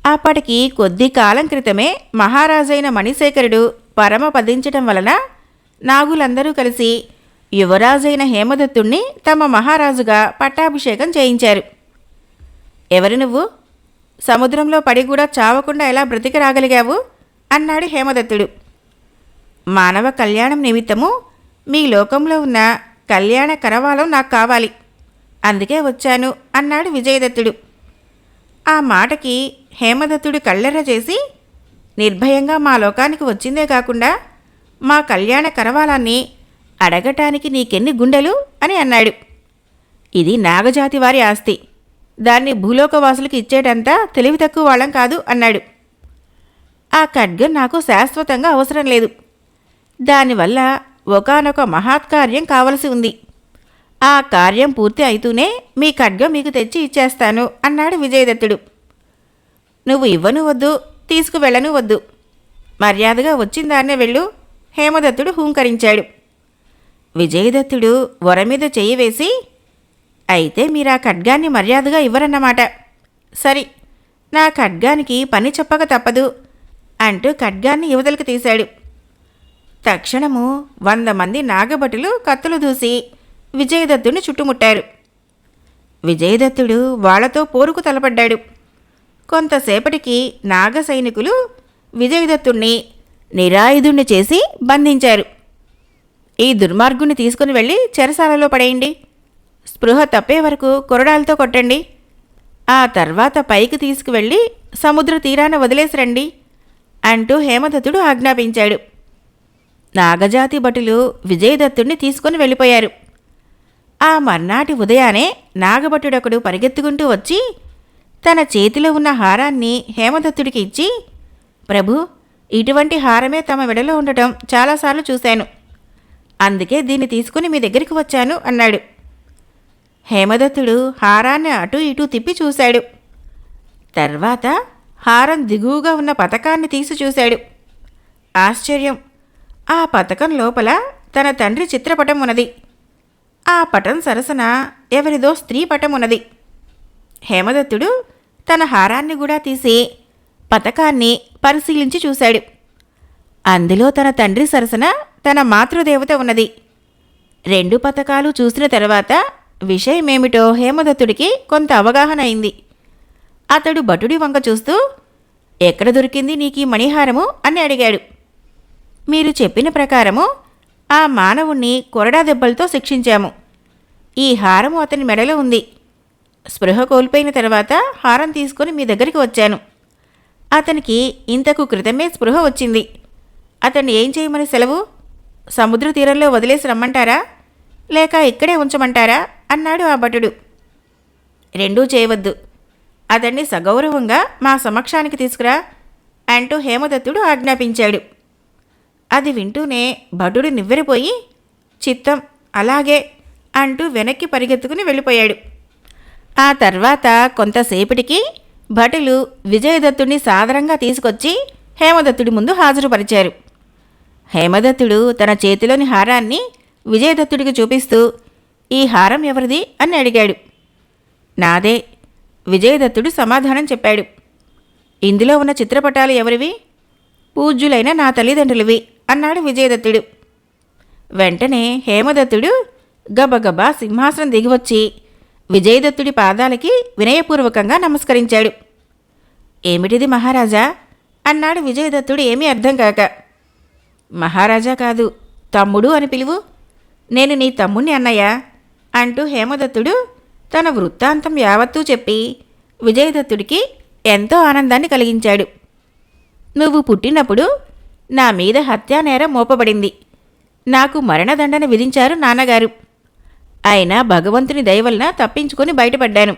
అప్పటికి కొద్ది కాలం క్రితమే మహారాజైన మణిశేఖరుడు పరమపదించటం వలన నాగులందరూ కలిసి యువరాజైన హేమదత్తుణ్ణి తమ మహారాజుగా పట్టాభిషేకం చేయించారు. ఎవరు నువ్వు? సముద్రంలో పడి కూడా చావకుండా ఎలా బ్రతికి రాగలిగావు అన్నాడు హేమదత్తుడు. మానవ కళ్యాణం నిమిత్తము మీ లోకంలో ఉన్న కళ్యాణ కరవాలం నాకు కావాలి, అందుకే వచ్చాను అన్నాడు విజయదత్తుడు. ఆ మాటకి హేమదత్తుడు కళ్ళెర్ర చేసి, నిర్భయంగా మా లోకానికి వచ్చిందే కాకుండా మా కళ్యాణ కరవాలాన్ని అడగటానికి నీకెన్ని గుండెలు అని అన్నాడు. ఇది నాగజాతి వారి ఆస్తి, దాన్ని భూలోకవాసులకు ఇచ్చేటంతా తెలివి తక్కువ వాళ్ళం కాదు అన్నాడు. ఆ ఖడ్గం నాకు శాశ్వతంగా అవసరం లేదు, దానివల్ల ఒకానొక మహత్కార్యం కావలసి ఉంది. ఆ కార్యం పూర్తి అయితూనే మీ ఖడ్గం మీకు తెచ్చి ఇచ్చేస్తాను అన్నాడు విజయదత్తుడు. నువ్వు ఇవ్వను వద్దు, తీసుకువెళ్ళను వద్దు, మర్యాదగా వచ్చిందాన్నే వెళ్ళు హేమదత్తుడు హూంకరించాడు. విజయదత్తుడు వరమీద చెయ్యి వేసి, అయితే మీరా ఖడ్గాన్ని మర్యాదగా ఇవ్వరన్నమాట. సరి, నా ఖడ్గానికి పని చెప్పక తప్పదు అంటూ ఖడ్గాన్ని యువతలకు తీశాడు. తక్షణము 100 మంది నాగభటులు కత్తులు దూసి విజయదత్తుడిని చుట్టుముట్టారు. విజయదత్తుడు వాళ్లతో పోరుకు తలపడ్డాడు. కొంతసేపటికి నాగ సైనికులు విజయదత్తుణ్ణి నిరాయుధుణ్ణి చేసి బంధించారు. ఈ దుర్మార్గుణ్ణి తీసుకుని వెళ్ళి చెరసాలలో పడేయండి, స్పృహ తప్పే వరకు కొరడాలతో కొట్టండి, ఆ తర్వాత పైకి తీసుకువెళ్ళి సముద్ర తీరాన వదిలేసిరండి అంటూ హేమదత్తుడు ఆజ్ఞాపించాడు. నాగజాతి భటులు విజయదత్తుణ్ణి తీసుకుని వెళ్ళిపోయారు. ఆ మర్నాటి ఉదయానే నాగభటుడొకడు పరిగెత్తుకుంటూ వచ్చి తన చేతిలో ఉన్న హారాన్ని హేమదత్తుడికి ఇచ్చి, ప్రభు, ఇటువంటి హారమే తమ మెడలో ఉండటం చాలాసార్లు చూశాను, అందుకే దీన్ని తీసుకుని మీ దగ్గరికి వచ్చాను అన్నాడు. హేమదత్తుడు హారాన్ని అటూ ఇటూ తిప్పి చూశాడు. తర్వాత హారం దిగువగా ఉన్న పతకాన్ని తీసి చూశాడు. ఆశ్చర్యం! ఆ పతకం లోపల తన తండ్రి చిత్రపటం ఉన్నది. ఆ పటం సరసన ఎవరిదో స్త్రీ పటం ఉన్నది. హేమదత్తుడు తన హారాన్ని కూడా తీసి పతకాన్ని పరిశీలించి చూశాడు. అందులో తన తండ్రి సరసన తన మాతృదేవత ఉన్నది. 2 పతకాలు చూసిన తర్వాత విషయమేమిటో హేమదత్తుడికి కొంత అవగాహన అయింది. అతడు భటుడి వంక చూస్తూ, ఎక్కడ దొరికింది నీకీ మణిహారము అని అడిగాడు. మీరు చెప్పిన ప్రకారము ఆ మానవుణ్ణి కొరడా దెబ్బలతో శిక్షించాము. ఈ హారము అతని మెడలో ఉంది. స్పృహ కోల్పోయిన తర్వాత హారం తీసుకుని మీ దగ్గరికి వచ్చాను. అతనికి ఇంతకు క్రితమే స్పృహ వచ్చింది. అతన్ని ఏం చేయమని సెలవు? సముద్ర తీరంలో వదిలేసి రమ్మంటారా, లేక ఇక్కడే ఉంచమంటారా అన్నాడు ఆ భటుడు. 2 చేయవద్దు, అతన్ని సగౌరవంగా మా సమక్షానికి తీసుకురా అంటూ హేమదత్తుడు ఆజ్ఞాపించాడు. అది వింటూనే భటుడు నివ్వెరపోయి, చిత్తం, అలాగే అంటూ వెనక్కి పరిగెత్తుకుని వెళ్ళిపోయాడు. ఆ తర్వాత కొంతసేపటికి భటులు విజయదత్తుడిని సాదరంగా తీసుకొచ్చి హేమదత్తుడి ముందు హాజరుపరిచారు. హేమదత్తుడు తన చేతిలోని హారాన్ని విజయదత్తుడికి చూపిస్తూ, ఈ హారం ఎవరిది అని అడిగాడు. నాదే, విజయదత్తుడు సమాధానం చెప్పాడు. ఇందులో ఉన్న చిత్రపటాలు ఎవరివి? పూజ్యులైన నా తల్లిదండ్రులవి అన్నాడు విజయదత్తుడు. వెంటనే హేమదత్తుడు గబగబా సింహాసనం దిగివచ్చి విజయదత్తుడి పాదాలకి వినయపూర్వకంగా నమస్కరించాడు. ఏమిటిది మహారాజా అన్నాడు విజయదత్తుడు ఏమీ అర్థం కాక. మహారాజా కాదు, తమ్ముడు అని పిలువు, నేను నీ తమ్ముణ్ణి అన్నయ్య అంటూ హేమదత్తుడు తన వృత్తాంతం యావత్తూ చెప్పి విజయదత్తుడికి ఎంతో ఆనందాన్ని కలిగించాడు. నువ్వు పుట్టినప్పుడు నా మీద హత్యానేరం మోపబడింది. నాకు మరణదండన విధించారు నాన్నగారు. అయినా భగవంతుని దయవలన తప్పించుకొని బయటపడ్డాను.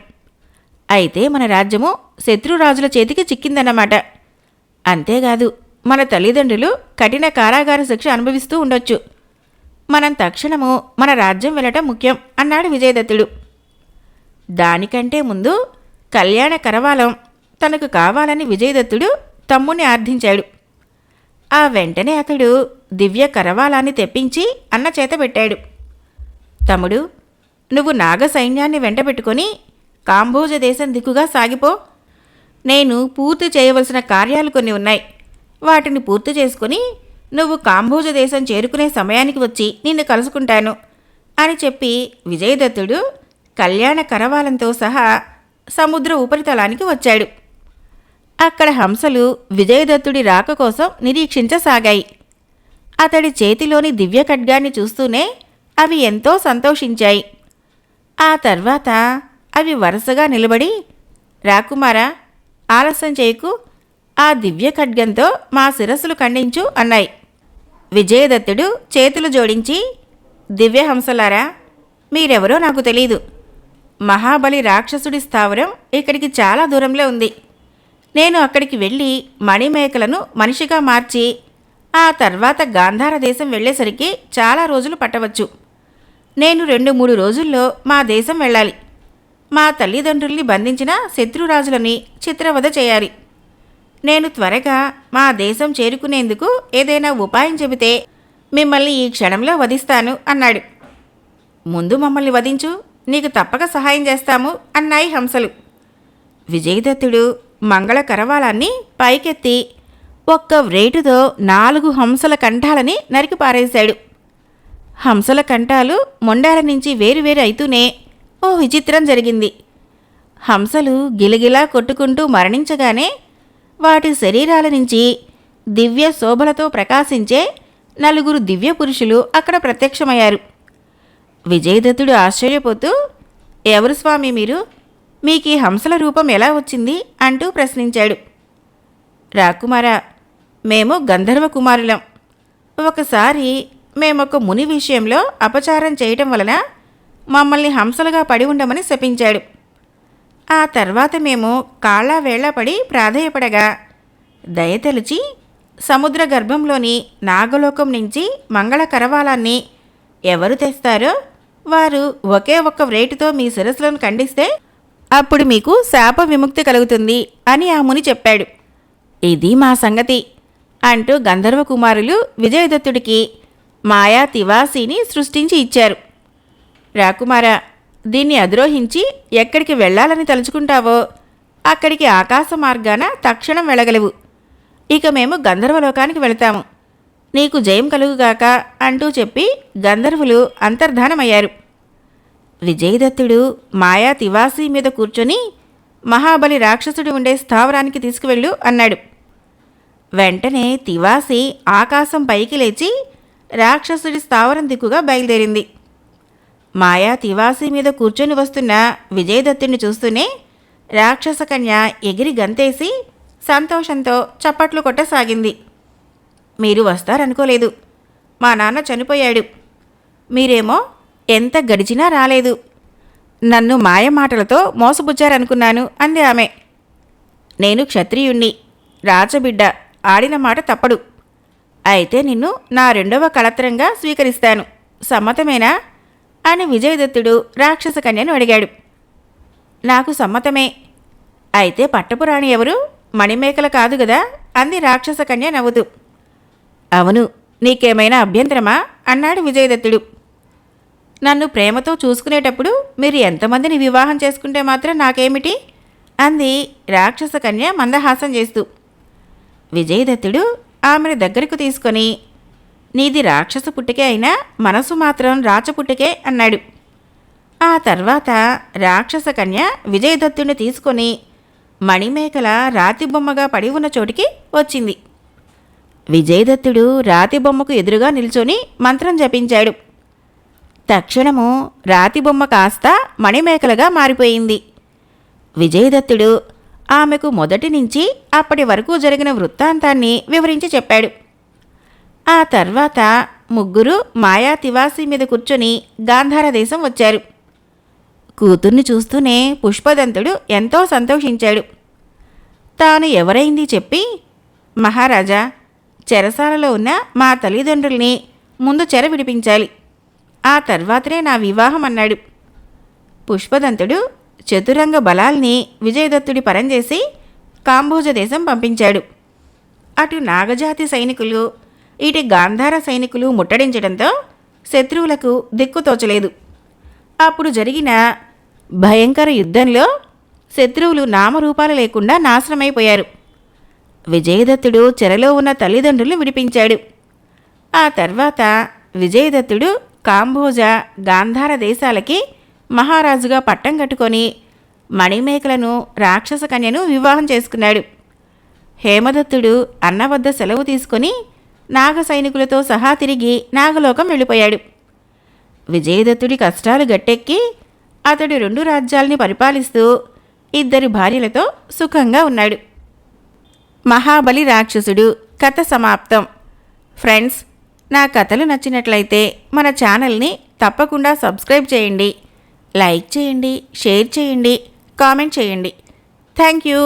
అయితే మన రాజ్యము శత్రురాజుల చేతికి చిక్కిందన్నమాట. అంతేకాదు, మన తల్లిదండ్రులు కఠిన కారాగార శిక్ష అనుభవిస్తూ ఉండొచ్చు. మనం తక్షణము మన రాజ్యం వెళ్ళటం ముఖ్యం అన్నాడు విజయదత్తుడు. దానికంటే ముందు కళ్యాణ కరవాలం తనకు కావాలని విజయదత్తుడు తమ్ముణ్ణి ఆర్థించాడు. ఆ వెంటనే అతడు దివ్య కరవాలాన్ని తెప్పించి అన్న చేత పెట్టాడు. తమ్ముడు, నువ్వు నాగ సైన్యాన్ని వెంటబెట్టుకొని కాంబోజ దేశం దిక్కుగా సాగిపో. నేను పూర్తి చేయవలసిన కార్యాలు కొన్ని ఉన్నాయి. వాటిని పూర్తి చేసుకుని నువ్వు కాంబోజ దేశం చేరుకునే సమయానికి వచ్చి నిన్ను కలుసుకుంటాను అని చెప్పి విజయదత్తుడు కళ్యాణ కరవాలంతో సహా సముద్ర ఉపరితలానికి వచ్చాడు. అక్కడ హంసలు విజయదత్తుడి రాక కోసం నిరీక్షించసాగాయి. అతడి చేతిలోని దివ్య ఖడ్గాన్ని చూస్తూనే అవి ఎంతో సంతోషించాయి. ఆ తర్వాత అవి వరుసగా నిలబడి, రాకుమారా, ఆలస్యం చేయకు, ఆ దివ్య ఖడ్గంతో మా శిరస్సులు ఖండించు అన్నాయి. విజయదత్తుడు చేతులు జోడించి, దివ్యహంసలారా, మీరెవరో నాకు తెలీదు. మహాబలి రాక్షసుడి స్థావరం ఇక్కడికి చాలా దూరంలో ఉంది. నేను అక్కడికి వెళ్ళి మణిమేకలను మనిషిగా మార్చి ఆ తర్వాత గాంధార దేశం వెళ్ళేసరికి చాలా రోజులు పట్టవచ్చు. నేను 2-3 రోజుల్లో మా దేశం వెళ్ళాలి. మా తల్లిదండ్రుల్ని బంధించిన శత్రురాజులని చిత్రవధ చేయాలి. నేను త్వరగా మా దేశం చేరుకునేందుకు ఏదైనా ఉపాయం చెబితే మిమ్మల్ని ఈ క్షణంలో వధిస్తాను అన్నాడు. ముందు మమ్మల్ని వధించు, నీకు తప్పక సహాయం చేస్తాము అన్నాయి హంసలు. విజయదత్తుడు మంగళ కరవాలాన్ని పైకెత్తి ఒక్క వ్రేటుతో 4 హంసల కంఠాలని నరికి పారేశాడు. హంసల కంఠాలు మొండాల నుంచి వేరువేరు అయితూనే ఓ విచిత్రం జరిగింది. హంసలు గిలగిలా కొట్టుకుంటూ మరణించగానే వాటి శరీరాల నుంచి దివ్య శోభలతో ప్రకాశించే 4 దివ్య పురుషులు అక్కడ ప్రత్యక్షమయ్యారు. విజయదత్తుడు ఆశ్చర్యపోతూ, ఎవరు స్వామి మీరు? మీకీ హంసల రూపం ఎలా వచ్చింది అంటూ ప్రశ్నించాడు. రాకుమారా, మేము గంధర్వ కుమారులం. ఒకసారి మేమొక ముని విషయంలో అపచారం చేయటం వలన మమ్మల్ని హంసలుగా పడి ఉండమని శపించాడు. ఆ తర్వాత మేము కాళ్ళ వేళ్ల పడి ప్రాధేయపడగా దయతెలిచి సముద్ర గర్భంలోని నాగలోకం నుంచి మంగళ కరవాలాన్ని ఎవరు తెస్తారో వారు ఒకే ఒక్క వ్రేటుతో మీ శిరస్సులను ఖండిస్తే అప్పుడు మీకు శాప విముక్తి కలుగుతుంది అని ఆ ముని చెప్పాడు. ఇది మా సంగతి అంటూ గంధర్వ కుమారులు విజయదత్తుడికి మాయా తివాసీని సృష్టించి ఇచ్చారు. రాకుమారా, దీన్ని అధిరోహించి ఎక్కడికి వెళ్ళాలని తలుచుకుంటావో అక్కడికి ఆకాశ మార్గాన తక్షణం వెళ్ళగలవు. ఇక మేము గంధర్వలోకానికి వెళతాము. నీకు జయం కలుగుగాక అంటూ చెప్పి గంధర్వులు అంతర్ధానమయ్యారు. విజయదత్తుడు మాయా తివాసీ మీద కూర్చొని మహాబలి రాక్షసుడు ఉండే స్థావరానికి తీసుకువెళ్ళు అన్నాడు. వెంటనే తివాసీ ఆకాశం పైకి లేచి రాక్షసుడి స్థావరం దిక్కుగా బయలుదేరింది. మాయా తివాసీ మీద కూర్చొని వస్తున్న విజయదత్తుడిని చూస్తూనే రాక్షస కన్య ఎగిరి గంతేసి సంతోషంతో చప్పట్లు కొట్టసాగింది. మీరు వస్తారనుకోలేదు. మా నాన్న చనిపోయాడు. మీరేమో ఎంత గడిచినా రాలేదు. నన్ను మాయమాటలతో మోసపుచ్చారనుకున్నాను అంది ఆమె. నేను క్షత్రియుణ్ణి, రాచబిడ్డ, ఆడిన మాట తప్పడు. అయితే నిన్ను నా 2వ కళత్రంగా స్వీకరిస్తాను, సమ్మతమేనా అని విజయదత్తుడు రాక్షస కన్యను అడిగాడు. నాకు సమ్మతమే. అయితే పట్టపురాణి ఎవరు? మణిమేకల కాదు గదా అంది రాక్షస కన్య నవ్వుతూ. అవును, నీకేమైనా అభ్యంతరమా అన్నాడు విజయదత్తుడు. నన్ను ప్రేమతో చూసుకునేటప్పుడు మీరు ఎంతమందిని వివాహం చేసుకుంటే మాత్రం నాకేమిటి అంది రాక్షస కన్య మందహాసం చేస్తూ. విజయదత్తుడు ఆమెను దగ్గరకు తీసుకొని, నీది రాక్షస పుట్టుకే అయినా మనసు మాత్రం రాచపుట్టుకే అన్నాడు. ఆ తర్వాత రాక్షస కన్య విజయదత్తుడిని తీసుకొని మణిమేకల రాతి బొమ్మగా పడి ఉన్న చోటికి వచ్చింది. విజయదత్తుడు రాతి బొమ్మకు ఎదురుగా నిల్చొని మంత్రం జపించాడు. తక్షణము రాతి బొమ్మ కాస్త మణిమేకలుగా మారిపోయింది. విజయదత్తుడు ఆమెకు మొదటి నుంచి అప్పటి వరకు జరిగిన వృత్తాంతాన్ని వివరించి చెప్పాడు. ఆ తర్వాత ముగ్గురు మాయా తివాసీ మీద కూర్చొని గాంధార దేశం వచ్చారు. కూతుర్ని చూస్తూనే పుష్పదంతుడు ఎంతో సంతోషించాడు. తాను ఎవరైంది చెప్పి, మహారాజా, చెరసాలలో ఉన్న మా తల్లిదండ్రుల్ని ముందు చెర విడిపించాలి, ఆ తర్వాతనే నా వివాహం అన్నాడు. పుష్పదంతుడు చతురంగ బలాల్ని విజయదత్తుడి పరంచేసి కాంబోజ దేశం పంపించాడు. అటు నాగజాతి సైనికులు, ఇటు గాంధార సైనికులు ముట్టడించడంతో శత్రువులకు దిక్కుతోచలేదు. అప్పుడు జరిగిన భయంకర యుద్ధంలో శత్రువులు నామరూపాలు లేకుండా నాశనమైపోయారు. విజయదత్తుడు చెరలో ఉన్న తల్లిదండ్రులు విడిపించాడు. ఆ తర్వాత విజయదత్తుడు కాంబోజ, గాంధార దేశాలకి మహారాజుగా పట్టం కట్టుకొని మణిమేకలను రాక్షస కన్యను వివాహం చేసుకున్నాడు. హేమదత్తుడు అన్న వద్ద సెలవు తీసుకొని నాగ సైనికులతో సహా తిరిగి నాగలోకం వెళ్ళిపోయాడు. విజయదత్తుడి కష్టాలు గట్టెక్కి అతడు 2 రాజ్యాల్ని పరిపాలిస్తూ 2 భార్యలతో సుఖంగా ఉన్నాడు. మహాబలి రాక్షసుడు కథ సమాప్తం. ఫ్రెండ్స్, నా కథలు నచ్చినట్లయితే మన ఛానల్ని తప్పకుండా సబ్స్క్రైబ్ చేయండి, లైక్ చేయండి, షేర్ చేయండి, కామెంట్ చేయండి. Thank you.